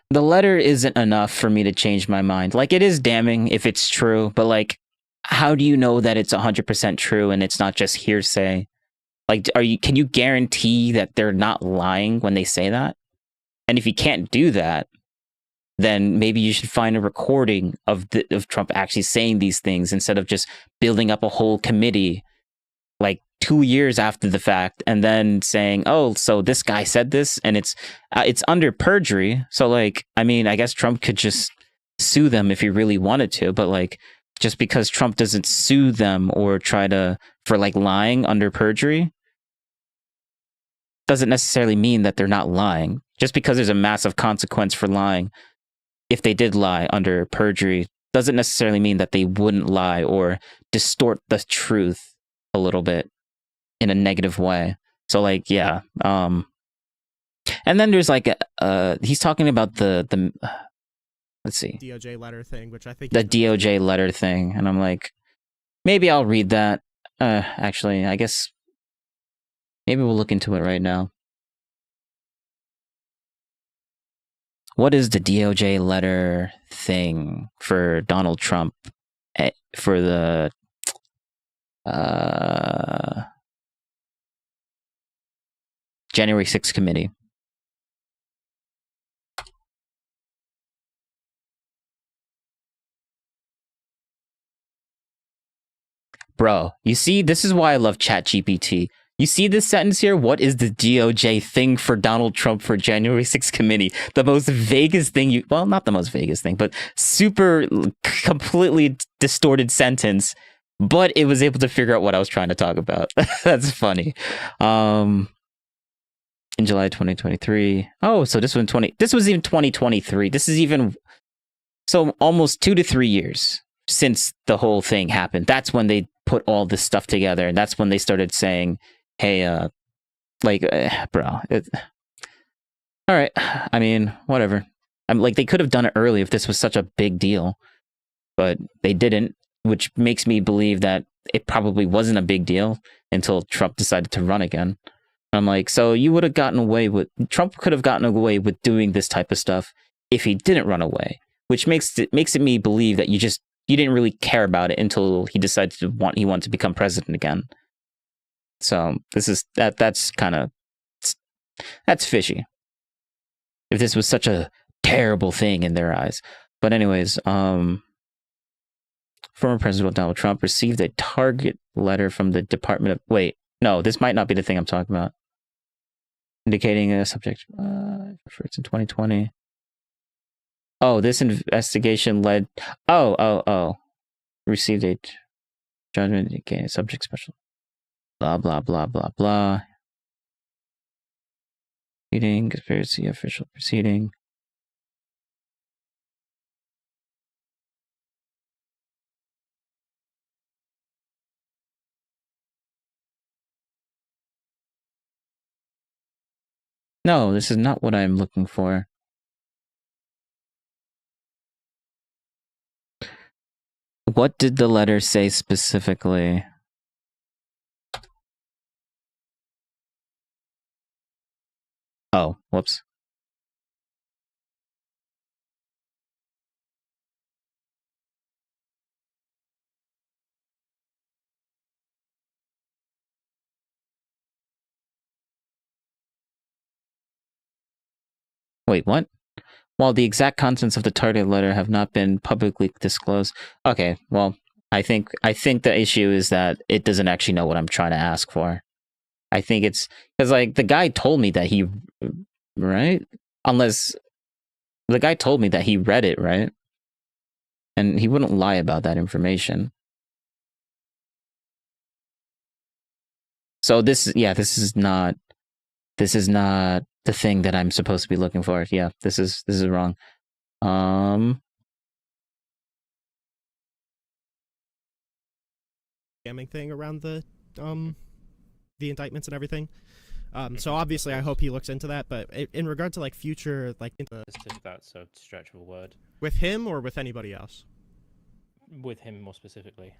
The letter isn't enough for me to change my mind. Like, it is damning if it's true, but like, how do you know that it's 100% true and it's not just hearsay? Like, can you guarantee that they're not lying when they say that? And if you can't do that, then maybe you should find a recording of Trump actually saying these things instead of just building up a whole committee like 2 years after the fact and then saying, oh, so this guy said this and it's under perjury. So like, I mean, I guess Trump could just sue them if he really wanted to, but like, just because Trump doesn't sue them or for like lying under perjury doesn't necessarily mean that they're not lying. Just because there's a massive consequence for lying, if they did lie under perjury, doesn't necessarily mean that they wouldn't lie or distort the truth a little bit in a negative way. So like, yeah. And then there's like, he's talking about the let's see. DOJ letter thing, which I think the DOJ letter thing. And I'm like, maybe I'll read that. Actually, I guess maybe we'll look into it right now. What is the DOJ letter thing for Donald Trump for the January 6th committee? Bro, you see, this is why I love ChatGPT. You see this sentence here? What is the DOJ thing for Donald Trump for January 6th committee? The most vaguest thing well, not the most vaguest thing, but super completely distorted sentence, but it was able to figure out what I was trying to talk about. That's funny. In July 2023. Oh, so this was even 2023. This is even so almost 2 to 3 years since the whole thing happened. That's when they put all this stuff together, and that's when they started saying, hey, bro, all right. I mean, whatever. I'm like, they could have done it early if this was such a big deal, but they didn't, which makes me believe that it probably wasn't a big deal until Trump decided to run again. I'm like, so you would have gotten away with, Trump could have gotten away with doing this type of stuff if he didn't run away, which makes it me believe that you didn't really care about it until he decided he wanted to become president again. So that's fishy. If this was such a terrible thing in their eyes. But anyways, former President Donald Trump received a target letter from the Department of... Wait, no, this might not be the thing I'm talking about. Indicating a subject efforts in 2020. Oh, this investigation led... Oh. Received a judgment indicating a subject special... Blah, blah, blah, blah, blah. Proceeding, conspiracy, official proceeding. No, this is not what I'm looking for. What did the letter say specifically? Oh, whoops. Wait, what? While the exact contents of the targeted letter have not been publicly disclosed. Okay, well, I think the issue is that it doesn't actually know what I'm trying to ask for. I think it's because like the guy told me that he, right? Unless the guy told me that he read it, right? And he wouldn't lie about that information. So this is not the thing that I'm supposed to be looking for. Yeah, this is wrong. Damning thing around the indictments and everything. So obviously I hope he looks into that, but in regard to like future like that's a stretch of a word. With him or with anybody else? With him more specifically.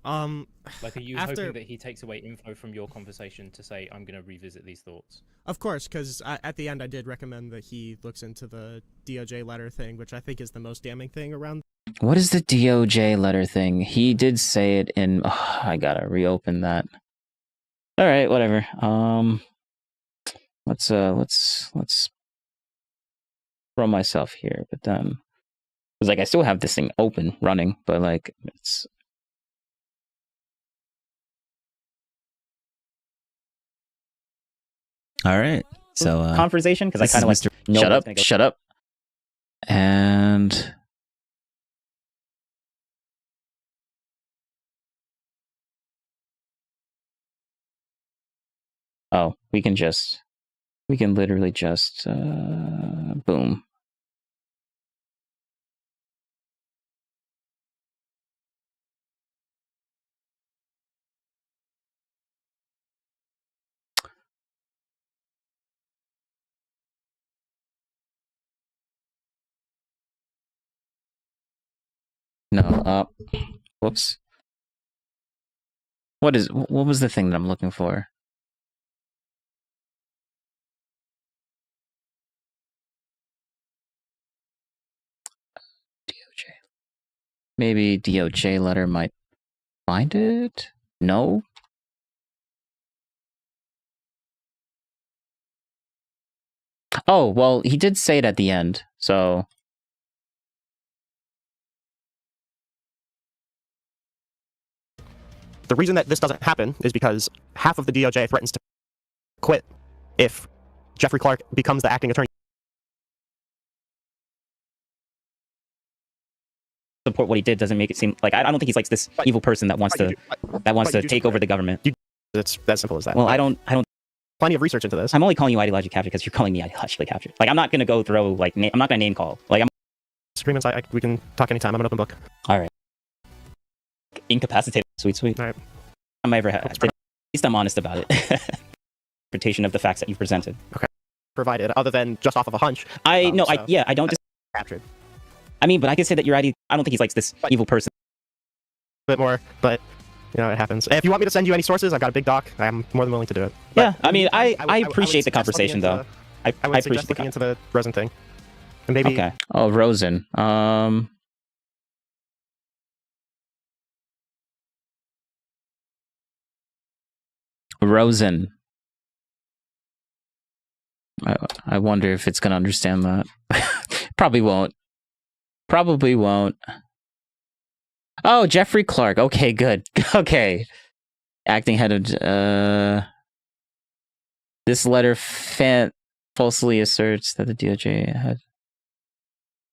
Like are you hoping that he takes away info from your conversation to say, I'm going to revisit these thoughts? Of course, because at the end I did recommend that he looks into the DOJ letter thing, which I think is the most damning thing around. What is the DOJ letter thing? He did say it in... Oh, I gotta reopen that. All right, whatever. Let's throw myself here, but then... Because, like, I still have this thing open, running, but, like, it's... All right. So conversation, because I kind of like shut up. And oh, we can literally just boom. No, whoops. What was the thing that I'm looking for? DOJ. Maybe DOJ letter might find it? No? Oh, well, he did say it at the end, so... The reason that this doesn't happen is because half of the DOJ threatens to quit if Jeffrey Clark becomes the acting attorney. Support what he did doesn't make it seem like I don't think he's like this evil person that wants to take over the government. It's that simple as that. Well, I don't. Plenty of research into this. I'm only calling you ideologically captured because you're calling me ideologically captured. Like I'm not gonna go throw like I'm not gonna name call. Like I'm. Disagreements. We can talk anytime. I'm an open book. All right. Incapacitated. Sweet. All right. I'm ever had. At least I'm honest about it. Interpretation of the facts that you've presented. Okay. Provided, other than just off of a hunch. I don't just captured. I mean, but I could say that you're I don't think he's like this evil person. A bit more, but you know it happens. If you want me to send you any sources, I've got a big doc. I'm more than willing to do it. But yeah, I mean, I appreciate the conversation though. I would suggest looking into the Rosen thing, and maybe. Okay. Oh, Rosen. Rosen. I wonder if it's gonna understand that. Probably won't. Probably won't. Oh, Jeffrey Clark. Okay, good. Okay. Acting head of... This letter falsely asserts that the DOJ had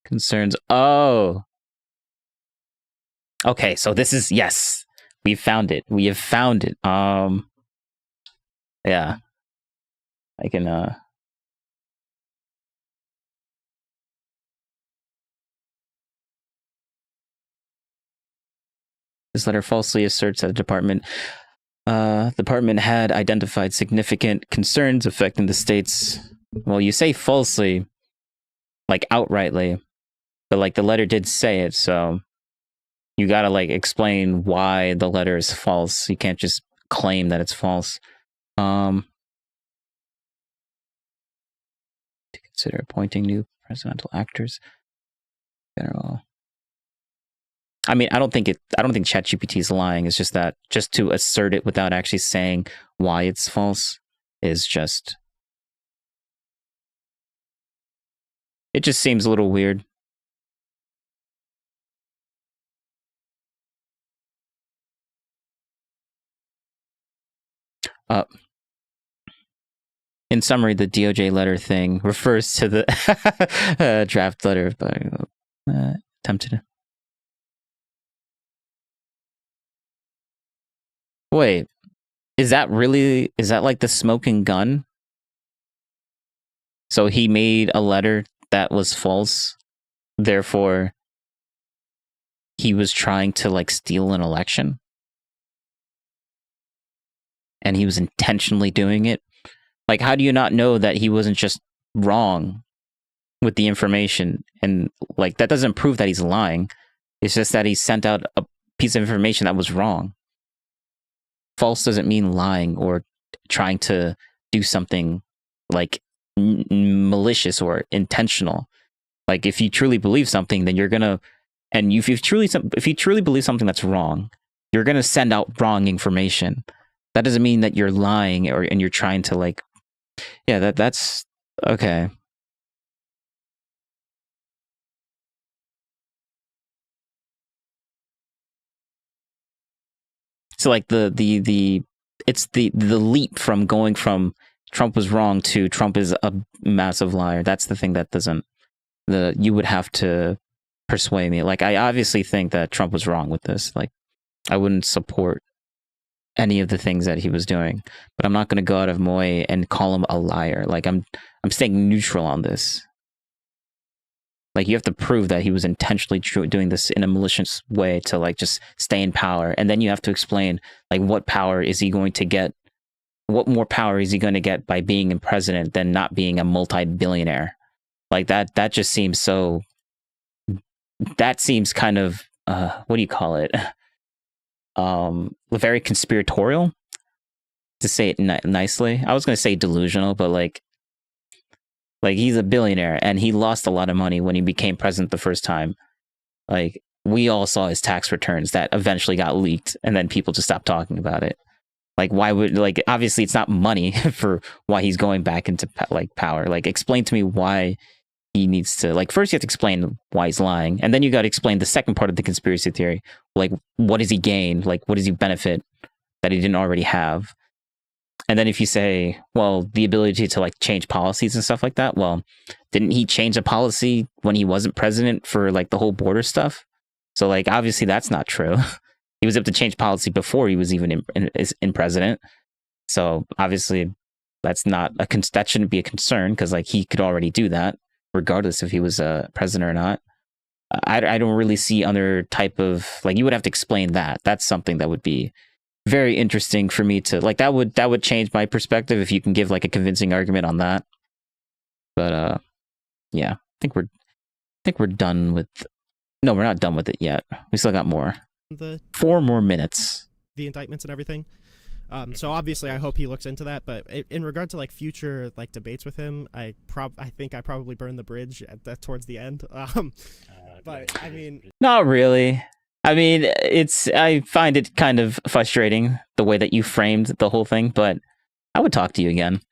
concerns. Oh. Okay, so this is... Yes. We found it. We have found it. Yeah. I can... This letter falsely asserts that the department had identified significant concerns affecting the state's... Well, you say falsely, like outrightly, but like the letter did say it, so you gotta like explain why the letter is false. You can't just claim that it's false. To consider appointing new presidential actors. General. I mean, I don't think ChatGPT is lying. It's just that just to assert it without actually saying why it's false is just... It just seems a little weird. In summary, the DOJ letter thing refers to the draft letter by attempted. Wait, is that like the smoking gun? So he made a letter that was false, therefore he was trying to like steal an election, and he was intentionally doing it. Like, how do you not know that he wasn't just wrong with the information? And like, that doesn't prove that he's lying. It's just that he sent out a piece of information that was wrong. False doesn't mean lying or trying to do something like malicious or intentional. Like, if you truly believe something, then you're gonna, and if you truly believe something that's wrong, you're gonna send out wrong information. That doesn't mean that you're lying and you're trying to like, yeah, that's okay. So like it's the leap from going from Trump was wrong to Trump is a massive liar. That's the thing that doesn't, you would have to persuade me. Like, I obviously think that Trump was wrong with this. Like, I wouldn't support any of the things that he was doing, but I'm not going to go out of my way and call him a liar. Like, I'm staying neutral on this. Like, you have to prove that he was intentionally doing this in a malicious way to like just stay in power, and then you have to explain like what power is he going to get, what more power is he going to get by being a president than not being a multi-billionaire. Like, that just seems so, that seems kind of what do you call it, very conspiratorial, to say it nicely. I was going to say delusional, but like he's a billionaire and he lost a lot of money when he became president the first time. Like, we all saw his tax returns that eventually got leaked, and then people just stopped talking about it. Like, why would, like, obviously it's not money for why he's going back into like power. Like, explain to me why he needs to, like, first you have to explain why he's lying, and then you got to explain the second part of the conspiracy theory. Like, what does he gain? Like, what does he benefit that he didn't already have? And then if you say, well, the ability to like change policies and stuff like that, well, didn't he change a policy when he wasn't president for like the whole border stuff? So like, obviously that's not true. He was able to change policy before he was even in president. So obviously that's not that shouldn't be a concern, because like he could already do that regardless if he was a president or not. I don't really see other type of, like, you would have to explain that. That's something that would be very interesting for me to like, that would change my perspective if you can give like a convincing argument on that. But yeah, I think we're done with, no, we're not done with it yet. We still got more. 4 more minutes. The indictments and everything. So obviously I hope he looks into that, but in regard to like future like debates with him, I think I probably burned the bridge towards the end. But I mean, not really. I mean, I find it kind of frustrating the way that you framed the whole thing, but I would talk to you again.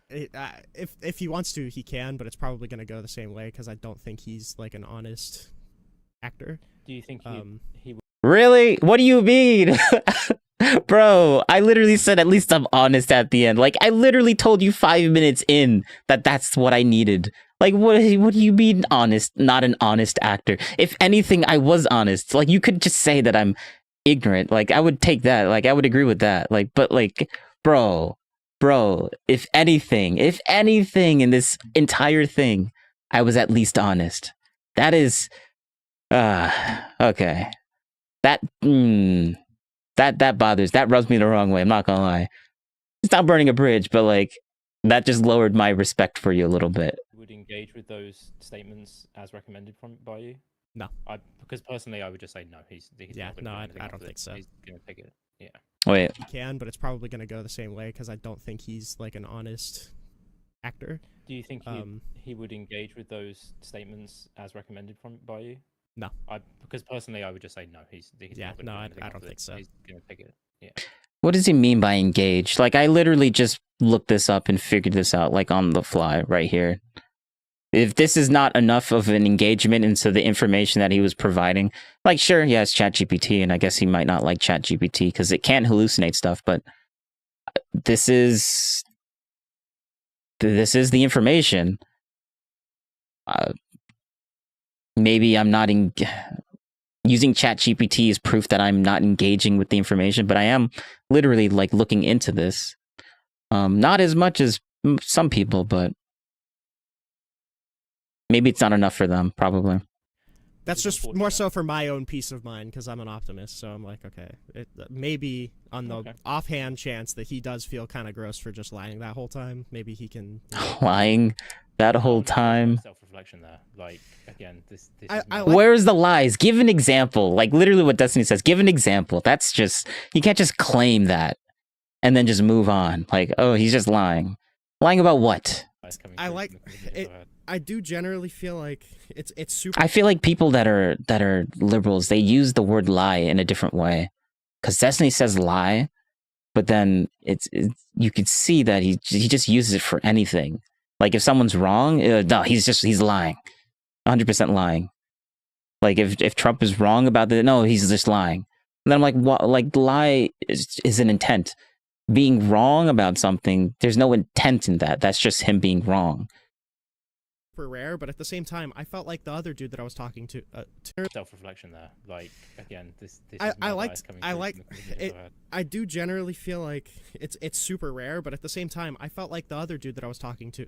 If he wants to, he can, but it's probably going to go the same way, because I don't think he's like an honest actor. Do you think he Really? What do you mean? Bro, I literally said at least I'm honest at the end. Like, I literally told you 5 minutes in that that's what I needed. Like, what do you mean honest? Not an honest actor. If anything, I was honest. Like, you could just say that I'm ignorant. Like, I would take that. Like, I would agree with that. Like, but like, bro, if anything in this entire thing, I was at least honest. That is, okay. That bothers, that rubs me the wrong way. I'm not gonna lie. It's not burning a bridge, but like, that just lowered my respect for you a little bit. Would engage with those statements as recommended by you? No. Because personally, I would just say no. He's yeah, not no, do I anything don't think so. He's gonna take it. Yeah. Wait. He can, but it's probably going to go the same way, because I don't think he's like an honest actor. Do you think he would engage with those statements as recommended by you? No. Because personally, I would just say no. He's yeah, not no, do I don't think so. He's gonna take it. Yeah. What does he mean by engage? Like, I literally just looked this up and figured this out, like, on the fly right here. If this is not enough of an engagement into the information that he was providing, like, sure, he has ChatGPT, and I guess he might not like ChatGPT because it can hallucinate stuff, but this is the information. Maybe I'm not using ChatGPT is proof that I'm not engaging with the information, but I am literally like looking into this. Not as much as some people, but maybe it's not enough for them, probably. That's just more so for my own peace of mind, because I'm an optimist, so I'm like, okay, maybe on the offhand chance that he does feel kind of gross for just lying that whole time, maybe he can... Lying that whole time? Self-reflection there. Like, again, this Where's the lies? Give an example. Like, literally what Destiny says. Give an example. That's just... You can't just claim that and then just move on. Like, oh, he's just lying. Lying about what? I like... I do generally feel like it's super... I feel like people that are liberals, they use the word lie in a different way. Because Destiny says lie, but then it's you could see that he just uses it for anything. Like if someone's wrong, no, he's lying. 100% lying. Like if Trump is wrong about that, no, he's just lying. And then I'm like, what? Like lie is an intent. Being wrong about something, there's no intent in that. That's just him being wrong. Rare, but at the same time, I felt like the other dude that I was talking to. Self-reflection there. Like again, this I do generally feel like it's super rare, but at the same time, I felt like the other dude that I was talking to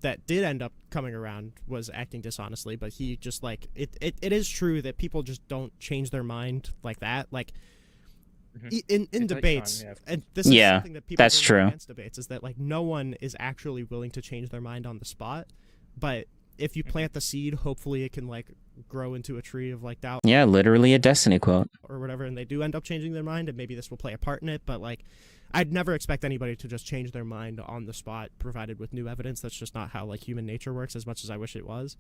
that did end up coming around was acting dishonestly, but he just like it is true that people just don't change their mind like that. Like in debates, and this is something that people that's true. Against debates is that like no one is actually willing to change their mind on the spot, but if you plant the seed, hopefully it can like grow into a tree of like doubt. Yeah, literally a Destiny quote or whatever, and they do end up changing their mind, and maybe this will play a part in it. But like, I'd never expect anybody to just change their mind on the spot, provided with new evidence. That's just not how like human nature works. As much as I wish it was.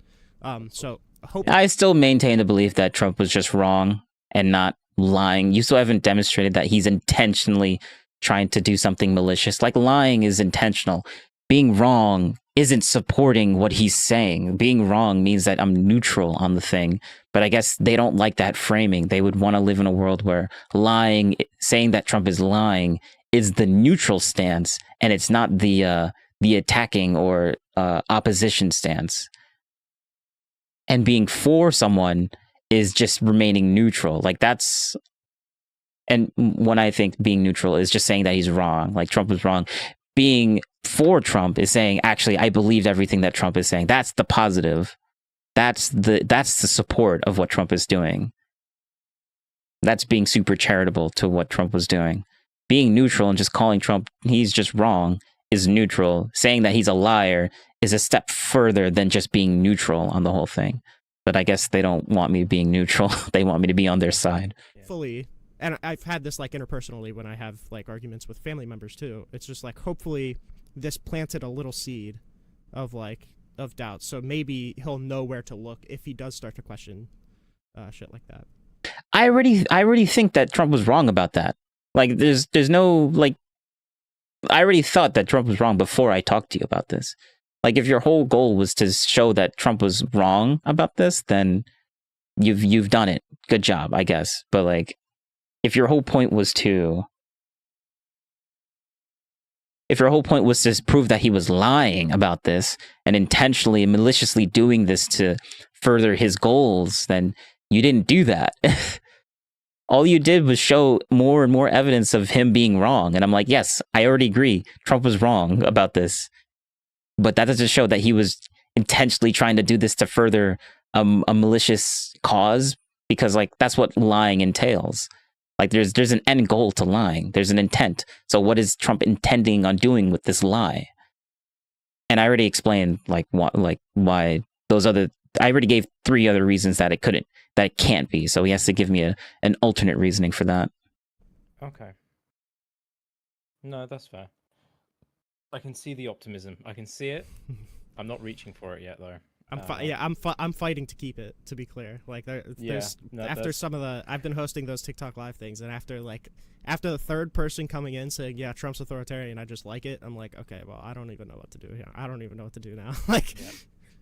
So I still maintain the belief that Trump was just wrong and not lying. You still haven't demonstrated that he's intentionally trying to do something malicious. Like lying is intentional. Being wrong isn't supporting what he's saying. Being wrong means that I'm neutral on the thing. But I guess they don't like that framing. They would want to live in a world where lying, saying that Trump is lying, is the neutral stance, and it's not the attacking or opposition stance. And being for someone is just remaining neutral. Like that's, and when I think being neutral is just saying that he's wrong, like Trump was wrong. Being for Trump is saying, actually, I believed everything that Trump is saying. That's the positive. That's the support of what Trump is doing. That's being super charitable to what Trump was doing. Being neutral and just calling Trump, he's just wrong, is neutral. Saying that he's a liar is a step further than just being neutral on the whole thing. But I guess they don't want me being neutral. They want me to be on their side. Fully. And I've had this like interpersonally when I have like arguments with family members too. It's just like, hopefully this planted a little seed of doubt. So maybe he'll know where to look if he does start to question shit like that. I already think that Trump was wrong about that. Like there's no like, I already thought that Trump was wrong before I talked to you about this. Like if your whole goal was to show that Trump was wrong about this, then you've done it. Good job, I guess. But like, if your whole point was to prove that he was lying about this and intentionally and maliciously doing this to further his goals, then you didn't do that. All you did was show more and more evidence of him being wrong. And I'm like, yes, I already agree. Trump was wrong about this. But that doesn't show that he was intentionally trying to do this to further a malicious cause, because like that's what lying entails. Like there's an end goal to lying. There's an intent. So what is Trump intending on doing with this lie? And I already explained why those other. I already gave 3 other reasons that it can't be. So he has to give me an alternate reasoning for that. Okay. No, that's fair. I can see the optimism. I can see it. I'm not reaching for it yet, though. I'm fighting to keep it. To be clear, like after some of the, I've been hosting those TikTok live things, and after the third person coming in saying, "Yeah, Trump's authoritarian," I just like it. I'm like, okay, well, I don't even know what to do here. I don't even know what to do now. Like,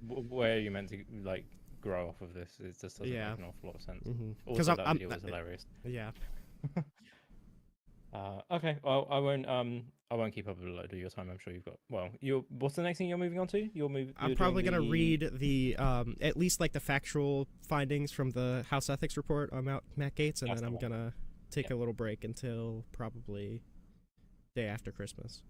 where are you meant to like grow off of this? It just doesn't make an awful lot of sense. Because Also, that video was hilarious. Yeah. Okay. Well, I won't keep up with a load of your time. I'm sure you've got. Well, what's the next thing you're moving on to? I'm probably gonna read the at least like the factual findings from the House Ethics Report on Matt Gaetz, and then I'm gonna take a little break until probably day after Christmas.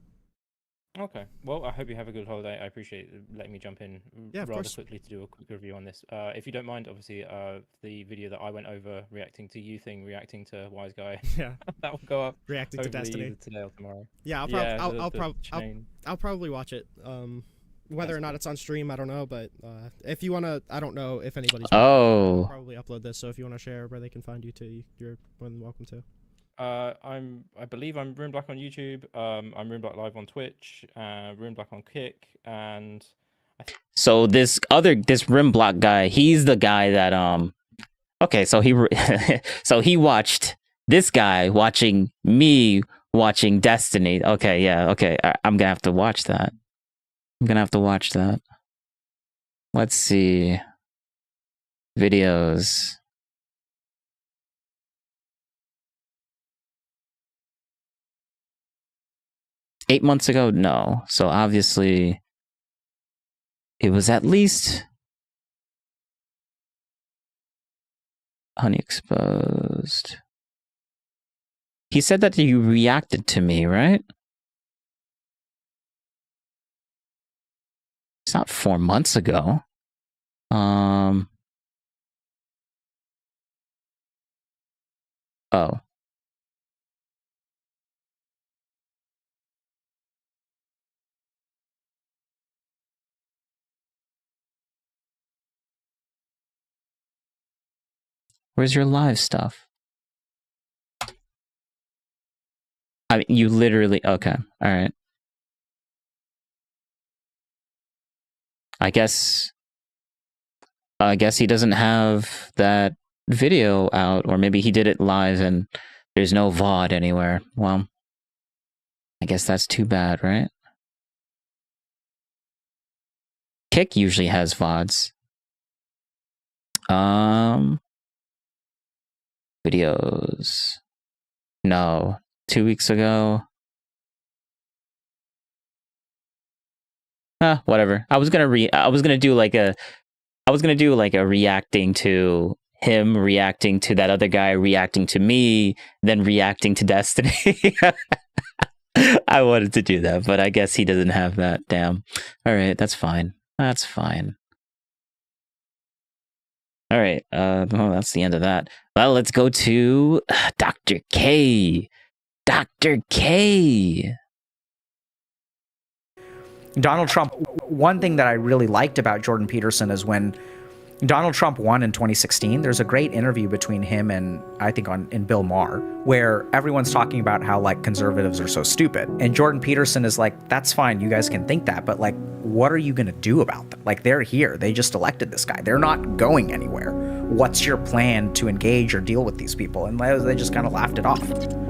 Okay. Well, I hope you have a good holiday. I appreciate letting me jump in rather quickly to do a quick review on this. If you don't mind, obviously, the video that I went over reacting to reacting to Wise Guy. Yeah. That will go up. Reacting to Destiny either today or tomorrow. Yeah, I'll probably watch it. Whether or not it's on stream, I don't know. But if you wanna, I don't know if anybody's. I'll probably upload this. So if you wanna share where they can find you too, you're more than welcome to. I believe I'm Rune Black on YouTube. I'm Rune Black Live on Twitch. Rune Black on Kick, and so this Rune Black guy, he's the guy that okay, so he watched this guy watching me watching Destiny. Okay, yeah, okay, I'm gonna have to watch that. Let's see videos. $8 months ago? No. So obviously it was at least Honey Exposed. He said that you reacted to me, right? It's not 4 months ago. Oh. Where's your live stuff? I mean, you literally... Okay, alright. I guess he doesn't have that video out, or maybe he did it live and there's no VOD anywhere. Well, I guess that's too bad, right? Kick usually has VODs. Videos. No, 2 weeks ago. Whatever. I was gonna do like a reacting to him, reacting to that other guy, reacting to me, then reacting to Destiny. I wanted to do that, but I guess he doesn't have that. Damn. All right, that's fine. That's fine. All right. Well, that's the end of that. Well, let's go to Dr. K. Dr. K. Donald Trump, one thing that I really liked about Jordan Peterson is when Donald Trump won in 2016, there's a great interview between him and I think in Bill Maher, where everyone's talking about how like conservatives are so stupid. And Jordan Peterson is like, that's fine, you guys can think that, but like, what are you gonna do about them? Like, they're here, they just elected this guy, they're not going anywhere. What's your plan to engage or deal with these people? And they just kind of laughed it off.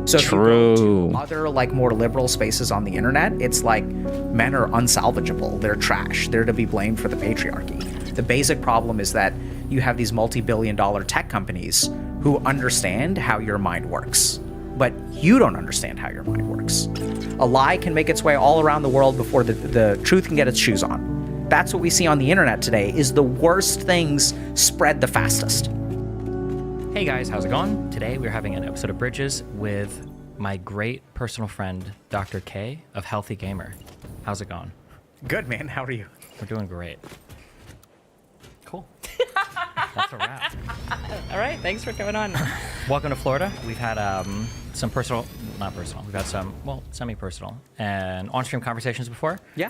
So if you go to other like more liberal spaces on the internet, it's like men are unsalvageable, they're trash, they're to be blamed for the patriarchy. The basic problem is that you have these multi-billion-dollar tech companies who understand how your mind works, but you don't understand how your mind works. A lie can make its way all around the world before the truth can get its shoes on. That's what we see on the internet today, is the worst things spread the fastest. Hey guys, how's it going? Today we're having an episode of Bridges with my great personal friend, Dr. K of Healthy Gamer. How's it going? Good, man. How are you? We're doing great. Cool. That's a wrap. All right, thanks for coming on. Welcome to Florida. We've had some not personal, we've had some, well, semi-personal and on-stream conversations before. Yeah.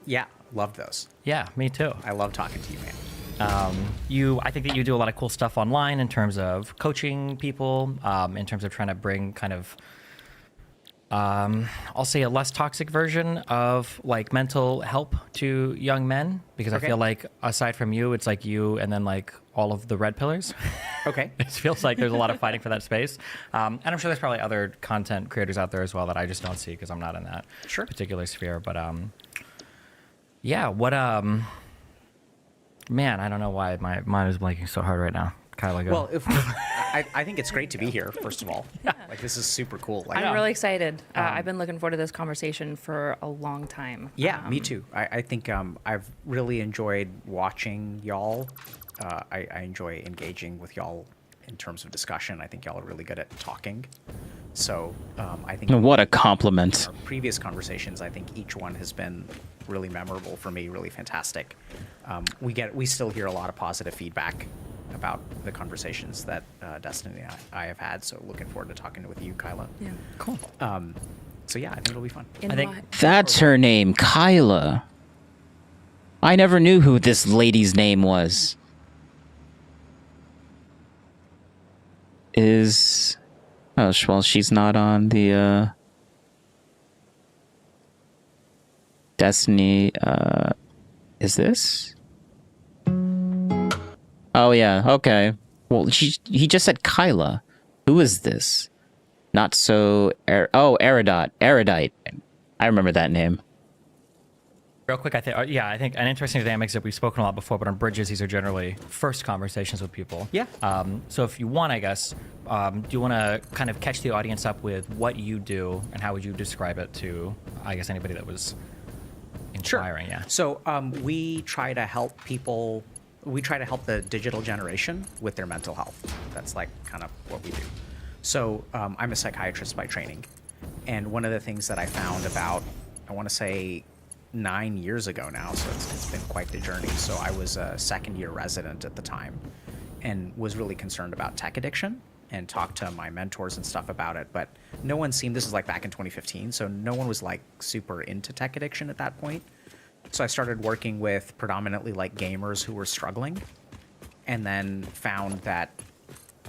Yeah, love those. Yeah, me too. I love talking to you, man. I think that you do a lot of cool stuff online in terms of coaching people, in terms of trying to bring kind of, I'll say a less toxic version of like mental help to young men, because I feel like aside from you, it's like you and then like all of the red pillars. Okay. It feels like there's a lot of fighting for that space. And I'm sure there's probably other content creators out there as well that I just don't see because I'm not in that particular sphere. But yeah, what man, I don't know why my mind is blanking so hard right now. Kind of like well, I think it's great to be here, first of all. Like, this is super cool. Like, I'm really excited. I've been looking forward to this conversation for a long time. Yeah, me too. I think I've really enjoyed watching y'all. I enjoy engaging with y'all in terms of discussion. I think y'all are really good at talking. So I think What a compliment. our previous conversations, I think each one has been really memorable for me, really fantastic. We still hear a lot of positive feedback about the conversations that Destiny and I have had. So looking forward to talking with you, Kyla. Yeah. Cool. So yeah, I think it'll be fun. I think that's her name, Kyla. I never knew who this lady's name was. Oh, well, she's not on the Destiny. Is this? Oh yeah. Okay. Well, he just said Kyla. Who is this? Not so. Erudite. I remember that name. Real quick, I think an interesting dynamic is that we've spoken a lot before, but on bridges, these are generally first conversations with people. Yeah. So if you want, I guess, do you want to kind of catch the audience up with what you do and how would you describe it to, I guess, anybody that was inspiring? Sure. Yeah. So we try to help people. We try to help the digital generation with their mental health. That's like kind of what we do. So I'm a psychiatrist by training, and one of the things that I found about, I want to say, 9 years ago now, so it's been quite the journey. So I was a second-year resident at the time and was really concerned about tech addiction and talked to my mentors and stuff about it, but no one seemed, this is like back in 2015, so no one was like super into tech addiction at that point. So I started working with predominantly like gamers who were struggling, and then found that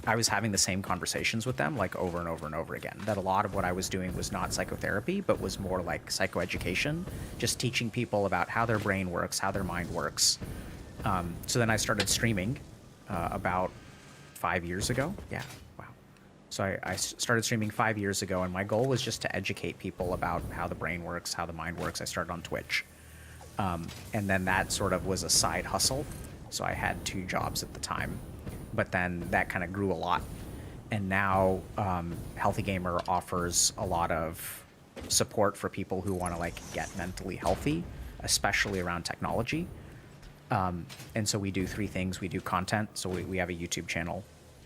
I was having the same conversations with them like over and over and over again. That a lot of what I was doing was not psychotherapy, but was more like psychoeducation, just teaching people about how their brain works, how their mind works. So then I started streaming about 5 years ago. Yeah, wow. So I started streaming 5 years ago, and my goal was just to educate people about how the brain works, how the mind works. I started on Twitch. And then that sort of was a side hustle. So I had 2 jobs at the time. But then that kind of grew a lot. And now Healthy Gamer offers a lot of support for people who want to like get mentally healthy, especially around technology. And so we do 3 things. We do content. So we have a YouTube channel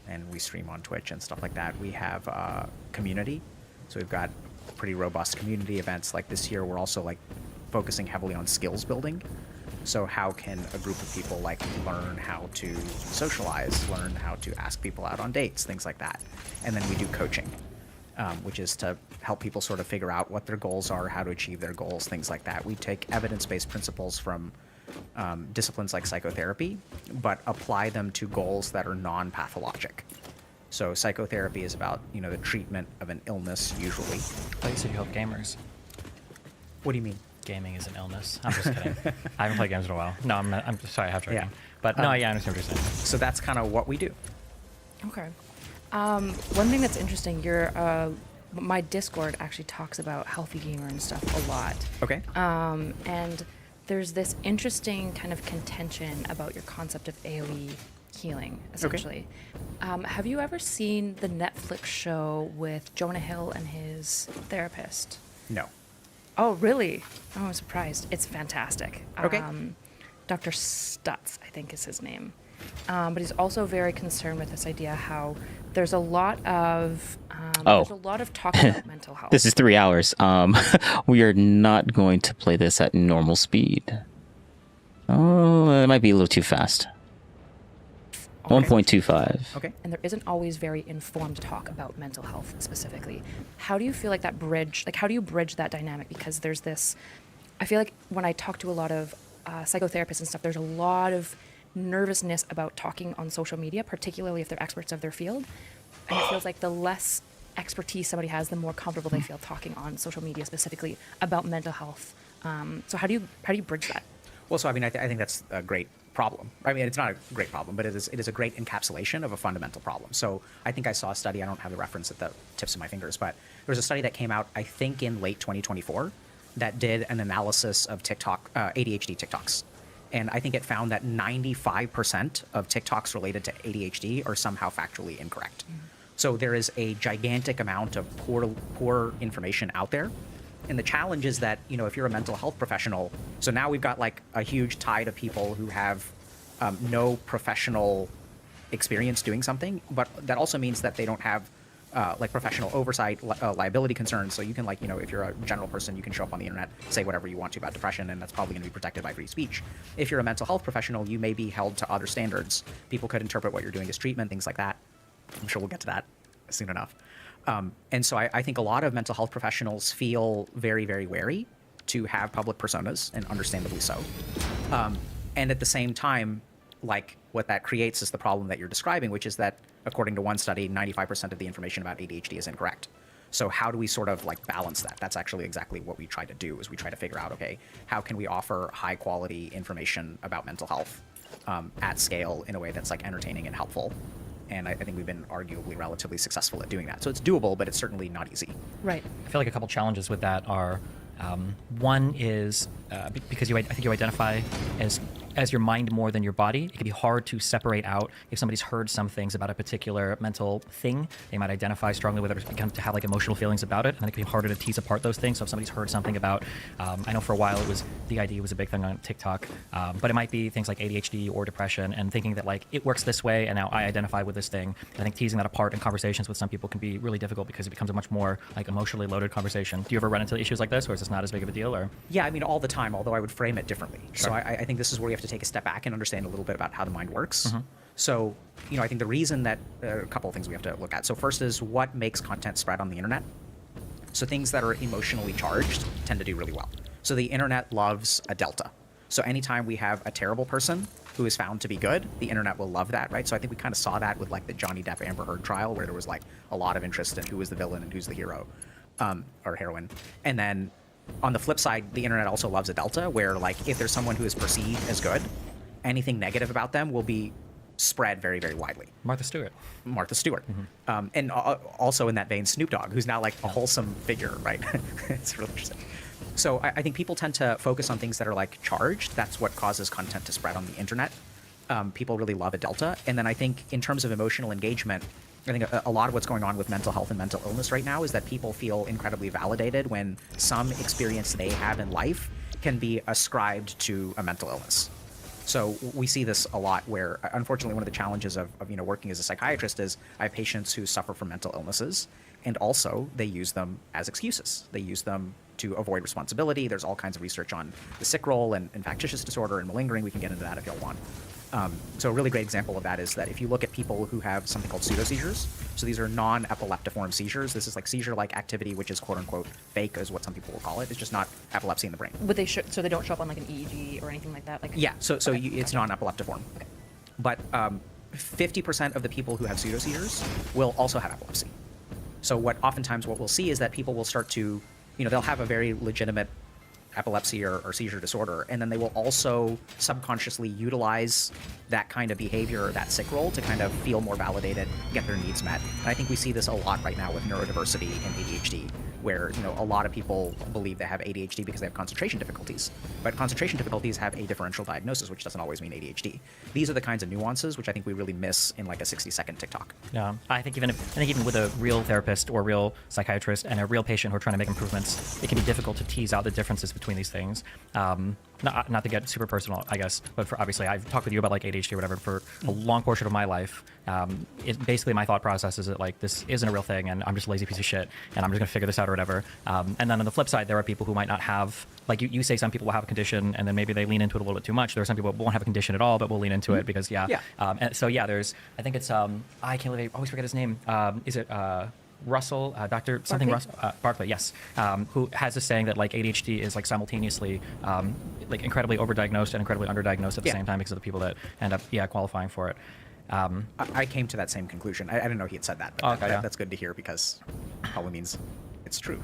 and we stream on Twitch and stuff like that. We have a community. So we've got pretty robust community events. Like this year, we're also like focusing heavily on skills building. So how can a group of people like learn how to socialize, learn how to ask people out on dates, things like that. And then we do coaching, which is to help people sort of figure out what their goals are, how to achieve their goals, things like that. We take evidence-based principles from disciplines like psychotherapy, but apply them to goals that are non-pathologic. So psychotherapy is about, the treatment of an illness usually. I thought you said you help gamers. What do you mean? Gaming is an illness. I'm just kidding. I haven't played games in a while. No, I'm sorry, I have joking. Yeah. But no, I understand what you're saying. So that's kind of what we do. Okay. One thing that's interesting, my Discord actually talks about Healthy Gamer and stuff a lot. Okay. And there's this interesting kind of contention about your concept of AoE healing, essentially. Okay. Have you ever seen the Netflix show with Jonah Hill and his therapist? No. Oh, really? Oh, I'm surprised. It's fantastic. Okay. Dr. Stutz, I think is his name. But he's also very concerned with this idea how there's a lot of talk about mental health. This is 3 hours. We are not going to play this at normal speed. Oh, it might be a little too fast. Okay. 1.25. Okay. And there isn't always very informed talk about mental health specifically. How do you feel like how do you bridge that dynamic? Because there's this, I feel like when I talk to a lot of psychotherapists and stuff, there's a lot of nervousness about talking on social media, particularly if they're experts of their field. And it feels like the less expertise somebody has, the more comfortable they feel talking on social media specifically about mental health. So how do you bridge that? Well, so I mean, I think that's a great problem. I mean, it's not a great problem, but it is a great encapsulation of a fundamental problem. So I think I saw a study, I don't have the reference at the tips of my fingers, but there was a study that came out, I think in late 2024, that did an analysis of ADHD TikToks. And I think it found that 95% of TikToks related to ADHD are somehow factually incorrect. So there is a gigantic amount of poor information out there. And the challenge is that, you know, if you're a mental health professional, so now we've got like a huge tide of people who have no professional experience doing something, but that also means that they don't have like professional oversight, liability concerns. So you can, like, you know, if you're a general person, you can show up on the internet, say whatever you want to about depression, and that's probably going to be protected by free speech. If you're a mental health professional, you may be held to other standards. People could interpret what you're doing as treatment, things like that. I'm sure we'll get to that soon enough. And so I think a lot of mental health professionals feel very, very wary to have public personas, and understandably so. And at the same time, like, what that creates is the problem that you're describing, which is that, according to one study, 95% of the information about ADHD is incorrect. So how do we sort of like balance that? That's actually exactly what we try to do, is we try to figure out, okay, how can we offer high quality information about mental health at scale in a way that's like entertaining and helpful. And I think we've been arguably relatively successful at doing that. So it's doable, but it's certainly not easy. Right. I feel like a couple challenges with that are, one is because I think you identify as your mind more than your body. It can be hard to separate out if somebody's heard some things about a particular mental thing. They might identify strongly with it, or become to have like emotional feelings about it, and then it can be harder to tease apart those things. So if somebody's heard something about, I know for a while it was DID was a big thing on TikTok, but it might be things like ADHD or depression, and thinking that like it works this way, and now I identify with this thing. I think teasing that apart in conversations with some people can be really difficult because it becomes a much more like emotionally loaded conversation. Do you ever run into issues like this, or is this not as big of a deal? Or yeah, I mean, all the time, although I would frame it differently. Sure. So I think this is where you have to take a step back and understand a little bit about how the mind works. Mm-hmm. So, you know, I think the reason that a couple of things we have to look at. So first is what makes content spread on the internet. So things that are emotionally charged tend to do really well. So the internet loves a delta. So anytime we have a terrible person who is found to be good, the internet will love that, right? So I think we kind of saw that with like the Johnny Depp Amber Heard trial, where there was like a lot of interest in who was the villain and who's the hero or heroine. And then on the flip side, the internet also loves a delta, where like if there's someone who is perceived as good, anything negative about them will be spread very, very widely. Martha Stewart. Mm-hmm. And also in that vein, Snoop Dogg, who's now like a wholesome figure, right? It's really interesting. So I think people tend to focus on things that are like charged. That's what causes content to spread on the internet. People really love a delta. And then I think in terms of emotional engagement, I think a lot of what's going on with mental health and mental illness right now is that people feel incredibly validated when some experience they have in life can be ascribed to a mental illness. So we see this a lot, where unfortunately one of the challenges of you know, working as a psychiatrist is I have patients who suffer from mental illnesses, and also they use them as excuses. They use them to avoid responsibility. There's all kinds of research on the sick role and factitious disorder and malingering. We can get into that if you want. So a really great example of that is that if you look at people who have something called pseudoseizures, so these are non-epileptiform seizures. This is like seizure-like activity, which is quote-unquote fake, is what some people will call it. It's just not epilepsy in the brain. Would they so they don't show up on like an EEG or anything like that? Like yeah, so it's non-epileptiform. Okay. But 50% of the people who have pseudoseizures will also have epilepsy. So oftentimes what we'll see is that people will start to, you know, they'll have a very legitimate epilepsy or seizure disorder, and then they will also subconsciously utilize that kind of behavior, or that sick role, to kind of feel more validated, get their needs met. And I think we see this a lot right now with neurodiversity and ADHD, where, you know, a lot of people believe they have ADHD because they have concentration difficulties, but concentration difficulties have a differential diagnosis, which doesn't always mean ADHD. These are the kinds of nuances which I think we really miss in like a 60-second TikTok. Yeah, I think even with a real therapist or real psychiatrist and a real patient who are trying to make improvements, it can be difficult to tease out the differences between these things. Not to get super personal, I guess, but for obviously I've talked with you about like ADHD or whatever for a long portion of my life. Basically my thought process is that like this isn't a real thing, and I'm just a lazy piece of shit, and I'm just gonna figure this out or whatever. And then on the flip side, there are people who might not have, like you say, some people will have a condition and then maybe they lean into it a little bit too much. There are some people who won't have a condition at all, but will lean into it because and so there's, I think it's I can't believe I always forget his name. Is it Russell, Dr. something Russell, Barkley, yes, who has this saying that like ADHD is like simultaneously like incredibly overdiagnosed and incredibly underdiagnosed at the same time because of the people that end up qualifying for it. I came to that same conclusion. I didn't know he had said that, but that's good to hear, because it probably means it's true.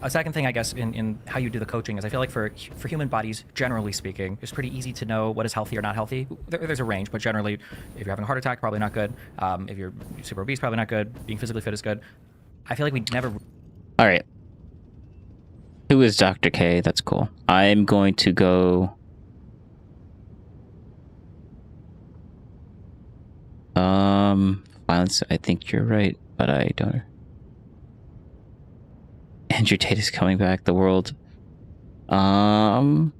A second thing, I guess, in how you do the coaching is I feel like for human bodies, generally speaking, it's pretty easy to know what is healthy or not healthy. There's a range, but generally, if you're having a heart attack, probably not good. If you're super obese, probably not good. Being physically fit is good. I feel like we never... All right. Who is Dr. K? That's cool. I'm going to go violence. I think you're right, but I don't. Andrew Tate is coming back. The world. Oh.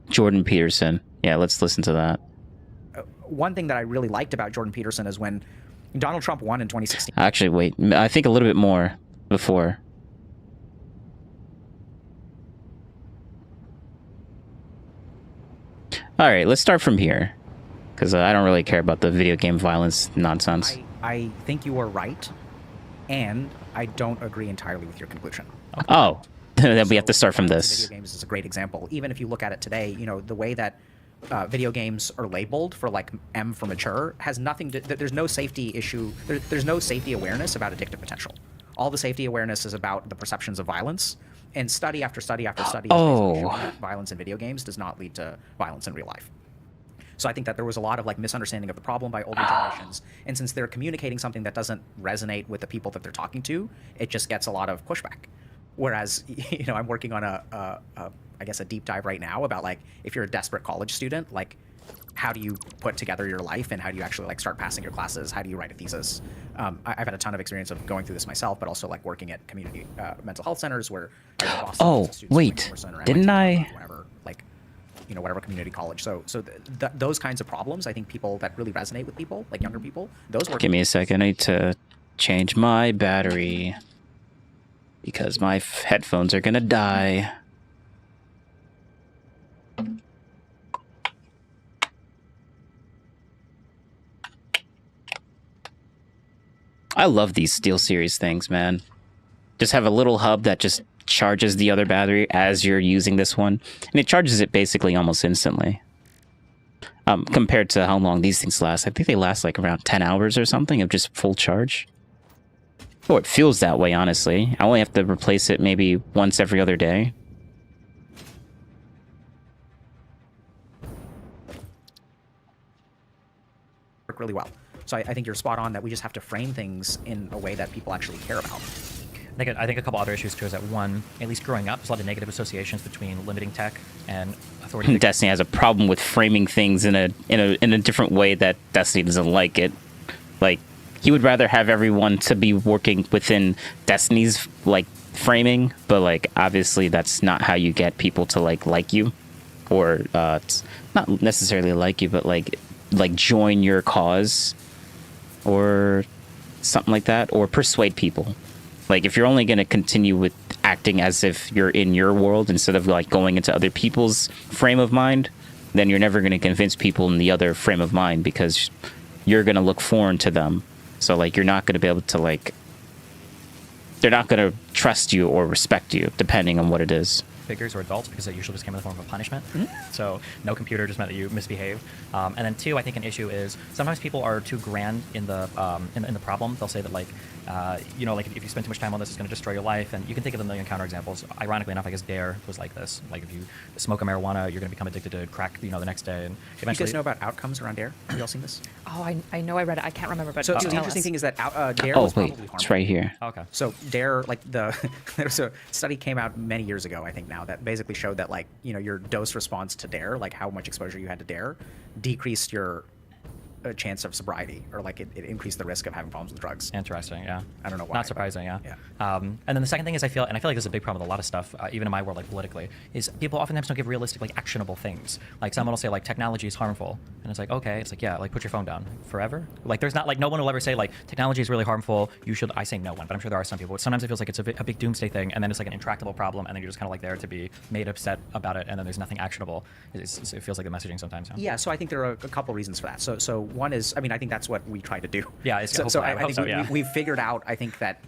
Jordan Peterson. Yeah, let's listen to that. One thing that I really liked about Jordan Peterson is when Donald Trump won in 2016. Actually, wait. I think a little bit more before. All right, let's start from here, because I don't really care about the video game violence nonsense. I think you are right, and I don't agree entirely with your conclusion. Oh, then we have to start from this. Video games is a great example. Even if you look at it today, you know, the way that video games are labeled for like M for mature has nothing to, there's no safety issue. There's no safety awareness about addictive potential. All the safety awareness is about the perceptions of violence. And study after study after study has basically shown that violence in video games does not lead to violence in real life. So I think that there was a lot of like misunderstanding of the problem by older generations. And since they're communicating something that doesn't resonate with the people that they're talking to, it just gets a lot of pushback. Whereas, you know, I'm working on I guess a deep dive right now about like, if you're a desperate college student, like how do you put together your life and how do you actually like start passing your classes? How do you write a thesis? I've had a ton of experience of going through this myself, but also like working at community mental health centers where I was a Boston wait, didn't I? Whatever, like, you know, whatever community college. So those kinds of problems, I think people that really resonate with people, like younger people, those work. Give me a second. I need to change my battery because my headphones are gonna die. I love these SteelSeries things, man. Just have a little hub that just charges the other battery as you're using this one. And it charges it basically almost instantly. Compared to how long these things last. I think they last like around 10 hours or something of just full charge. Oh, it feels that way, honestly. I only have to replace it maybe once every other day. Work really well. So I think you're spot on that we just have to frame things in a way that people actually care about. I think a couple other issues too is that one, at least growing up, there's a lot of negative associations between limiting tech and authority. Destiny has a problem with framing things in a different way that Destiny doesn't like it. Like, he would rather have everyone to be working within Destiny's like framing, but like obviously that's not how you get people to like you, or not necessarily like you, but like join your cause, or something like that, or persuade people. Like, if you're only going to continue with acting as if you're in your world instead of like going into other people's frame of mind, then you're never going to convince people in the other frame of mind, because you're going to look foreign to them. So like, you're not going to be able to like, they're not going to trust you or respect you depending on what it is. Figures or adults, because it usually just came in the form of a punishment. So no computer just meant that you misbehaved. And then two, I think an issue is sometimes people are too grand in the problem. They'll say that like, you know, like if you spend too much time on this, it's going to destroy your life. And you can think of a million counterexamples. Ironically enough, I guess Dare was like this. Like, if you smoke a marijuana, you're going to become addicted to crack, you know, the next day. And eventually, you guys know about outcomes around Dare? Have you all seen this? Oh, I know I read it. I can't remember, but so the interesting thing is that Dare was probably harmful. It's right here. Okay. So Dare, like there's a study came out many years ago, I think now, that basically showed that like, you know, your dose response to Dare, like how much exposure you had to Dare, decreased your chance of sobriety, or like it increased the risk of having problems with drugs. Interesting, yeah. I don't know why. Not surprising, yeah. And then the second thing is I feel like this is a big problem with a lot of stuff, even in my world, like politically, is people oftentimes don't give realistic, like actionable things. Like someone will say like technology is harmful, and it's like, okay, it's like, yeah, like put your phone down forever. Like there's not like, no one will ever say like technology is really harmful, you should. I say no one, but I'm sure there are some people. But sometimes it feels like it's a big doomsday thing, and then it's like an intractable problem, and then you're just kind of like there to be made upset about it, and then there's nothing actionable. It feels like the messaging sometimes. Yeah, so I think there are a couple reasons for that. So one is, I mean, I think that's what we try to do. Yeah, I think we've figured out, I think that,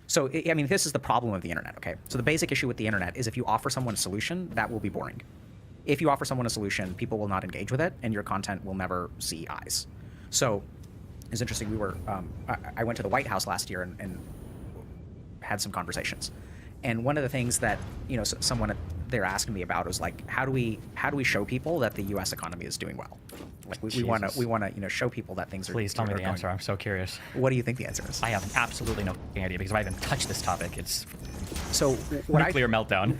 so I mean, this is the problem of the internet, okay? So the basic issue with the internet is if you offer someone a solution, that will be boring. If you offer someone a solution, people will not engage with it, and your content will never see eyes. So it's interesting, we were, I went to the White House last year and had some conversations. And one of the things that, you know, someone they're asking me about is like, how do we show people that the U.S. economy is doing well? Like we want to show people that things are. Please tell me the answer. I'm so curious. What do you think the answer is? I have absolutely no idea because if I even touch this topic, it's so nuclear meltdown.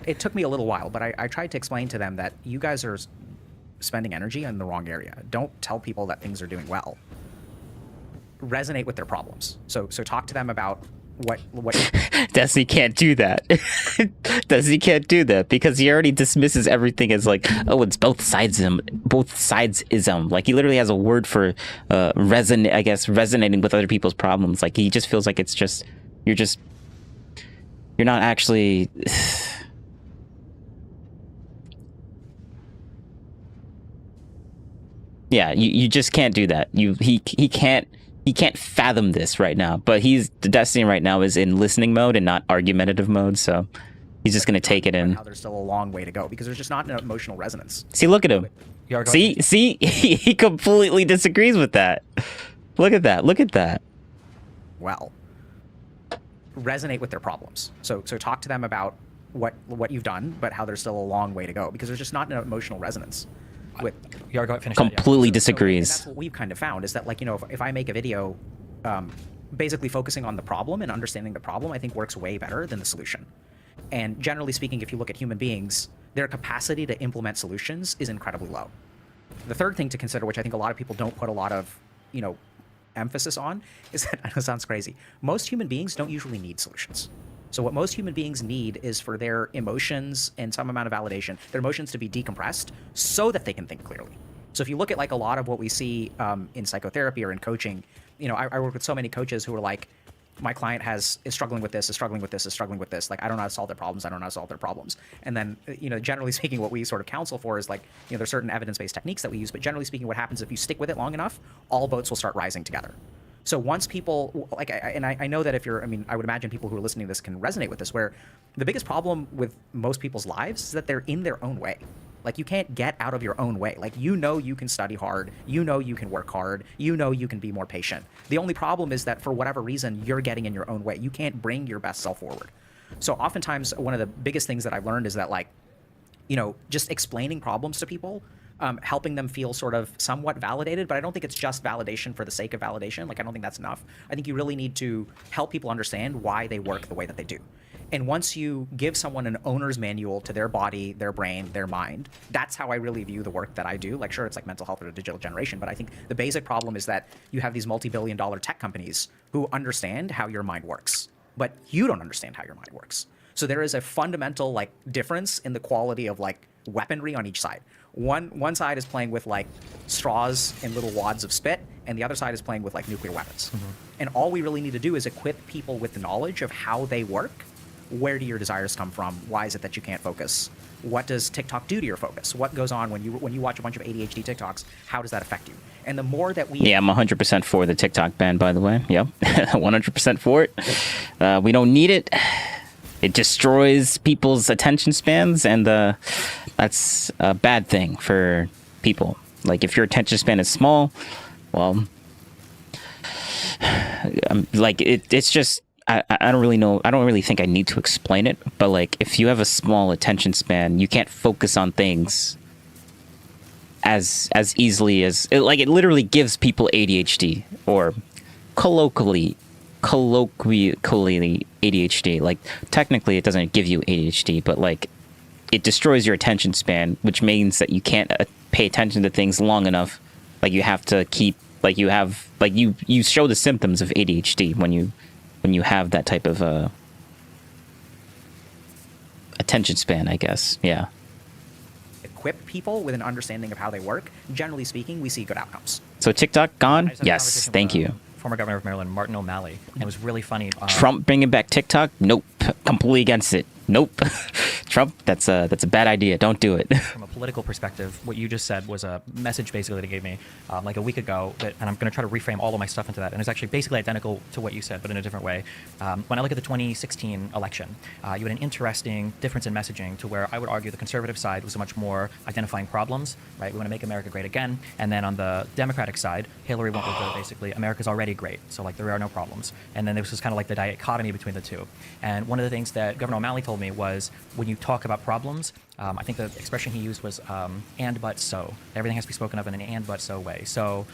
It took me a little while, but I tried to explain to them that you guys are spending energy in the wrong area. Don't tell people that things are doing well. Resonate with their problems. So talk to them about what Destiny can't do that. Destiny can't do that because he already dismisses everything as like, oh, it's both sidesism. Like he literally has a word for resonating with other people's problems. Like he just feels like it's just you're not actually yeah, you just can't do that. He can't fathom this right now, but the Destiny right now is in listening mode and not argumentative mode, so he's just gonna take it in. How there's still a long way to go because there's just not an emotional resonance. See, look at him. See, he completely disagrees with that. Look at that. Well, resonate with their problems. So talk to them about what you've done, but how there's still a long way to go because there's just not an emotional resonance. Completely disagrees. And that's what we've kind of found is that, like, if I make a video basically focusing on the problem and understanding the problem, I think works way better than the solution. And generally speaking, if you look at human beings, their capacity to implement solutions is incredibly low. The third thing to consider, which I think a lot of people don't put a lot of emphasis on, is that, I know it sounds crazy, most human beings don't usually need solutions. So what most human beings need is for their emotions and some amount of validation, their emotions to be decompressed so that they can think clearly. So if you look at like a lot of what we see in psychotherapy or in coaching, I work with so many coaches who are like, my client is struggling with this, is struggling with this, is struggling with this. Like, I don't know how to solve their problems. I don't know how to solve their problems. And then, generally speaking, what we sort of counsel for is like, there's certain evidence-based techniques that we use, but generally speaking, what happens if you stick with it long enough, all boats will start rising together. So once people, I know that I would imagine people who are listening to this can resonate with this, where the biggest problem with most people's lives is that they're in their own way. Like, you can't get out of your own way. Like, you can study hard, you can work hard, you can be more patient. The only problem is that for whatever reason, you're getting in your own way. You can't bring your best self forward. So oftentimes, one of the biggest things that I've learned is that, like, just explaining problems to people, helping them feel sort of somewhat validated, but I don't think it's just validation for the sake of validation. Like, I don't think that's enough. I think you really need to help people understand why they work the way that they do. And once you give someone an owner's manual to their body, their brain, their mind, that's how I really view the work that I do. Like, sure, it's like mental health or digital generation, but I think the basic problem is that you have these multi-billion-dollar tech companies who understand how your mind works, but you don't understand how your mind works. So there is a fundamental, like, difference in the quality of, like, weaponry on each side. One side is playing with, like, straws and little wads of spit, and the other side is playing with, like, nuclear weapons. Mm-hmm. And all we really need to do is equip people with the knowledge of how they work. Where do your desires come from? Why is it that you can't focus? What does TikTok do to your focus? What goes on when you watch a bunch of ADHD TikToks? How does that affect you? And the more that we... Yeah, I'm 100% for the TikTok ban, by the way. Yep, 100% for it. We don't need it. It destroys people's attention spans, and that's a bad thing for people. Like, if your attention span is small, well, like, it's just... I don't really know. I don't really think I need to explain it, but like, if you have a small attention span, you can't focus on things as easily as it literally gives people ADHD, or colloquially ADHD. Like, technically it doesn't give you ADHD, but like, it destroys your attention span, which means that you can't pay attention to things long enough. Like, you have to keep, like, you show the symptoms of ADHD when you have that type of attention span, I guess. Yeah. Equip people with an understanding of how they work. Generally speaking, we see good outcomes. So TikTok gone? Yes, thank you. Former governor of Maryland, Martin O'Malley, and it was really funny. Trump bringing back TikTok? Nope. Completely against it. Nope. Trump, that's a bad idea. Don't do it. From a political perspective, what you just said was a message basically that gave me like a week ago, and I'm going to try to reframe all of my stuff into that. And it's actually basically identical to what you said, but in a different way. When I look at the 2016 election, you had an interesting difference in messaging to where I would argue the conservative side was much more identifying problems, right? We want to make America great again. And then on the Democratic side, Hillary went with basically America's already great, so like there are no problems. And then this was kind of like the dichotomy between the two. And one of the things that Governor O'Malley told me was, when you talk about problems, I think the expression he used was and but so. Everything has to be spoken of in an and but so way. So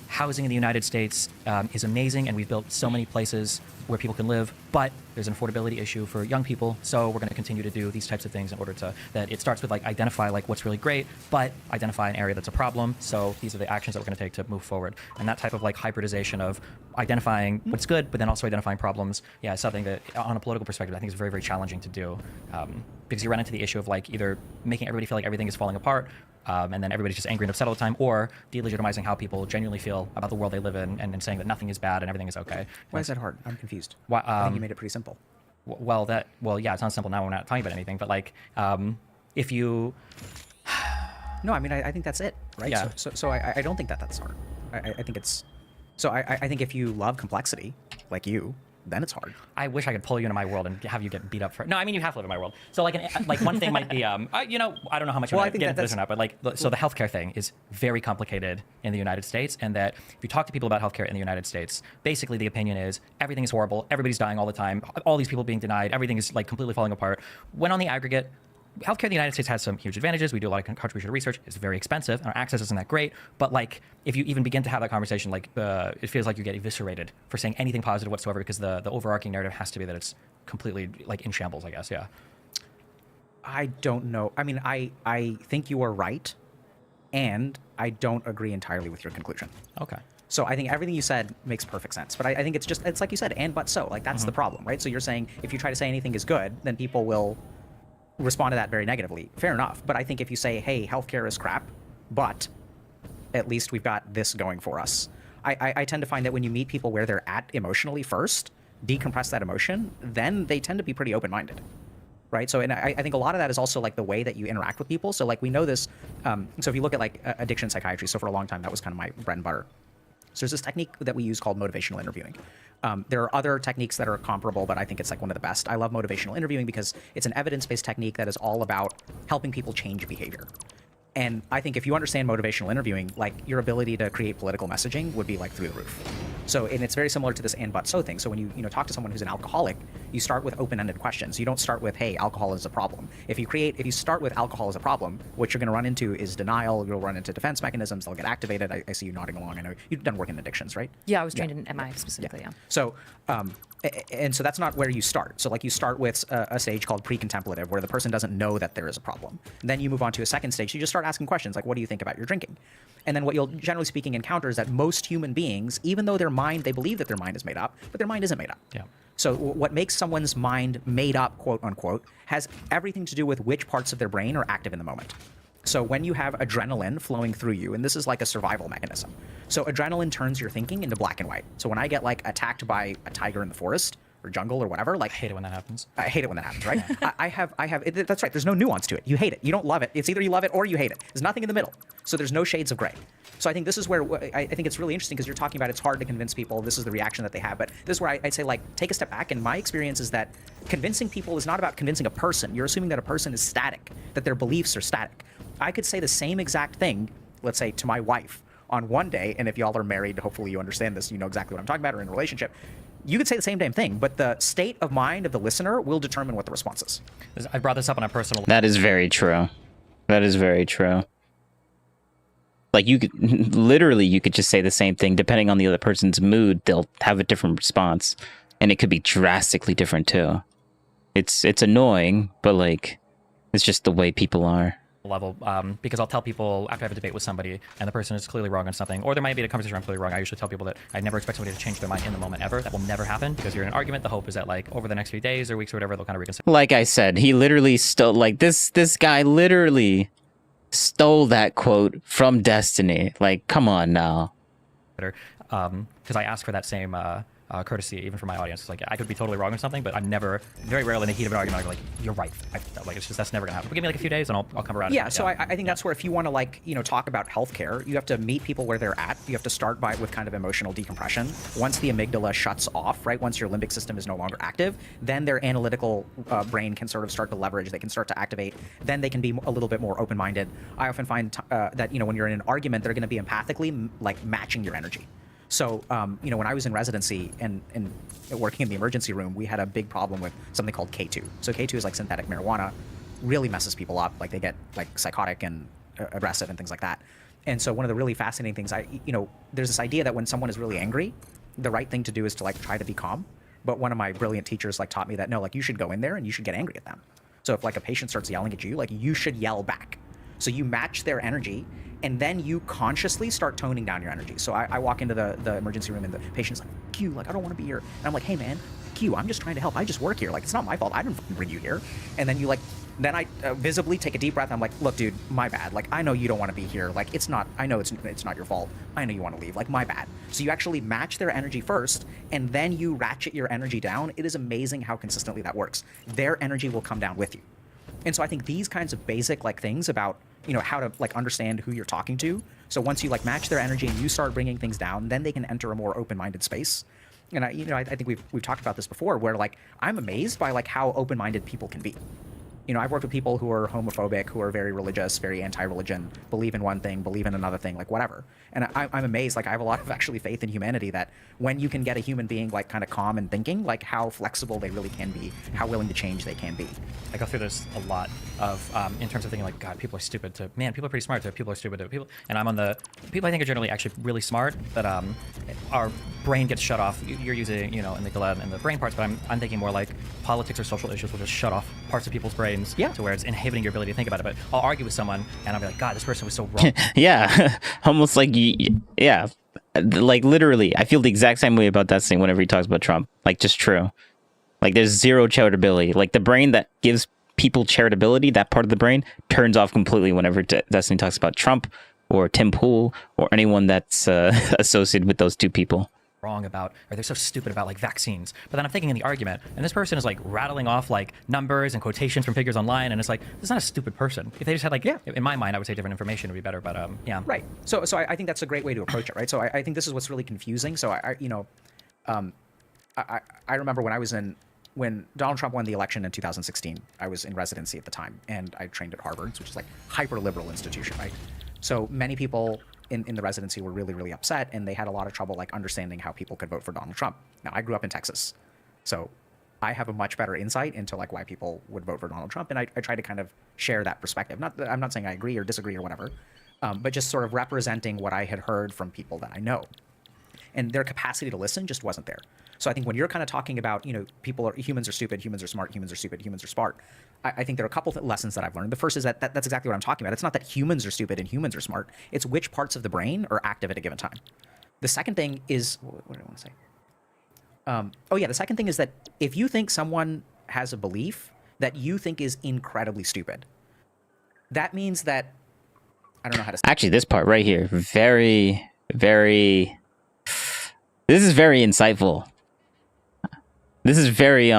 housing in the United States is amazing, and we've built so many places where people can live, but there's an affordability issue for young people, so we're going to continue to do these types of things in order to, that it starts with like identify like what's really great, but identify an area that's a problem, so these are the actions that we're going to take to move forward. And that type of like hybridization of identifying what's good, but then also identifying problems, yeah, is something that on a political perspective I think is very, very challenging to do, because you run into the issue of like either making everybody feel like everything is falling apart, and then everybody's just angry and upset all the time, or delegitimizing how people genuinely feel about the world they live in, and saying that nothing is bad and everything is okay. Why is that hard? I'm confused. Why, I think you made it pretty simple. Well, yeah, it sounds simple now when we're not talking about anything, but like, if you... No, I mean, I think that's it, right? Yeah. So I don't think that's hard. I think it's... So I think if you love complexity, like you, then it's hard. I wish I could pull you into my world and have you get beat up for it. No, I mean, you have to live in my world. So like one thing might be, you know, I don't know how much Well, I'm I think get into that's this or not, but like, so the healthcare thing is very complicated in the United States, and that if you talk to people about healthcare in the United States, basically the opinion is everything is horrible, everybody's dying all the time, all these people being denied, everything is like completely falling apart. When on the aggregate, healthcare in the United States has some huge advantages. We do a lot of contribution research. It's very expensive, and our access isn't that great. But like, if you even begin to have that conversation, like, it feels like you get eviscerated for saying anything positive whatsoever, because the overarching narrative has to be that it's completely like in shambles, I guess. Yeah. I don't know. I mean, I think you are right, and I don't agree entirely with your conclusion. Okay. So I think everything you said makes perfect sense. But I think it's like you said, and but so. Like, that's the problem, right? So you're saying if you try to say anything is good, then people will respond to that very negatively. Fair enough. But I think if you say, hey, healthcare is crap, but at least we've got this going for us. I tend to find that when you meet people where they're at emotionally first, decompress that emotion, then they tend to be pretty open-minded, right? So, and I think a lot of that is also like the way that you interact with people. So like we know this, so if you look at like addiction psychiatry, so for a long time, that was kind of my bread and butter. So there's this technique that we use called motivational interviewing. There are other techniques that are comparable, but I think it's like one of the best. I love motivational interviewing because it's an evidence-based technique that is all about helping people change behavior. And I think if you understand motivational interviewing, like your ability to create political messaging would be like through the roof. So, and it's very similar to this and but so thing. So when you talk to someone who's an alcoholic, you start with open-ended questions. You don't start with, hey, alcohol is a problem. If you start with alcohol as a problem, what you're going to run into is denial. You'll run into defense mechanisms. They'll get activated. I see you nodding along. I know you've done work in addictions, right? Yeah, I was trained in MI specifically, yeah. So, and so that's not where you start. So like you start with a stage called pre-contemplative, where the person doesn't know that there is a problem. Then you move on to a second stage. You just start asking questions like, what do you think about your drinking? And then what you'll generally speaking encounter is that most human beings, even though they believe that their mind is made up, but their mind isn't made up. Yeah. So what makes someone's mind made up, quote unquote, has everything to do with which parts of their brain are active in the moment. So when you have adrenaline flowing through you, and this is like a survival mechanism. So adrenaline turns your thinking into black and white. So when I get like attacked by a tiger in the forest or jungle or whatever, like I hate it when that happens. I hate it when that happens, right? That's right. There's no nuance to it. You hate it. You don't love it. It's either you love it or you hate it. There's nothing in the middle. So there's no shades of gray. So I think this is where I think it's really interesting because you're talking about it's hard to convince people. This is the reaction that they have. But this is where I'd say like take a step back. And my experience is that convincing people is not about convincing a person. You're assuming that a person is static, that their beliefs are static. I could say the same exact thing, let's say, to my wife on one day, and if y'all are married, hopefully you understand this, you know exactly what I'm talking about, or in a relationship, you could say the same damn thing, but the state of mind of the listener will determine what the response is. I brought this up on a personal... That is very true. That is very true. Like you could, literally, you could just say the same thing, depending on the other person's mood, they'll have a different response, and it could be drastically different too. It's annoying, but like, it's just the way people are. Level, because I'll tell people after I have a debate with somebody and the person is clearly wrong on something, or there might be a conversation where I'm clearly wrong. I usually tell people that I never expect somebody to change their mind in the moment ever. That will never happen because you're in an argument. The hope is that like over the next few days or weeks or whatever, they'll kind of reconsider. Like I said, he literally stole, like this guy literally stole that quote from Destiny. Like, come on now. Because I ask for that same courtesy even for my audience. It's like I could be totally wrong on something, but I'm never, very rarely in the heat of an argument, I'm like, you're right. Like it's just that's never gonna happen. But give me like a few days and I'll come around. Yeah. So I think that's where if you want to like talk about healthcare, you have to meet people where they're at. You have to start with kind of emotional decompression. Once the amygdala shuts off, right? Once your limbic system is no longer active, then their analytical brain can sort of start to leverage. They can start to activate. Then they can be a little bit more open-minded. I often find that when you're in an argument, they're going to be empathically like matching your energy. So, you know, when I was in residency and working in the emergency room, we had a big problem with something called K2. So K2 is like synthetic marijuana, really messes people up. Like they get like psychotic and aggressive and things like that. And so one of the really fascinating things, you know, there's this idea that when someone is really angry, the right thing to do is to like try to be calm. But one of my brilliant teachers like taught me that no, like you should go in there and you should get angry at them. So if like a patient starts yelling at you, like you should yell back. So you match their energy, and then you consciously start toning down your energy. So I walk into the emergency room and the patient's like, Q, like I don't want to be here. And I'm like, hey man, Q, I'm just trying to help. I just work here. Like it's not my fault. I didn't fucking bring you here. And then you like, then I visibly take a deep breath. And I'm like, look, dude, my bad. Like I know you don't want to be here. Like it's not. I know it's not your fault. I know you want to leave. Like my bad. So you actually match their energy first, and then you ratchet your energy down. It is amazing how consistently that works. Their energy will come down with you. And so I think these kinds of basic like things about, you know, how to like understand who you're talking to. So once you like match their energy and you start bringing things down, then they can enter a more open-minded space. And I think we've talked about this before, where like I'm amazed by like how open-minded people can be. You know, I've worked with people who are homophobic, who are very religious, very anti-religion, believe in one thing, believe in another thing, like whatever. And I'm amazed, like I have a lot of actually faith in humanity that when you can get a human being like kind of calm and thinking, like how flexible they really can be, how willing to change they can be. I go through this a lot of, in terms of thinking like, God, people are stupid to, man, people are pretty smart to people are stupid to people. And I'm on the, people I think are generally actually really smart, but our brain gets shut off. You're using, you know, amygdala and the brain parts, but I'm thinking more like politics or social issues will just shut off parts of people's brains. Yeah. To where it's inhibiting your ability to think about it. But I'll argue with someone and I'll be like, God, this person was so wrong. Yeah, almost like, yeah, like literally, I feel the exact same way about that thing whenever he talks about Trump. Like, just true. Like, there's zero charitability. Like, the brain that gives people charitability, that part of the brain, turns off completely whenever Destiny talks about Trump or Tim Pool or anyone that's associated with those two people. Wrong about, or they're so stupid about like vaccines. But then I'm thinking in the argument, and this person is like rattling off like numbers and quotations from figures online, and it's like, this is not a stupid person. If they just had like, in my mind, I would say different information would be better, but yeah. Right. So I think that's a great way to approach it, right? So I think this is what's really confusing. So I remember when Donald Trump won the election in 2016, I was in residency at the time, and I trained at Harvard, which is like hyper liberal institution, right? So many people in the residency were really, really upset, and they had a lot of trouble like understanding how people could vote for Donald Trump. Now, I grew up in Texas, so I have a much better insight into like why people would vote for Donald Trump, and I try to kind of share that perspective. I'm not saying I agree or disagree or whatever, but just sort of representing what I had heard from people that I know. And their capacity to listen just wasn't there. So I think when you're kind of talking about, you know, humans are stupid, humans are smart, humans are stupid, humans are smart, I think there are a couple of lessons that I've learned. The first is that's exactly what I'm talking about. It's not that humans are stupid and humans are smart. It's which parts of the brain are active at a given time. The second thing is, what do I want to say? The second thing is that if you think someone has a belief that you think is incredibly stupid, that means that, I don't know how to say. Actually, this part right here, very, very, this is very insightful. This is very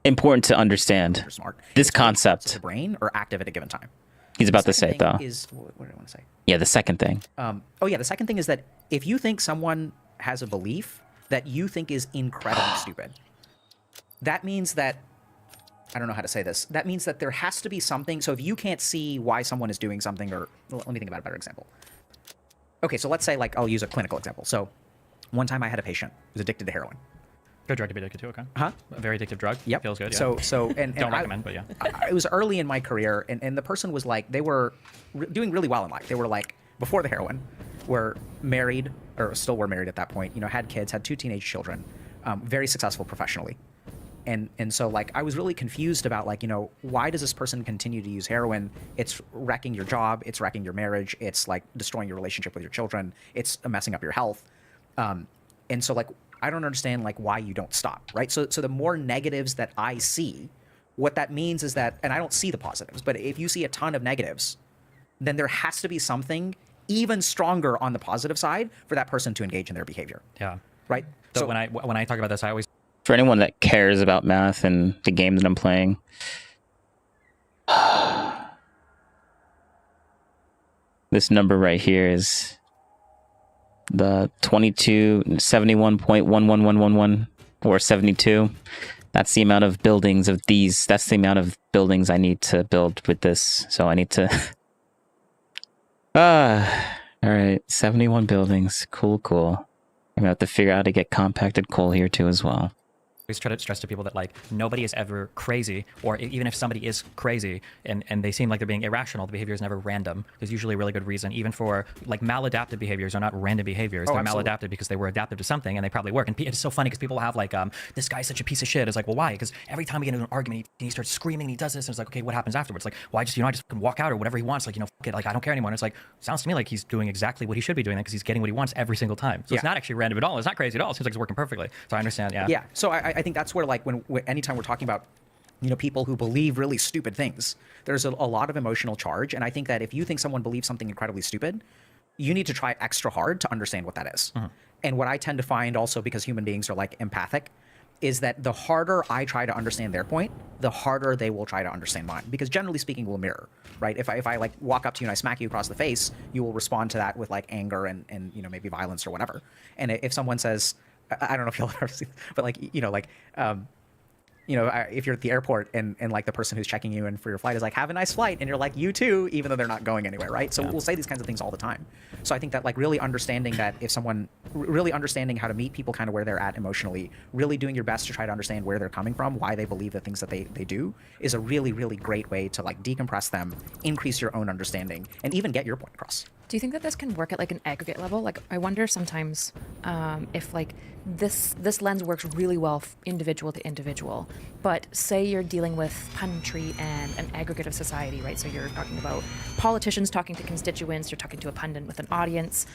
important to understand. This concept. The brain are active at a given time. He's about to say it though. What did I want to say? Yeah, the second thing. The second thing is that if you think someone has a belief that you think is incredibly stupid, that means that, I don't know how to say this. That means that there has to be something. So if you can't see why someone is doing something, or let me think about a better example. Okay, so let's say like I'll use a clinical example. So one time I had a patient who was addicted to heroin. Good drug to be addicted to, okay. Huh? A very addictive drug. Yep. Feels good, yeah. So and don't recommend, but yeah. It was early in my career, and the person was like, they were doing really well in life. They were like, before the heroin, were married, or still were married at that point, you know, had kids, had 2 teenage children, very successful professionally. And so like, I was really confused about like, you know, why does this person continue to use heroin? It's wrecking your job, it's wrecking your marriage, it's like destroying your relationship with your children, it's messing up your health. And so like, I don't understand like why you don't stop, right? So the more negatives that I see, what that means is that, and I don't see the positives, but if you see a ton of negatives, then there has to be something even stronger on the positive side for that person to engage in their behavior. Yeah. Right? So when I talk about this, I always... For anyone that cares about math and the game that I'm playing, this number right here is the 71.11111 or 72. That's the amount of buildings of these. That's the amount of buildings I need to build with this. So I need to... all right, 71 buildings. Cool. I'm gonna have to figure out how to get compacted coal here too as well. always try to stress to people that like nobody is ever crazy, or even if somebody is crazy and they seem like they're being irrational, the behavior is never random. There's usually a really good reason. Even for like maladaptive behaviors are not random behaviors. They're maladaptive because they were adaptive to something and they probably work. And it's so funny because people have like, this guy's such a piece of shit. It's like, well, why? Because every time we get into an argument, he starts screaming and he does this. And it's like, okay, what happens afterwards? Like, well, I just walk out or whatever he wants. Like, fuck it. Like, I don't care anymore. And it's like, sounds to me like he's doing exactly what he should be doing because he's getting what he wants every single time. So it's not actually random at all. It's not crazy at all. It seems like it's working perfectly. So I understand. Yeah. Yeah. So I think that's where like anytime we're talking about, people who believe really stupid things, there's a lot of emotional charge. And I think that if you think someone believes something incredibly stupid, you need to try extra hard to understand what that is. Mm-hmm. And what I tend to find also, because human beings are like empathic, is that the harder I try to understand their point, the harder they will try to understand mine. Because generally speaking, we'll mirror, right? If I like walk up to you and I smack you across the face, you will respond to that with like anger and maybe violence or whatever. And if someone says, I don't know if you'll ever see, but like, if you're at the airport and like the person who's checking you in for your flight is like, have a nice flight. And you're like, you too, even though they're not going anywhere, right? So we'll say these kinds of things all the time. So I think that like really understanding that if someone, really understanding how to meet people kind of where they're at emotionally, really doing your best to try to understand where they're coming from, why they believe the things that they do, is a really, really great way to like decompress them, increase your own understanding, and even get your point across. Do you think that this can work at like an aggregate level? Like, I wonder sometimes if like this lens works really well individual to individual, but say you're dealing with punditry and an aggregate of society, right? So you're talking about politicians talking to constituents, you're talking to a pundit with an audience,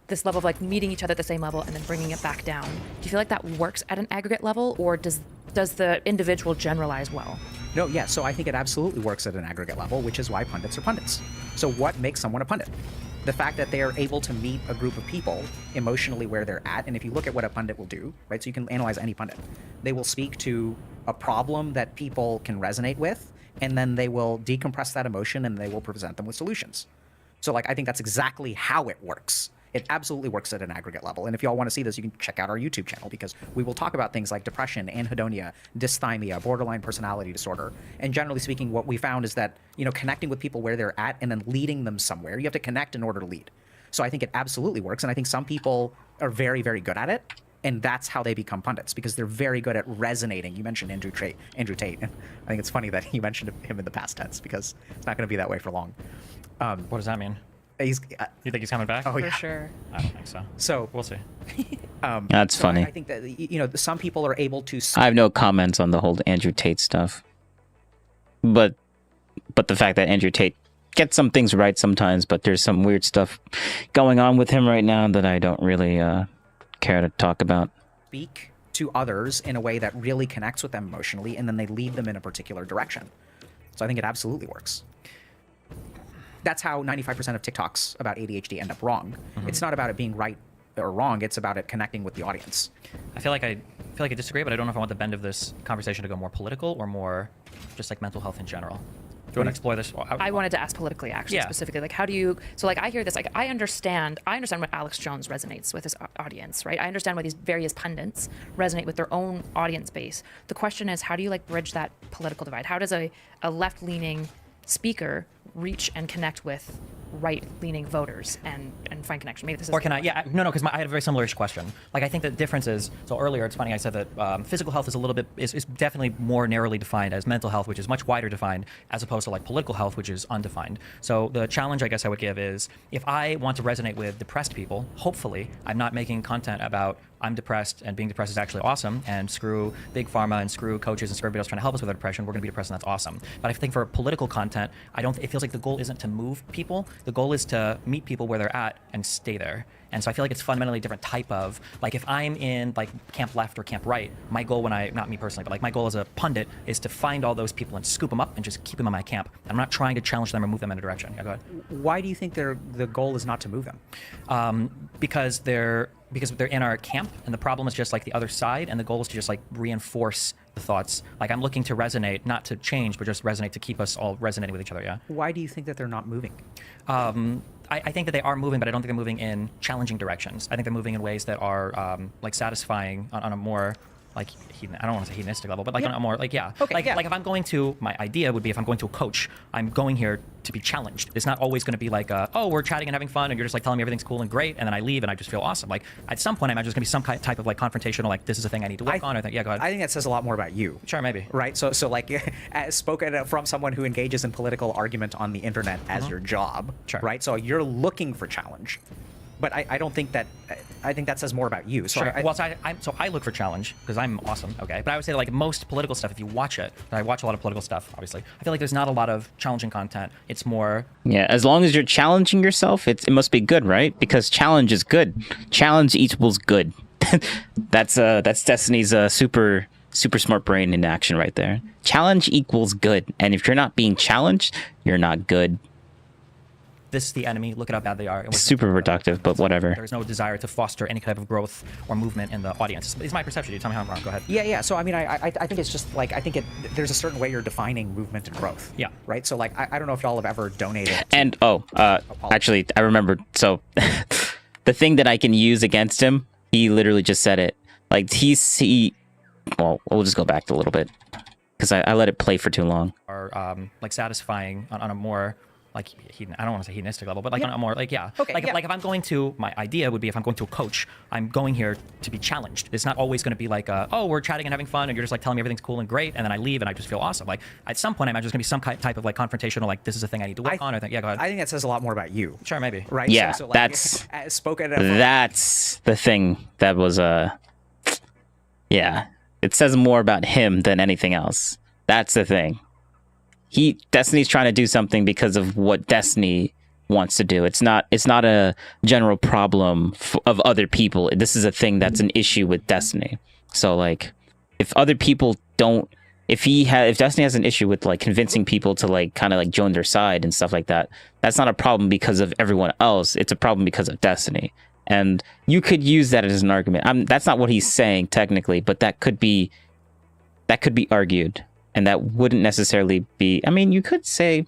this level of like meeting each other at the same level and then bringing it back down. Do you feel like that works at an aggregate level, or does the individual generalize well? No, yeah, so I think it absolutely works at an aggregate level, which is why pundits are pundits. So what makes someone a pundit? The fact that they are able to meet a group of people emotionally where they're at. And if you look at what a pundit will do, right, so you can analyze any pundit, they will speak to a problem that people can resonate with, and then they will decompress that emotion and they will present them with solutions. So like, I think that's exactly how it works. It absolutely works at an aggregate level. And if y'all want to see this, you can check out our YouTube channel, because we will talk about things like depression, anhedonia, dysthymia, borderline personality disorder. And generally speaking, what we found is that, connecting with people where they're at and then leading them somewhere, you have to connect in order to lead. So I think it absolutely works. And I think some people are very, very good at it. And that's how they become pundits, because they're very good at resonating. You mentioned Andrew Tate. And I think it's funny that you mentioned him in the past tense, because it's not going to be that way for long. What does that mean? You think he's coming back? Oh, For yeah. sure. I don't think so. So we'll see. That's funny. I think that some people are able to. I have no comments on the whole Andrew Tate stuff, but the fact that Andrew Tate gets some things right sometimes, but there's some weird stuff going on with him right now that I don't really care to talk about. Speak to others in a way that really connects with them emotionally, and then they lead them in a particular direction. So I think it absolutely works. That's how 95% of TikToks about ADHD end up wrong. Mm-hmm. It's not about it being right or wrong. It's about it connecting with the audience. I feel like I disagree, but I don't know if I want the bend of this conversation to go more political or more just like mental health in general. Do you want to explore this? I wanted to ask politically, actually, specifically. Like, how do you... So, like, I hear this. Like, I understand what Alex Jones resonates with his audience, right? I understand why these various pundits resonate with their own audience base. The question is, how do you, like, bridge that political divide? How does a left-leaning speaker reach and connect with right-leaning voters and find connection? Maybe this is... Or can I... Yeah, no, because I had a very similar question. Like, I think the difference is... So earlier, it's funny, I said that physical health is a little bit... is definitely more narrowly defined as mental health, which is much wider defined, as opposed to, like, political health, which is undefined. So the challenge, I guess, I would give is, if I want to resonate with depressed people, hopefully, I'm not making content about I'm depressed and being depressed is actually awesome, and screw big pharma and screw coaches and screw everybody else trying to help us with our depression. We're going to be depressed and that's awesome. But I think for political content, it feels like the goal isn't to move people. The goal is to meet people where they're at and stay there. And so I feel like it's fundamentally a different type of, like, if I'm in like camp left or camp right, my goal not me personally, but like my goal as a pundit is to find all those people and scoop them up and just keep them in my camp. I'm not trying to challenge them or move them in a direction. Yeah, go ahead. Why do you think the goal is not to move them? Because they're in our camp, and the problem is just like the other side, and the goal is to just like reinforce the thoughts. Like, I'm looking to resonate, not to change, but just resonate to keep us all resonating with each other. Yeah. Why do you think that they're not moving? I think that they are moving, but I don't think they're moving in challenging directions. I think they're moving in ways that are like satisfying on a more like I don't want to say hedonistic level, but like Yeah. on a more like like if I'm going to, my idea would be if I'm going to a coach, I'm going here to be challenged. It's not always going to be like oh, we're chatting and having fun and you're just like telling me everything's cool and great and then I leave and I just feel awesome. Like at some point I imagine there's going to be some type of like confrontational, like this is a thing I need to work on. Or yeah, go ahead. I think that says a lot more about you. Sure, maybe. Right. So like spoken from someone who engages in political argument on the internet as your job. Sure. Right. So you're looking for challenge. But I don't think that, I think that says more about you. So sure. So I look for challenge because I'm awesome, okay? But I would say like most political stuff, if you watch it, and I watch a lot of political stuff, obviously, I feel like there's not a lot of challenging content. It's more... Yeah, as long as you're challenging yourself, it must be good, right? Because challenge is good. Challenge equals good. That's Destiny's super smart brain in action right there. Challenge equals good. And if you're not being challenged, you're not good. This is the enemy. Look at how bad they are. Super reductive, but whatever. There's no desire to foster any type of growth or movement in the audience. It's my perception. You tell me how I'm wrong. Go ahead. Yeah. So I mean, I think it's just like there's a certain way you're defining movement and growth. Yeah. Right. So like I don't know if y'all have ever donated. And actually, I remembered. So the thing that I can use against him, he literally just said it. Like well, we'll just go back a little bit because I let it play for too long. Are like satisfying on a more like I don't want to say hedonistic level, but like on a more like like if I'm going to, my idea would be if I'm going to a coach, I'm going here to be challenged. It's not always going to be like oh, we're chatting and having fun and you're just like telling me everything's cool and great and then I leave and I just feel awesome. Like at some point I imagine there's going to be some type of like confrontational, like this is a thing I need to work on. Or yeah, go ahead. I think that says a lot more about you. Sure, maybe. Right. Yeah, so like, that's spoken. That's the thing that was yeah. It says more about him than anything else. That's the thing. Destiny's trying to do something because of what Destiny wants to do. It's not a general problem of other people. This is a thing that's an issue with Destiny. So like if other people don't, if Destiny has an issue with like convincing people to like kind of like join their side and stuff like that, that's not a problem because of everyone else. It's a problem because of Destiny. And you could use that as an argument. That's not what he's saying technically, but that could be argued. And that wouldn't necessarily be... I mean, you could say...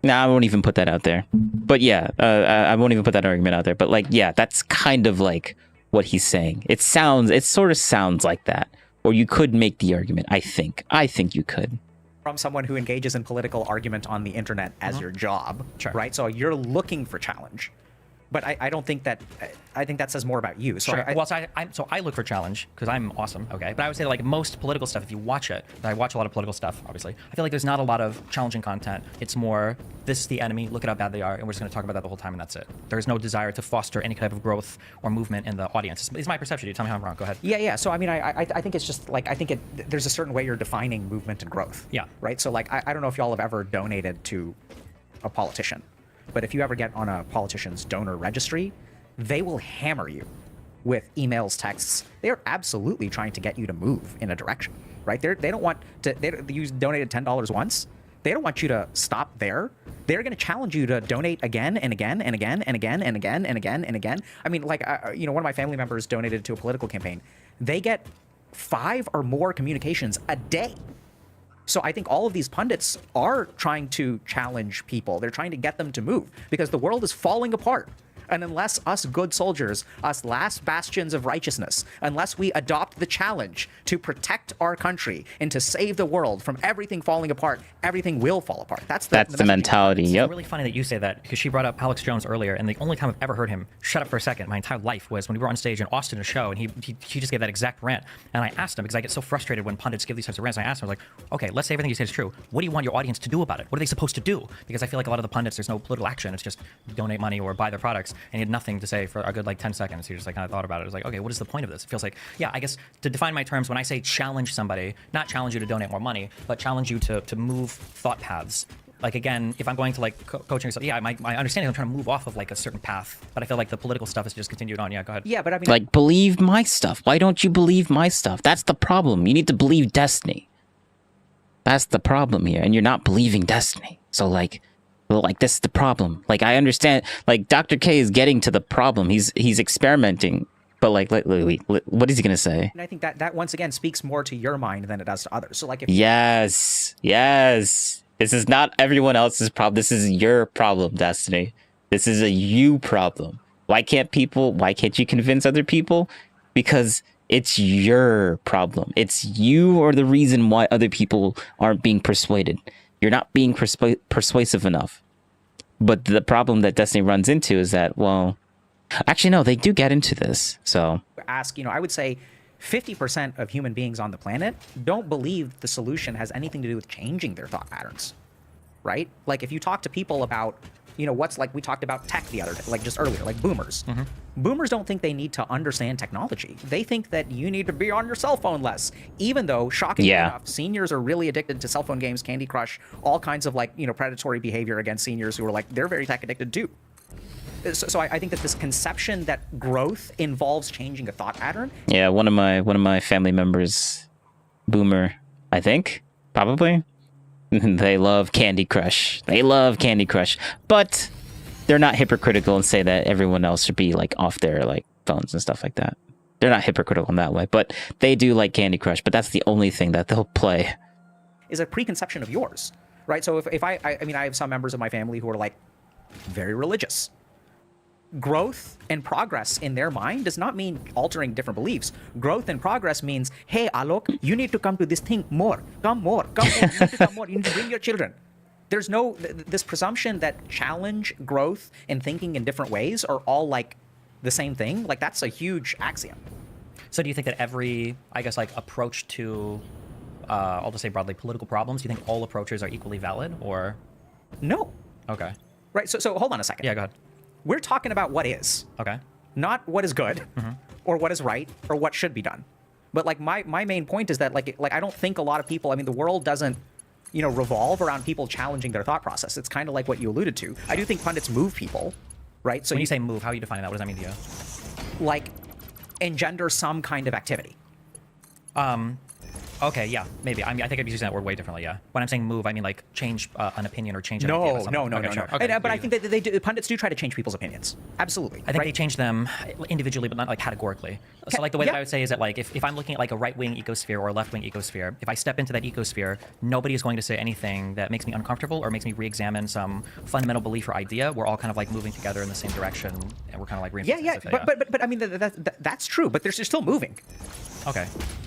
Nah, I won't even put that out there. But yeah, I won't even put that argument out there. But like, yeah, that's kind of like what he's saying. It sort of sounds like that. Or you could make the argument, I think. I think you could. From someone who engages in political argument on the internet as your job, right? So you're looking for challenge. But I don't think that, I think that says more about you. So sure. So I look for challenge because I'm awesome, okay? But I would say like most political stuff, if you watch it, and I watch a lot of political stuff, obviously, I feel like there's not a lot of challenging content. It's more, this is the enemy, look at how bad they are, and we're just going to talk about that the whole time and that's it. There's no desire to foster any type of growth or movement in the audience. It's my perception. You tell me how I'm wrong. Go ahead. Yeah. So I mean, I think it's just like, there's a certain way you're defining movement and growth. Yeah. Right? So like, I don't know if y'all have ever donated to a politician, but if you ever get on a politician's donor registry, they will hammer you with emails, texts. They are absolutely trying to get you to move in a direction, right? They don't want to, you donated $10 once. They don't want you to stop there. They're going to challenge you to donate again and again and again and again and again and again and again. I mean, like, one of my family members donated to a political campaign. They get 5 or more communications a day. So I think all of these pundits are trying to challenge people. They're trying to get them to move because the world is falling apart. And unless us good soldiers, us last bastions of righteousness, unless we adopt the challenge to protect our country and to save the world from everything falling apart, everything will fall apart. That's the mentality. Yep. It's really funny that you say that because she brought up Alex Jones earlier, and the only time I've ever heard him shut up for a second my entire life was when we were on stage in Austin, a show, and he just gave that exact rant. And I asked him, because I get so frustrated when pundits give these types of rants, I asked him, I was like, okay, let's say everything you say is true. What do you want your audience to do about it? What are they supposed to do? Because I feel like a lot of the pundits, there's no political action. It's just donate money or buy their products, and he had nothing to say for a good like 10 seconds. He just like kind of thought about it. It was like, okay, what is the point of this? It feels like, yeah, I guess to define my terms, when I say challenge somebody, not challenge you to donate more money, but challenge you to move thought paths. Like, again, if I'm going to like coaching or something, yeah, my understanding, I'm trying to move off of like a certain path, but I feel like the political stuff is just continued on. Yeah, go ahead. Yeah, but I mean, like, believe my stuff. Why don't you believe my stuff? That's the problem. You need to believe Destiny. That's the problem here, and you're not believing Destiny. So like this is the problem. Like, I understand, like, Dr. K is getting to the problem. He's experimenting, but like, wait, what is he gonna say? And I think that once again speaks more to your mind than it does to others. So like, if yes, this is not everyone else's problem. This is your problem, Destiny. This is a you problem. Why can't you convince other people? Because It's your problem. It's you are the reason why other people aren't being persuaded. You're not being persuasive enough. But the problem that Destiny runs into is that, well, actually, no, they do get into this. So ask, I would say 50% of human beings on the planet don't believe the solution has anything to do with changing their thought patterns, right? Like if you talk to people about, what's like we talked about tech the other day, like just earlier, like boomers. Boomers don't think they need to understand technology. They think that you need to be on your cell phone less, even though, shockingly enough, seniors are really addicted to cell phone games, Candy Crush, all kinds of predatory behavior against seniors who are they're very tech addicted too. So I think that this conception that growth involves changing a thought pattern. Yeah, one of my family members, boomer, I think, probably. They love Candy Crush. They love Candy Crush, but they're not hypocritical and say that everyone else should be off their phones and stuff like that. They're not hypocritical in that way, but they do like Candy Crush. But that's the only thing that they'll play. Is a preconception of yours, right? So if I have some members of my family who are very religious. Growth and progress in their mind does not mean altering different beliefs. Growth and progress means, hey, Alok, you need to come to this thing more. Come more. You need to come more. You need to bring your children. There's no, this presumption that challenge, growth, and thinking in different ways are all the same thing. That's a huge axiom. So do you think that every, approach to, I'll just say broadly, political problems, do you think all approaches are equally valid, or? No. Okay. Right, so hold on a second. Yeah, go ahead. We're talking about what is. Okay. Not what is good, or what is right, or what should be done. But my main point is that I don't think a lot of people, the world doesn't, revolve around people challenging their thought process. It's kind of like what you alluded to. I do think pundits move people, right? So when you say move, how are you defining that? What does that mean to you? Engender some kind of activity. Okay, yeah, maybe. I think I'd be using that word way differently, yeah. When I'm saying move, I mean change an opinion or change an idea. No. Okay, but I think that pundits do try to change people's opinions. Absolutely. I think they change them individually, but not categorically. So the way that I would say is that if I'm looking at a right-wing ecosphere or a left-wing ecosphere, if I step into that ecosphere, nobody is going to say anything that makes me uncomfortable or makes me re-examine some fundamental belief or idea. We're all kind of moving together in the same direction, and we're kind of reinforcing but I mean that's true, but they're still moving. Okay.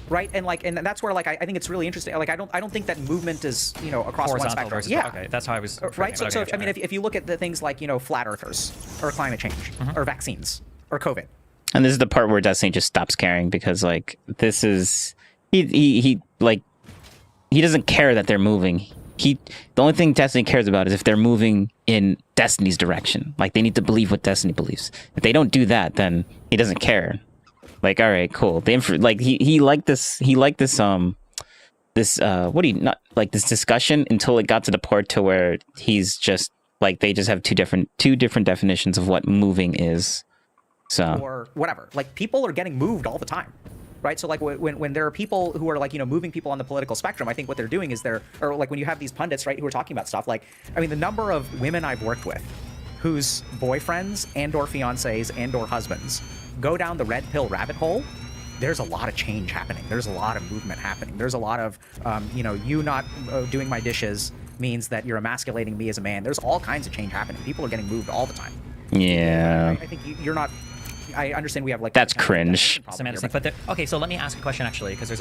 Right, and that's where I think it's really interesting. I don't think that movement is across one spectrum. Yeah. Okay, that's how I was. Right. So if you look at the things like flat earthers or climate change or vaccines or COVID. And this is the part where Destiny just stops caring because this is he doesn't care that they're moving. The only thing Destiny cares about is if they're moving in Destiny's direction. They need to believe what Destiny believes. If they don't do that, then he doesn't care. All right, cool. He liked this this discussion until it got to the part to where he's just they just have two different definitions of what moving is. So or whatever. People are getting moved all the time. Right? So when there are people who are moving people on the political spectrum, I think what they're doing is when you have these pundits, right, who are talking about stuff the number of women I've worked with whose boyfriends and or fiancés and or husbands go down the red pill rabbit hole, there's a lot of change happening. There's a lot of movement happening. There's a lot of, you not doing my dishes means that you're emasculating me as a man. There's all kinds of change happening. People are getting moved all the time. Yeah. I think you're not... I understand we have that's cringe. Semantics, but okay, so let me ask a question actually, because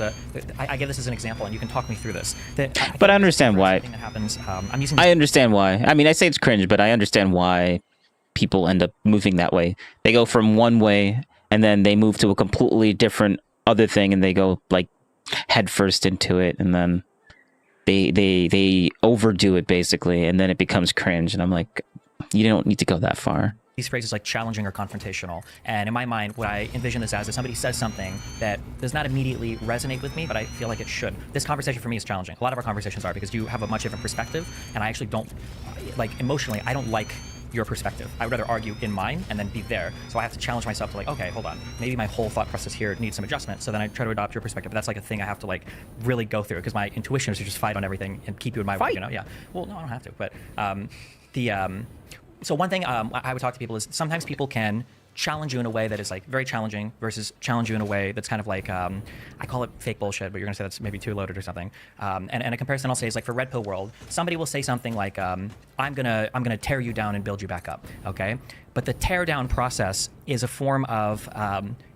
I give this as an example, and you can talk me through this. But I understand why. That happens. I understand why. I mean, I say it's cringe, but I understand why people end up moving that way. They go from one way, and then they move to a completely different other thing, and they go head first into it, and then they overdo it basically, and then it becomes cringe. And I'm like, you don't need to go that far. These phrases like challenging or confrontational. And in my mind, what I envision this as is somebody says something that does not immediately resonate with me, but I feel like it should. This conversation for me is challenging. A lot of our conversations are because you have a much different perspective, and I actually don't, emotionally, I don't like your perspective. I would rather argue in mine and then be there. So I have to challenge myself to okay, hold on. Maybe my whole thought process here needs some adjustment. So then I try to adopt your perspective. But that's a thing I have to really go through, because my intuition is to just fight on everything and keep you in my way, Yeah. Well, no, I don't have to. But so one thing I would talk to people is sometimes people can challenge you in a way that is very challenging versus challenge you in a way that's kind of I call it fake bullshit, but you're gonna say that's maybe too loaded or something. And a comparison I'll say is for Red Pill World, somebody will say something I'm gonna tear you down and build you back up. Okay, but the tear down process is a form of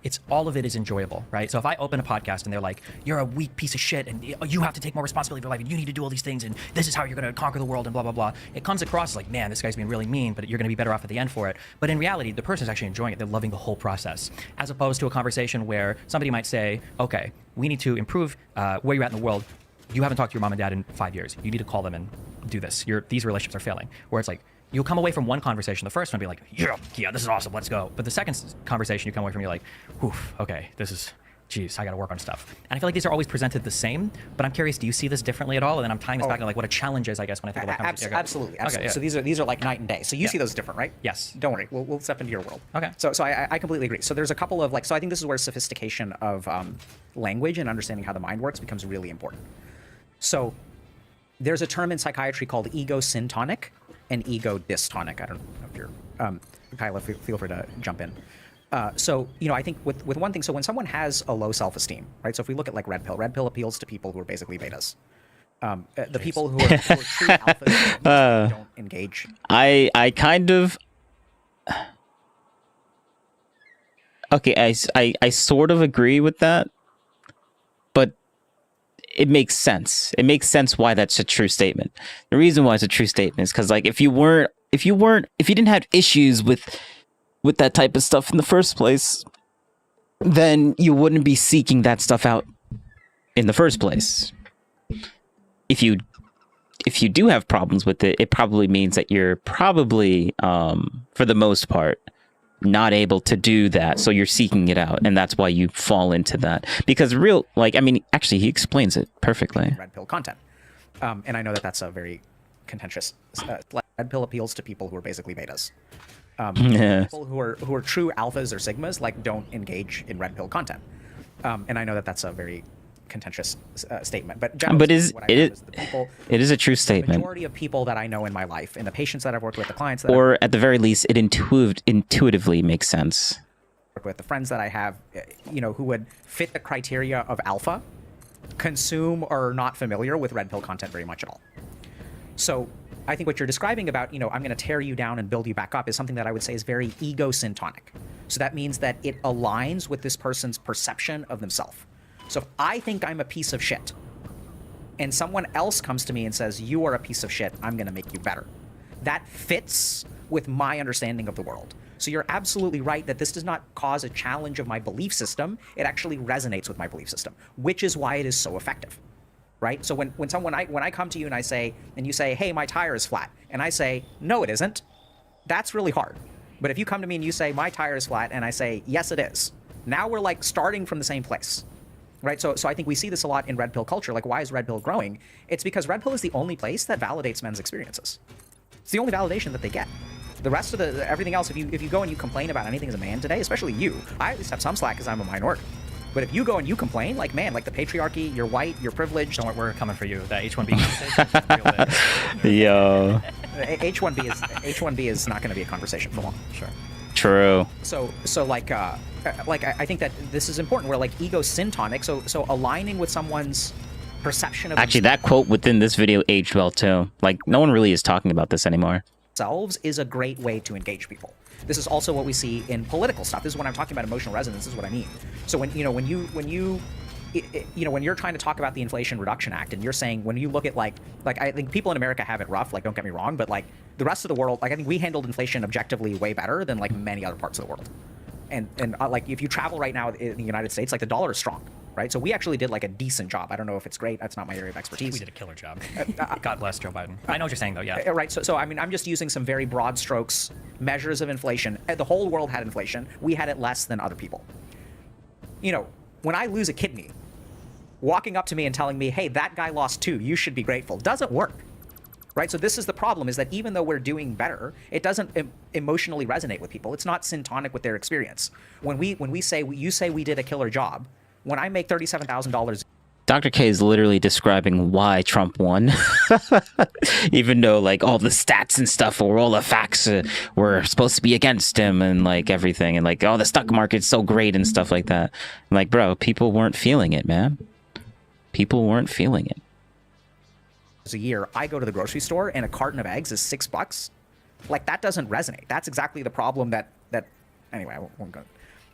it's all of it is enjoyable, right? So if I open a podcast and they're like, you're a weak piece of shit and you have to take more responsibility for your life and you need to do all these things and this is how you're gonna conquer the world and blah blah blah, it comes across like, man, this guy's being really mean, but you're gonna be better off at the end for it. But in reality, the person's actually enjoying it. They're loving the whole process, as opposed to a conversation where somebody might say, okay, we need to improve where you're at in the world. You haven't talked to your mom and dad in 5 years. You need to call them and do this. These relationships are failing. Where it's like, you'll come away from one conversation, the first one be like, yeah, this is awesome, let's go. But the second conversation you come away from, you're like, oof, okay, geez, I gotta work on stuff. And I feel like these are always presented the same, but I'm curious, do you see this differently at all? And then I'm tying this back to like what a challenge is, I guess, when I think about conversation. Absolutely. Okay, yeah. So these are like night and day. So you see those different, right? Yes. Don't worry, we'll step into your world. Okay. So I completely agree. So there's a couple of so I think this is where sophistication of language and understanding how the mind works becomes really important. So there's a term in psychiatry called ego syntonic and ego dystonic. I don't know if you're, Kyla, feel free to jump in. So, I think with one thing, so when someone has a low self-esteem, right? So if we look at like Red Pill appeals to people who are basically betas. The people who are true alphas don't engage. I kind of... Okay, I sort of agree with that, but it makes sense. It makes sense why that's a true statement. The reason why it's a true statement is because, like, if you didn't have issues with that type of stuff in the first place, then you wouldn't be seeking that stuff out in the first place. If you do have problems with it, it probably means that you're probably, for the most part, not able to do that, so you're seeking it out, and that's why you fall into that. Because actually, he explains it perfectly. Red Pill content, and I know that that's a very contentious. Red Pill appeals to people who are basically betas. People who are true alphas or sigmas don't engage in Red Pill content, and I know that that's a very contentious statement, but it is a true statement. The majority of people that I know in my life, and the patients that I've worked with, the clients that or at the very least, it intuitively makes sense. With the friends that I have, who would fit the criteria of alpha, consume or are not familiar with Red Pill content very much at all. So I think what you're describing about, I'm going to tear you down and build you back up is something that I would say is very ego syntonic. So that means that it aligns with this person's perception of themselves. So if I think I'm a piece of shit, and someone else comes to me and says, you are a piece of shit, I'm going to make you better. That fits with my understanding of the world. So you're absolutely right that this does not cause a challenge of my belief system. It actually resonates with my belief system, which is why it is so effective, right? So when I come to you and you say, hey, my tire is flat, and I say, no, it isn't, that's really hard. But if you come to me and you say, my tire is flat, and I say, yes, it is, now we're starting from the same place. Right, so I think we see this a lot in Red Pill culture. Why is Red Pill growing? It's because Red Pill is the only place that validates men's experiences. It's the only validation that they get. The rest of everything else, if you go and you complain about anything as a man today, especially you, I at least have some slack because I'm a minority. But if you go and you complain, the patriarchy, you're white, you're privileged. Don't worry, we're coming for you. That H-1B conversation. Yo. H-1B is not going to be a conversation for long. Sure. True. So I think that this is important. Where ego syntonic, so aligning with someone's perception of actually that quote within this video aged well too. No one really is talking about this anymore. Themselves is a great way to engage people. This is also what we see in political stuff. This is when I'm talking about emotional resonance. This is what I mean. So when you're trying to talk about the Inflation Reduction Act, and you're saying, when you look at I think people in America have it rough, don't get me wrong, but the rest of the world, I think we handled inflation objectively way better than many other parts of the world. And if you travel right now in the United States, the dollar is strong, right? So we actually did a decent job. I don't know if it's great. That's not my area of expertise. We did a killer job. God bless Joe Biden. I know what you're saying though, yeah. Right. So I'm just using some very broad strokes measures of inflation. The whole world had inflation. We had it less than other people. When I lose a kidney, walking up to me and telling me, hey, that guy lost 2, you should be grateful, doesn't work. Right? So this is the problem, is that even though we're doing better, it doesn't emotionally resonate with people. It's not syntonic with their experience. When you say we did a killer job, when I make $37,000. Dr. K is literally describing why Trump won. Even though all the stats and stuff or all the facts were supposed to be against him and everything, and the stock market's so great and stuff like that. Bro, people weren't feeling it, man. People weren't feeling it. a year, I go to the grocery store and a carton of eggs is $6. Like, that doesn't resonate. That's exactly the problem that anyway, I won't go.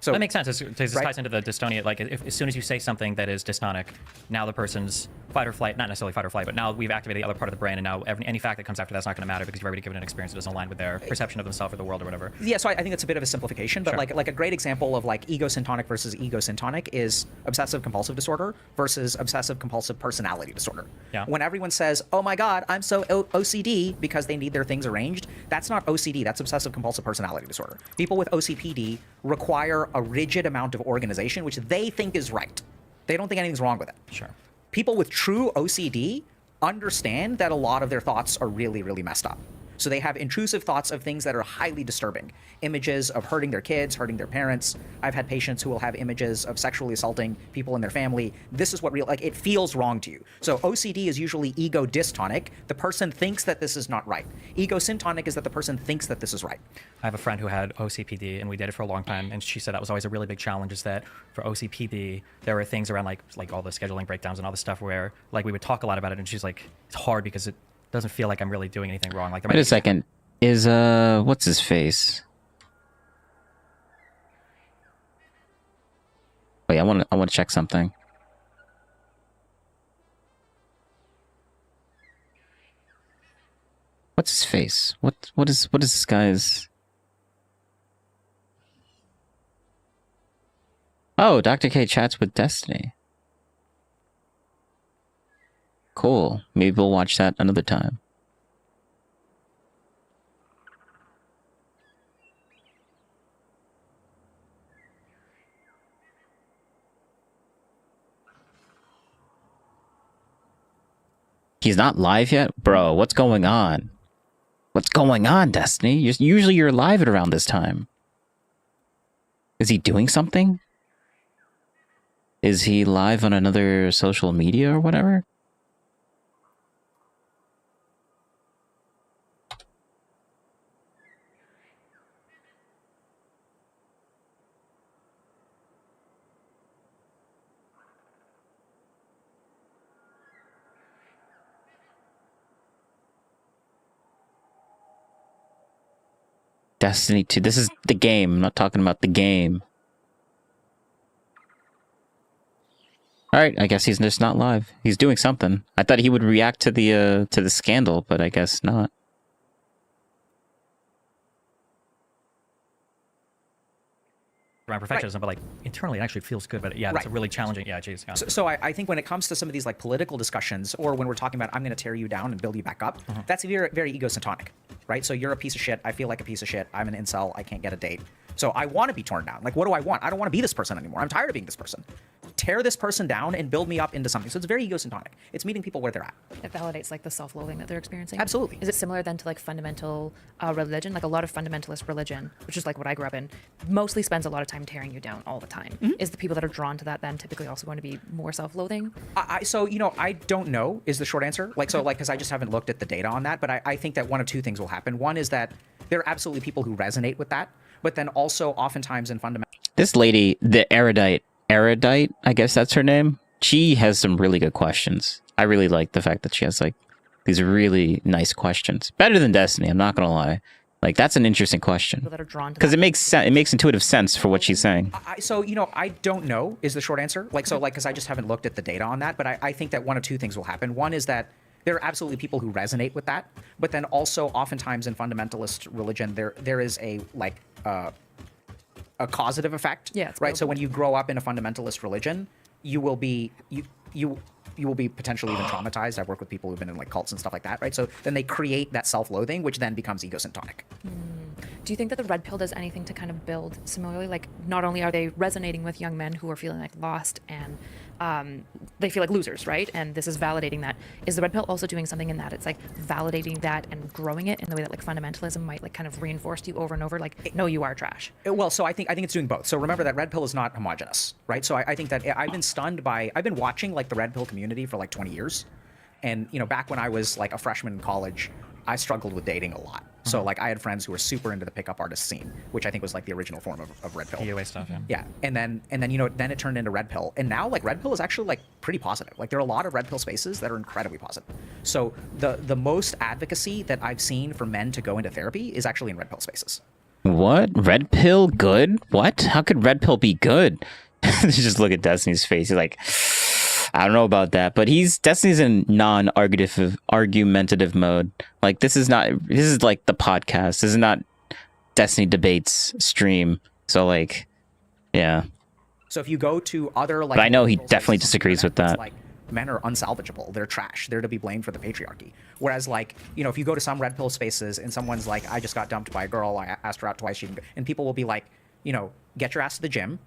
So that makes sense. This ties into the dystonia. Like, as soon as you say something that is dystonic, now the person's fight or flight, not necessarily fight or flight, but now we've activated the other part of the brain, and now any fact that comes after that's not going to matter because you've already given an experience that doesn't align with their perception of themselves or the world or whatever. Yeah, so I think it's a bit of a simplification, but like a great example of like egosyntonic versus egosyntonic is obsessive compulsive disorder versus obsessive compulsive personality disorder. Yeah. When everyone says, "Oh my God, I'm so OCD" because they need their things arranged, that's not OCD. That's obsessive compulsive personality disorder. People with OCPD require a rigid amount of organization, which they think is right. They don't think anything's wrong with it. Sure. People with true OCD understand that a lot of their thoughts are really, really messed up. So they have intrusive thoughts of things that are highly disturbing. Images of hurting their kids, hurting their parents. I've had patients who will have images of sexually assaulting people in their family. This is what it feels wrong to you. So OCD is usually ego dystonic. The person thinks that this is not right. Ego syntonic is that the person thinks that this is right. I have a friend who had OCPD, and we did it for a long time, and she said that was always a really big challenge, is that for OCPD, there were things around like all the scheduling breakdowns and all this stuff where like we would talk a lot about it, and she's like, it's hard because it doesn't feel like I'm really doing anything wrong. Like, wait a second. Is what's his face? Wait, I want to check something. What's his face? What is this guy's? Oh, Dr. K chats with Destiny. Cool. Maybe we'll watch that another time. He's not live yet? Bro, what's going on? What's going on, Destiny? Usually you're live at around this time. Is he doing something? Is he live on another social media or whatever? Destiny 2. This is the game. I'm not talking about the game. Alright, I guess he's just not live. He's doing something. I thought he would react to the scandal, but I guess not. Around perfectionism, but like internally it actually feels good. But yeah, that's a really challenging. Yeah, geez. Yeah. So I think when it comes to some of these like political discussions, or when we're talking about I'm going to tear you down and build you back up, that's very, very egosyntonic, right? So you're a piece of shit. I feel like a piece of shit. I'm an incel. I can't get a date. So I want to be torn down. Like, what do I want? I don't want to be this person anymore. I'm tired of being this person. Tear this person down and build me up into something. So it's very egosyntonic. It's meeting people where they're at. It validates like the self-loathing that they're experiencing. Absolutely. Is it similar then to like fundamental religion? Like a lot of fundamentalist religion, which is like what I grew up in, mostly spends a lot of time tearing you down all the time. Is the people that are drawn to that then typically also going to be more self-loathing? So, you know, I don't know is the short answer. Because I just haven't looked at the data on that. But I think that one of two things will happen. One is that there are absolutely people who resonate with that. But then also oftentimes in fundamental... This lady, the erudite, I guess that's her name. She has some really good questions. I really like the fact that she has like these really nice questions. Better than Destiny, I'm not gonna lie. Like, that's an interesting question. Because it makes intuitive sense for what she's saying. So, you know, I don't know is the short answer. Because I just haven't looked at the data on that. But I think that one of two things will happen. One is that there are absolutely people who resonate with that. But then also oftentimes in fundamentalist religion, there is a causative effect. Yeah. Right. So when you grow up in a fundamentalist religion, you will be you will be potentially even traumatized. I've worked with people who've been in like cults and stuff like that. Right. So then they create that self-loathing, which then becomes egosyntonic. Do you think that the red pill does anything to kind of build similarly? Like, not only are they resonating with young men who are feeling like lost and they feel like losers, right? And this is validating that. Is the red pill also doing something in that? It's like validating that and growing it in the way that like fundamentalism might like kind of reinforce to you over and over, like, no, you are trash. Well, so I think it's doing both. So remember that red pill is not homogenous, right? So I think that I've been watching like the red pill community for like 20 years. And, you know, back when I was like a freshman in college, I struggled with dating a lot. So like I had friends who were super into the pickup artist scene, which I think was like the original form of Red Pill. PUA stuff, yeah. Yeah, and then then it turned into Red Pill, and now like Red Pill is actually like pretty positive. Like there are a lot of Red Pill spaces that are incredibly positive. So the most advocacy that I've seen for men to go into therapy is actually in Red Pill spaces. What? Red Pill good? What? How could Red Pill be good? Just look at Destiny's face. He's like, I don't know about that, but Destiny's in non-argumentative mode. Like this is like the podcast. This is not Destiny debates stream. So like, yeah. So if you go to other like, but I know he definitely disagrees with that. Like men are unsalvageable. They're trash. They're to be blamed for the patriarchy. Whereas like, if you go to some Red Pill spaces and someone's like, I just got dumped by a girl. I asked her out twice. And people will be like, get your ass to the gym.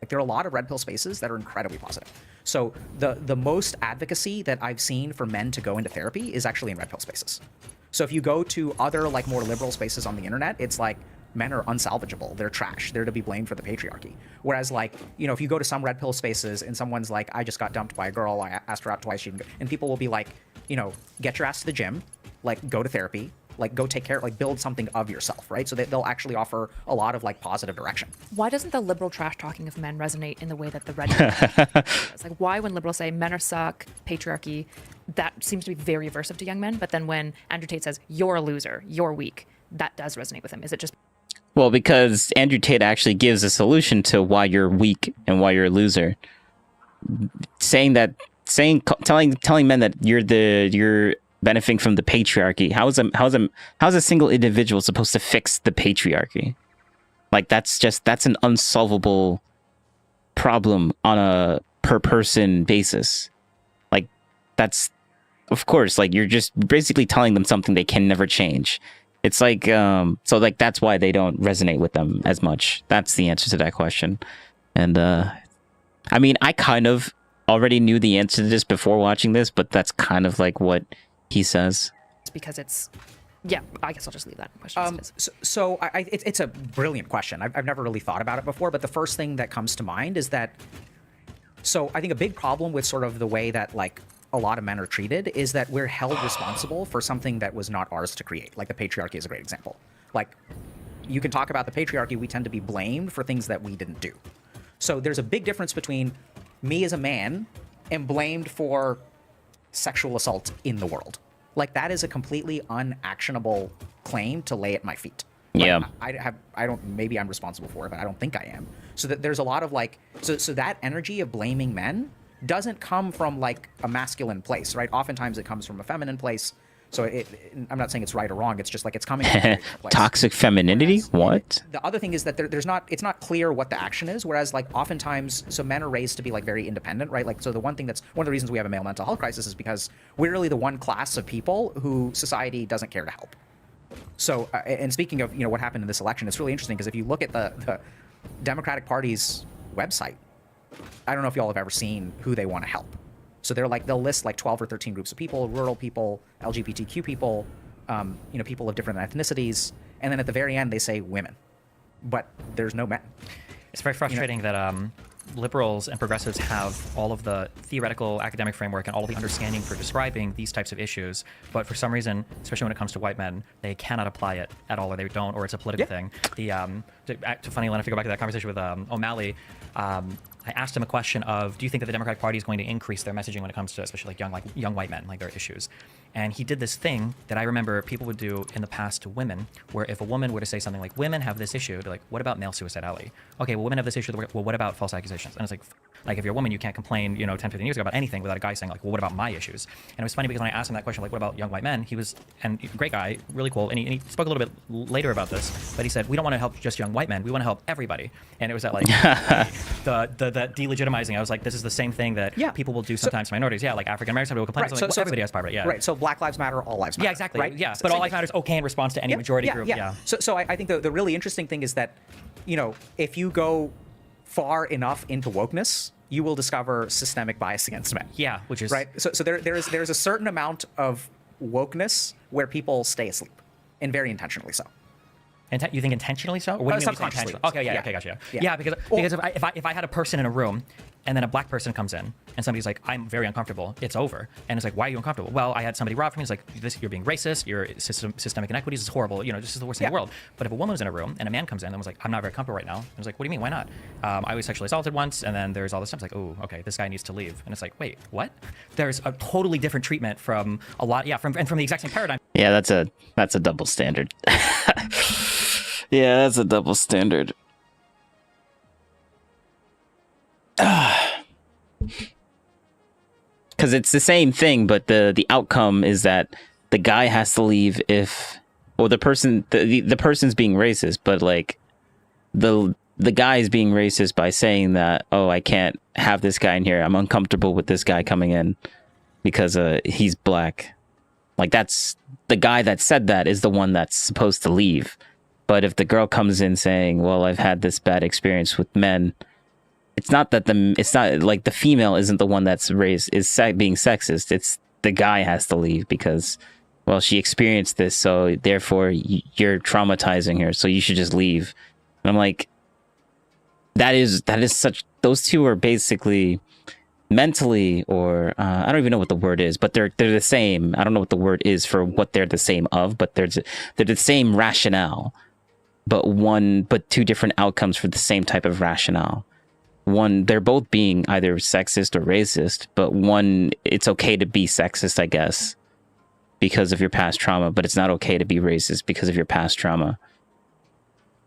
Like there are a lot of Red Pill spaces that are incredibly positive. So the most advocacy that I've seen for men to go into therapy is actually in Red Pill spaces. So if you go to other like more liberal spaces on the internet, it's like men are unsalvageable. They're trash. They're to be blamed for the patriarchy. Whereas like, if you go to some Red Pill spaces and someone's like, I just got dumped by a girl. I asked her out twice. And people will be like, get your ass to the gym, like go to therapy, like go take care, like build something of yourself, right? So they'll actually offer a lot of like positive direction. Why doesn't the liberal trash talking of men resonate in the way that the red It's like, why when liberals say men are suck, patriarchy, that seems to be very aversive to young men, but then when Andrew Tate says you're a loser, you're weak, that does resonate with him. Is it just... Well, because Andrew Tate actually gives a solution to why you're weak and why you're a loser. Telling men that you're benefiting from the patriarchy. How's a single individual supposed to fix the patriarchy? Like that's an unsolvable problem on a per person basis. Like that's, of course, like you're just basically telling them something they can never change. It's like, so like that's why they don't resonate with them as much. That's the answer to that question. And I mean, I kind of already knew the answer to this before watching this, but that's kind of like what he says. It's because it's... Yeah, I guess I'll just leave that question. It's a brilliant question. I've never really thought about it before, but the first thing that comes to mind is that... So I think a big problem with sort of the way that like a lot of men are treated is that we're held responsible for something that was not ours to create. Like the patriarchy is a great example. Like you can talk about the patriarchy, we tend to be blamed for things that we didn't do. So there's a big difference between me as a man am blamed for sexual assault in the world. Like that is a completely unactionable claim to lay at my feet. Like, yeah. Maybe I'm responsible for it, but I don't think I am. So that there's a lot of like, so that energy of blaming men doesn't come from like a masculine place, right? Oftentimes it comes from a feminine place. So I'm not saying it's right or wrong. It's just like it's coming from a place. Toxic femininity? What? The other thing is that it's not clear what the action is. Whereas like oftentimes, so men are raised to be like very independent, right? Like, so one of the reasons we have a male mental health crisis is because we're really the one class of people who society doesn't care to help. So, and speaking of, what happened in this election, it's really interesting because if you look at the Democratic Party's website, I don't know if y'all have ever seen who they want to help. So they'll list like 12 or 13 groups of people, rural people, LGBTQ people, people of different ethnicities. And then at the very end, they say women, but there's no men. It's very frustrating that liberals and progressives have all of the theoretical academic framework and all of the understanding for describing these types of issues, but for some reason, especially when it comes to white men, they cannot apply it at all, or they don't, or it's a political thing. Funny enough, to go back to that conversation with O'Malley, I asked him a question of, do you think that the Democratic Party is going to increase their messaging when it comes to especially like young white men, like their issues? And he did this thing that I remember people would do in the past to women, where if a woman were to say something like, women have this issue, they're like, what about male suicidality? Okay, well, women have this issue, well, what about false accusations? And it's like if you're a woman, you can't complain, 10, 15 years ago about anything without a guy saying like, well, what about my issues? And it was funny because when I asked him that question, like, what about young white men? He was, and great guy, really cool. And he spoke a little bit later about this, but he said, we don't want to help just young white men. We want to help everybody. And it was that like, the delegitimizing. I was like, this is the same thing that people will do sometimes to minorities. Yeah, like African Americans will complain. Right, so everybody has part of it. Yeah. Right. So Black Lives Matter, all lives matter. Yeah, exactly. Right? Yeah. But all lives matter is okay in response to any majority group. Yeah. So I think the really interesting thing is that, if you go far enough into wokeness, you will discover systemic bias against men. Yeah, which is right. So there's a certain amount of wokeness where people stay asleep, and very intentionally so. You think intentionally so? Or what do you mean subconsciously? Okay, yeah, okay, gotcha. Yeah, because if I had a person in a room and then a black person comes in and somebody's like, I'm very uncomfortable, it's over. And it's like, why are you uncomfortable? Well, I had somebody rob me. It's like, you're being racist, you're systemic inequities, it's horrible, you know, this is the worst thing in the world. But if a woman was in a room and a man comes in and was like, I'm not very comfortable right now, and it's like, what do you mean, why not? I was sexually assaulted once, and then there's all this stuff. It's like, oh, okay, this guy needs to leave. And it's like, wait, what? There's a totally different treatment from a lot, from the exact same paradigm. Yeah, that's a double standard. Yeah, that's a double standard. Because it's the same thing, but the outcome is that the guy has to leave if, well, the person's being racist, but like the guy is being racist by saying that, oh, I can't have this guy in here, I'm uncomfortable with this guy coming in because he's black. Like, that's the guy that said that is the one that's supposed to leave. But if the girl comes in saying, well, I've had this bad experience with men, it's not that it's not like the female isn't the one that's being sexist. It's the guy has to leave because, well, she experienced this, so therefore you're traumatizing her, so you should just leave. And I'm like, that is such, those two are basically mentally, or I don't even know what the word is, but they're the same. I don't know what the word is for what they're the same of, but they're the same rationale, but two different outcomes for the same type of rationale. One, they're both being either sexist or racist, but one, it's okay to be sexist, I guess, because of your past trauma, but it's not okay to be racist because of your past trauma.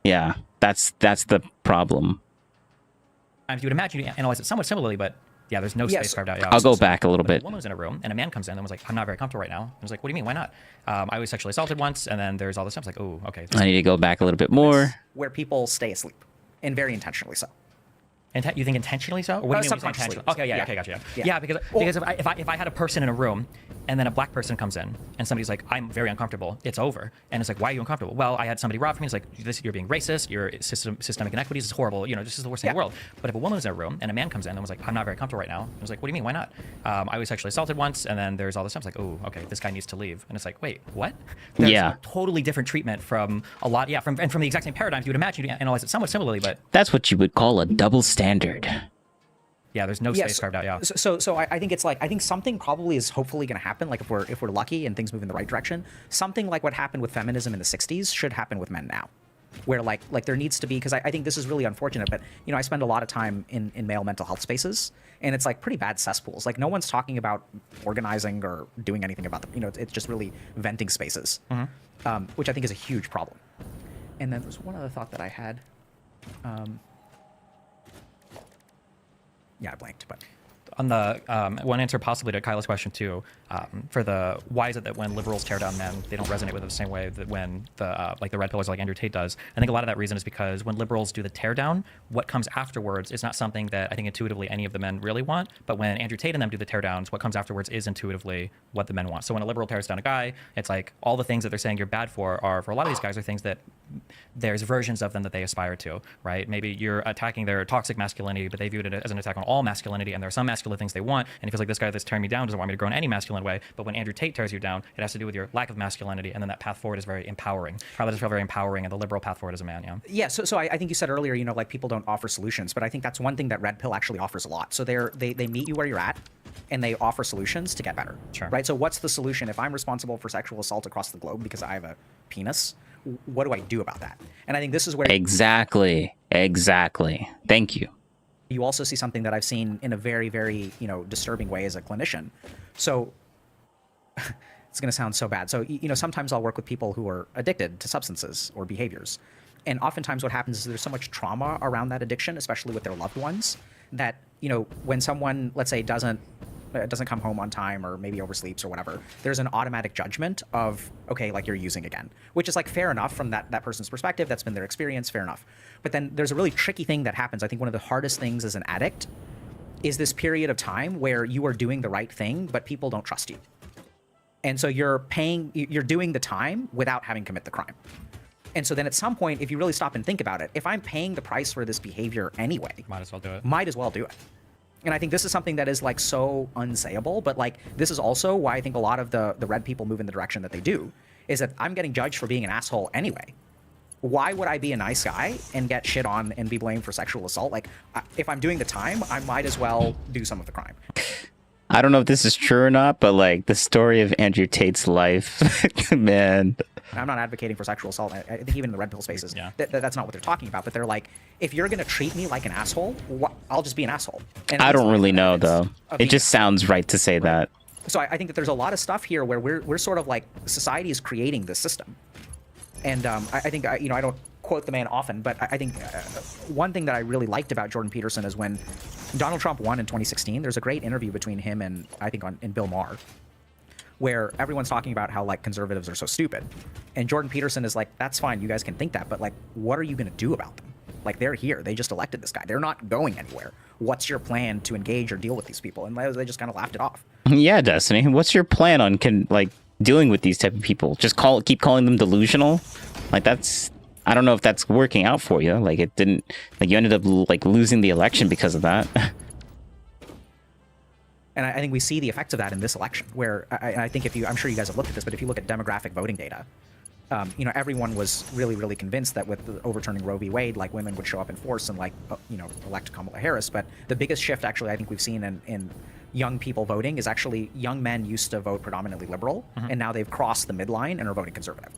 Yeah, that's the problem. You would imagine you analyze it somewhat similarly, but yeah, there's no space carved out. Yeah, I'll go back a little bit. A woman was in a room and a man comes in and was like, I'm not very comfortable right now. And I was like, what do you mean? Why not? I was sexually assaulted once, and then there's all this stuff. It's like, oh, okay. I need to go back a little bit more. Where people stay asleep, and very intentionally so. You think intentionally so? Or what do you mean subconsciously. Okay, yeah, okay, gotcha. Yeah, because if I had a person in a room and then a black person comes in and somebody's like, I'm very uncomfortable, it's over. And it's like, why are you uncomfortable? Well, I had somebody rob me. It's like, you're being racist, you're systemic inequities, it's horrible, you know, this is the worst thing in the world. But if a woman was in a room and a man comes in and was like, I'm not very comfortable right now, and I was like, what do you mean, why not? I was sexually assaulted once, and then there's all this stuff. It's like, oh, okay, this guy needs to leave. And it's like, wait, what? There's a totally different treatment from a lot, from the exact same paradigms. You would imagine you analyze it somewhat similarly, but that's what you would call a double standard. Yeah, there's no space carved out. Yeah. So I think it's like, I think something probably is hopefully going to happen. Like if we're lucky and things move in the right direction, something like what happened with feminism in the 60s should happen with men now, where like there needs to be, because I think this is really unfortunate, but you know, I spend a lot of time in male mental health spaces, and it's like pretty bad cesspools. Like no one's talking about organizing or doing anything about them. You know, it's just really venting spaces, which I think is a huge problem. And then there's one other thought that I had. Yeah, I blanked, but on the one answer possibly to Kyla's question too, for the why is it that when liberals tear down men, they don't resonate with it the same way that when the like the red pillars like Andrew Tate does. I think a lot of that reason is because when liberals do the tear down, what comes afterwards is not something that I think intuitively any of the men really want. But when Andrew Tate and them do the tear downs, what comes afterwards is intuitively what the men want. So when a liberal tears down a guy, it's like all the things that they're saying you're bad for are, for a lot of these guys, are things that there's versions of them that they aspire to, right? Maybe you're attacking their toxic masculinity, but they view it as an attack on all masculinity, and there are some masculine things they want, and he feels like this guy that's tearing me down doesn't want me to grow in any masculine way. But when Andrew Tate tears you down, it has to do with your lack of masculinity, and then that path forward is very empowering. Probably just feel very empowering, and the liberal path forward as a man, yeah. So I think you said earlier, you know, like people don't offer solutions, but I think that's one thing that Red Pill actually offers a lot. So they meet you where you're at, and they offer solutions to get better, right? So what's the solution? If I'm responsible for sexual assault across the globe because I have a penis, what do I do about that? And I think this is where exactly. Thank you. You also see something that I've seen in a very, very, you know, disturbing way as a clinician. So it's going to sound so bad. So, you know, sometimes I'll work with people who are addicted to substances or behaviors. And oftentimes what happens is there's so much trauma around that addiction, especially with their loved ones, that, you know, when someone, let's say, doesn't come home on time or maybe oversleeps or whatever, there's an automatic judgment of, okay, like you're using again, which is like fair enough from that person's perspective. That's been their experience, fair enough. But then there's a really tricky thing that happens. I think one of the hardest things as an addict is this period of time where you are doing the right thing, but people don't trust you. And so you're doing the time without having commit the crime. And so then at some point, if you really stop and think about it, if I'm paying the price for this behavior anyway, might as well do it. And I think this is something that is like so unsayable, but like this is also why I think a lot of the red people move in the direction that they do, is that I'm getting judged for being an asshole anyway. why would I be a nice guy and get shit on and be blamed for sexual assault? Like, if I'm doing the time, I might as well do some of the crime. I don't know if this is true or not, but like the story of Andrew Tate's life, man. I'm not advocating for sexual assault. I think even in the red pill spaces, that's not what they're talking about. But they're like, if you're going to treat me like an asshole, I'll just be an asshole. And I don't really know, though. It just sounds right to say that. So I think that there's a lot of stuff here where we're sort of like, society is creating this system. And I think, I don't quote the man often, but I think one thing that I really liked about Jordan Peterson is when Donald Trump won in 2016, there's a great interview between him and, I think, in Bill Maher, where everyone's talking about how like conservatives are so stupid. And Jordan Peterson is like, that's fine, you guys can think that, but like, what are you going to do about them? Like, they're here, they just elected this guy, they're not going anywhere. What's your plan to engage or deal with these people? And they just kind of laughed it off. Yeah, Destiny, what's your plan on dealing with these type of people? Just keep calling them delusional? Like, I don't know if that's working out for you. Like, it didn't, like, you ended up like losing the election because of that. And I think we see the effects of that in this election, where I think I'm sure you guys have looked at this, but if you look at demographic voting data, everyone was really, really convinced that with the overturning Roe v. Wade, like, women would show up in force and like, elect Kamala Harris. But the biggest shift actually I think we've seen in young people voting is actually young men used to vote predominantly liberal, and now they've crossed the midline and are voting conservative.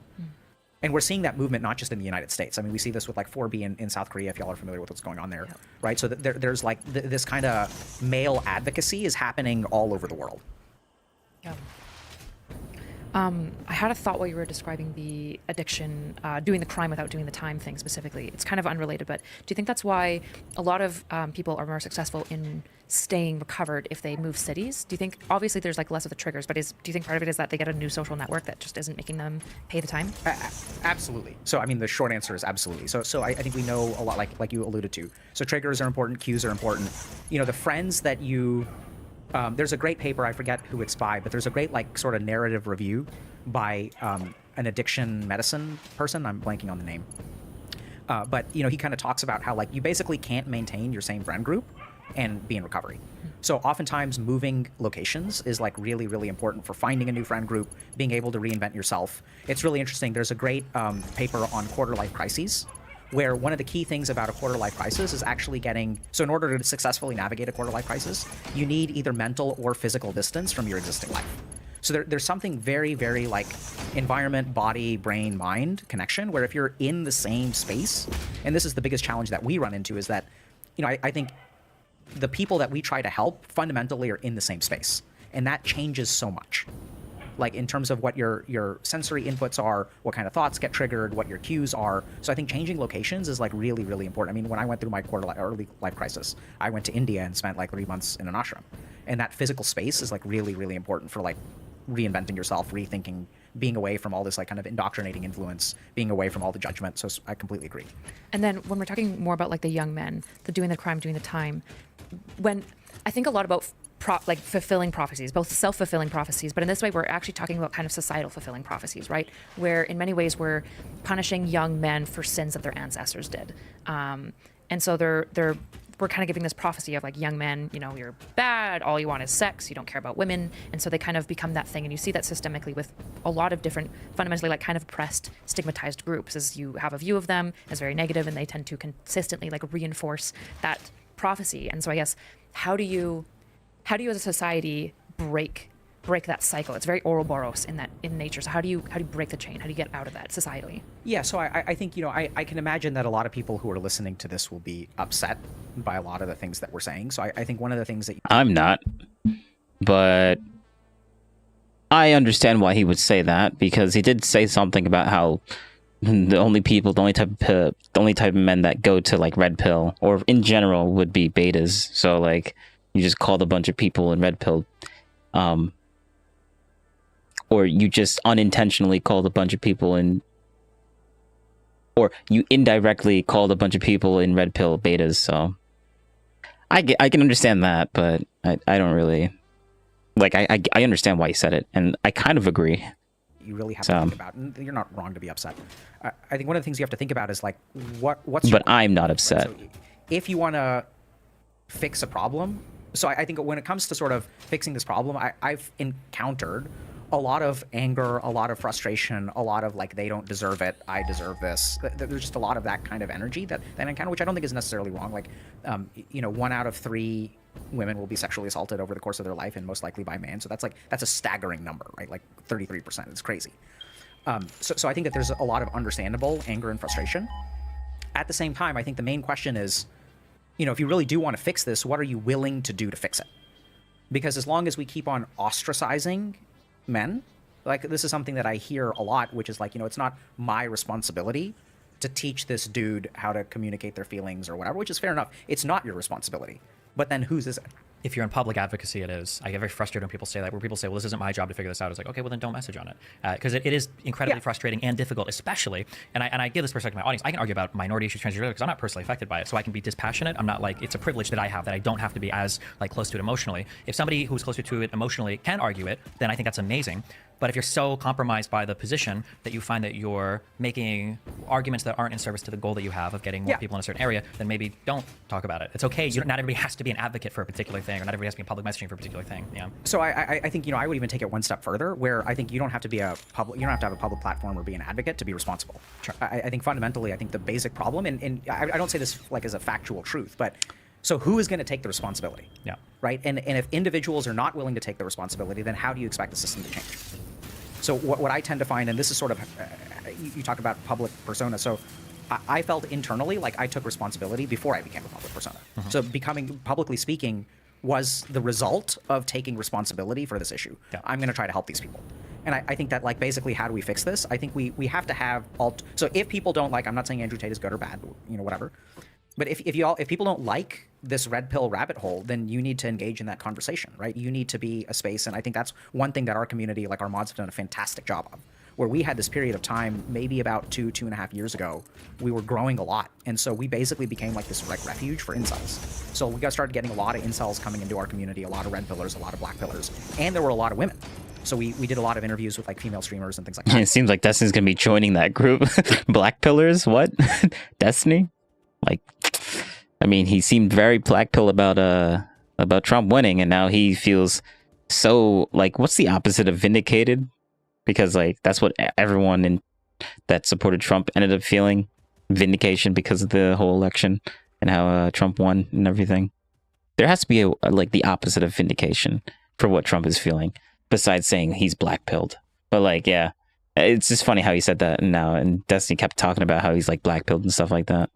And we're seeing that movement not just in the United States. I mean, we see this with like 4B in South Korea, if y'all are familiar with what's going on there, right? So there's like this kind of male advocacy is happening all over the world. Yeah. I had a thought while you were describing the addiction, doing the crime without doing the time thing specifically. It's kind of unrelated, but do you think that's why a lot of people are more successful in staying recovered if they move cities? Do you think, obviously there's like less of the triggers, but do you think part of it is that they get a new social network that just isn't making them pay the time? Absolutely. So, I mean, the short answer is absolutely. So I think we know a lot, like you alluded to. So triggers are important, cues are important. The friends that you... there's a great paper, I forget who it's by, but there's a great like sort of narrative review by an addiction medicine person. I'm blanking on the name. But he kind of talks about how like you basically can't maintain your same friend group and be in recovery. So oftentimes moving locations is like really, really important for finding a new friend group, being able to reinvent yourself. It's really interesting. There's a great paper on quarter-life crises, where one of the key things about a quarter-life crisis is actually so in order to successfully navigate a quarter-life crisis, you need either mental or physical distance from your existing life. So there's something very, very like environment, body, brain, mind connection, where if you're in the same space, and this is the biggest challenge that we run into, is that, I think the people that we try to help fundamentally are in the same space. And that changes so much. Like in terms of what your sensory inputs are, what kind of thoughts get triggered, what your cues are. So I think changing locations is like really, really important. I mean, when I went through my early life crisis, I went to India and spent like 3 months in an ashram. And that physical space is like really, really important for like reinventing yourself, rethinking, being away from all this like kind of indoctrinating influence, being away from all the judgment. So I completely agree. And then when we're talking more about like the young men, the doing the crime, doing the time, when I think a lot about like fulfilling prophecies, both self-fulfilling prophecies, but in this way we're actually talking about kind of societal fulfilling prophecies, right? Where in many ways we're punishing young men for sins that their ancestors did. And so we're kind of giving this prophecy of like, young men, you're bad, all you want is sex, you don't care about women. And so they kind of become that thing. And you see that systemically with a lot of different, fundamentally like kind of oppressed, stigmatized groups, as you have a view of them as very negative, and they tend to consistently like reinforce that prophecy. And so I guess, how do you as a society break that cycle? It's very Ouroboros in nature. So how do you break the chain? How do you get out of that societally? Yeah, so I think, I can imagine that a lot of people who are listening to this will be upset by a lot of the things that we're saying. So I think one of the things that... I'm not, but I understand why he would say that, because he did say something about how the only type of men that go to like red pill or in general would be betas. So like you just called a bunch of people in red pill, or you just unintentionally called a bunch of people in, or you indirectly called a bunch of people in red pill betas. So I can understand that, but I don't really like, I understand why he said it, and I kind of agree. You really have to think about, and you're not wrong to be upset. I think one of the things you have to think about is like, what's but I'm not upset. So if you want to fix a problem, so I think when it comes to sort of fixing this problem, I've encountered a lot of anger, a lot of frustration, a lot of like, they don't deserve it, I deserve this. There's just a lot of that kind of energy that I encounter, which I don't think is necessarily wrong. Like, 1 out of 3 women will be sexually assaulted over the course of their life, and most likely by men. So that's a staggering number, right? Like 33%. It's crazy. So I think that there's a lot of understandable anger and frustration. At the same time, I think the main question is, if you really do want to fix this, what are you willing to do to fix it? Because as long as we keep on ostracizing men, like this is something that I hear a lot, which is like, it's not my responsibility to teach this dude how to communicate their feelings or whatever, which is fair enough. It's not your responsibility. But then whose is it? If you're in public advocacy, it is. I get very frustrated when people say that, where people say, well, this isn't my job to figure this out. It's like, okay, well, then don't message on it. Because it is incredibly frustrating and difficult, especially, and I give this perspective to my audience, I can argue about minority issues, transgender, because I'm not personally affected by it, so I can be dispassionate. I'm not like, it's a privilege that I have, that I don't have to be as like close to it emotionally. If somebody who's closer to it emotionally can argue it, then I think that's amazing. But if you're so compromised by the position that you find that you're making arguments that aren't in service to the goal that you have of getting more people in a certain area, then maybe don't talk about it. It's okay. Not everybody has to be an advocate for a particular thing, or not everybody has to be public messaging for a particular thing. Yeah. So I think I would even take it one step further, where I think you don't have to be you don't have to have a public platform or be an advocate to be responsible. Sure. I think fundamentally, I think the basic problem, and I don't say this like as a factual truth, but so who is going to take the responsibility? Yeah. Right. And if individuals are not willing to take the responsibility, then how do you expect the system to change? So what I tend to find, and this is sort of, you talk about public persona. So I felt internally like I took responsibility before I became a public persona. Mm-hmm. So becoming publicly speaking was the result of taking responsibility for this issue. Yeah. I'm going to try to help these people. And I think that, like, basically, how do we fix this? I think we have to have so if people don't like, I'm not saying Andrew Tate is good or bad, whatever. But if people don't like this red pill rabbit hole, then you need to engage in that conversation, right? You need to be a space, and I think that's one thing that our community, like our mods, have done a fantastic job of. Where we had this period of time, maybe about 2.5 years ago, we were growing a lot, and so we basically became like this like refuge for incels. So we started getting a lot of incels coming into our community, a lot of red pillars, a lot of black pillars, and there were a lot of women. So we did a lot of interviews with like female streamers and things like that. It seems like Destiny's gonna be joining that group. Black pillars? What? Destiny? Like, I mean, he seemed very black pill about Trump winning, and now he feels so like, what's the opposite of vindicated? Because like that's what everyone that supported Trump ended up feeling, vindication because of the whole election and how Trump won and everything. There has to be like the opposite of vindication for what Trump is feeling, besides saying he's black pilled. But like, yeah, it's just funny how he said that now, and Destiny kept talking about how he's like black pilled and stuff like that.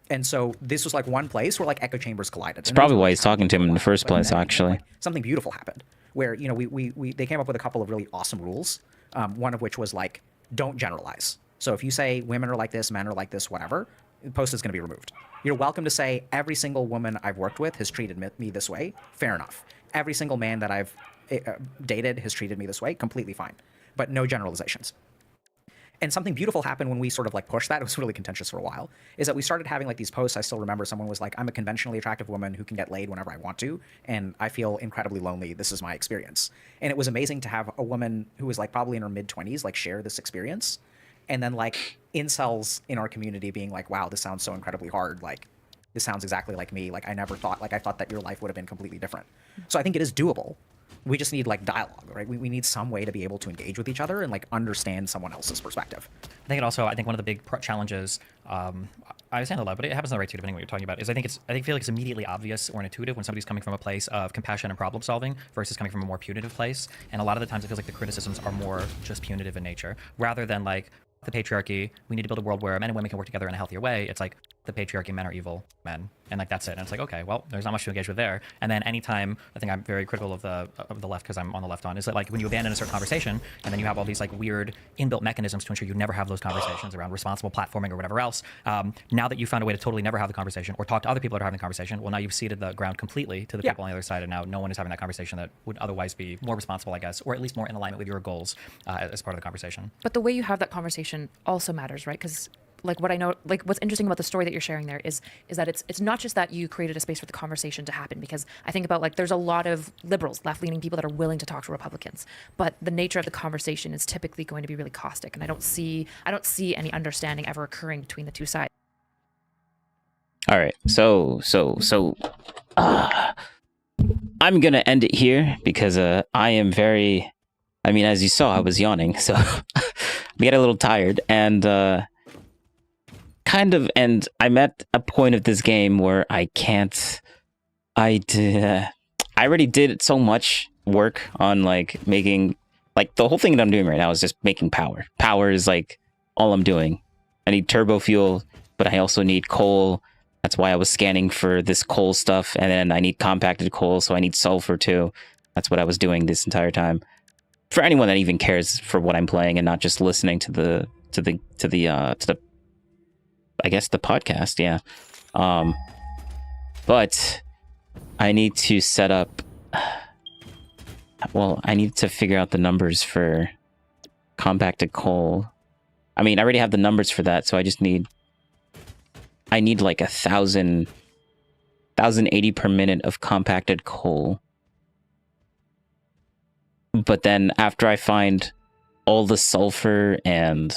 And so this was like one place where like echo chambers collided. It's probably why he's talking to him in the first place, actually. Like, something beautiful happened where, they came up with a couple of really awesome rules. One of which was like, don't generalize. So if you say women are like this, men are like this, whatever, the post is going to be removed. You're welcome to say every single woman I've worked with has treated me this way. Fair enough. Every single man that I've dated has treated me this way. Completely fine. But no generalizations. And something beautiful happened when we sort of like pushed that. It was really contentious for a while. Is that we started having like these posts. I still remember someone was like, I'm a conventionally attractive woman who can get laid whenever I want to, and I feel incredibly lonely. This is my experience. And it was amazing to have a woman who was like probably in her mid-20s like share this experience. And then like incels in our community being like, wow, this sounds so incredibly hard. Like, this sounds exactly like me. Like, I thought that your life would have been completely different. So I think it is doable. We just need like dialogue, right? We need some way to be able to engage with each other and like understand someone else's perspective. I think one of the big challenges, I understand a lot, but it happens on the right too, depending on what you're talking about, is I feel like it's immediately obvious or intuitive when somebody's coming from a place of compassion and problem solving versus coming from a more punitive place. And a lot of the times it feels like the criticisms are more just punitive in nature, rather than like the patriarchy, we need to build a world where men and women can work together in a healthier way. It's like the patriarchy, men are evil men, and like that's it. And it's like, okay, well, there's not much to engage with there. And then anytime, I think I'm very critical of the left because I'm on the left on, is that like when you abandon a certain conversation and then you have all these like weird inbuilt mechanisms to ensure you never have those conversations around responsible platforming or whatever else. Now that you found a way to totally never have the conversation or talk to other people that are having the conversation, well, now you've ceded the ground completely to the people on the other side, and now no one is having that conversation that would otherwise be more responsible, I guess, or at least more in alignment with your goals as part of the conversation. But the way you have that conversation also matters, right? Because like what I know, like what's interesting about the story that you're sharing there is that it's not just that you created a space for the conversation to happen, because I think about like there's a lot of liberals, left-leaning people that are willing to talk to Republicans, but the nature of the conversation is typically going to be really caustic, and I don't see any understanding ever occurring between the two sides. All right, so I'm gonna end it here because I am very I mean, as you saw, I was yawning, so I'm getting a little tired, and and I'm at a point of this game where I can't. I already did so much work on like making the whole thing that I'm doing right now is just making power. Power is like all I'm doing. I need turbo fuel, but I also need coal. That's why I was scanning for this coal stuff, and then I need compacted coal, so I need sulfur too. That's what I was doing this entire time. For anyone that even cares for what I'm playing and not just listening to the I guess the podcast, yeah. But I need to set up. Well, I need to figure out the numbers for compacted coal. I mean, I already have the numbers for that, so I just need. I need like 1,080 per minute of compacted coal. But then after I find all the sulfur and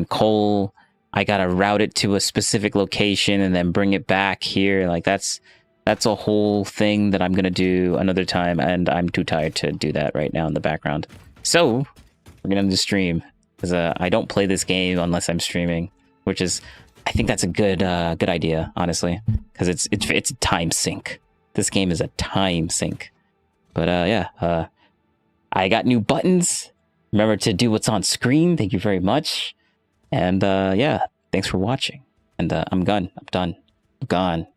coal, I gotta route it to a specific location and then bring it back here. Like that's a whole thing that I'm gonna do another time, and I'm too tired to do that right now in the background. So we're gonna end the stream because I don't play this game unless I'm streaming, which is I think that's a good idea, honestly, because it's a time sink. This game is a time sink. But yeah, I got new buttons. Remember to do what's on screen. Thank you very much. And yeah, thanks for watching. And I'm done. I'm gone.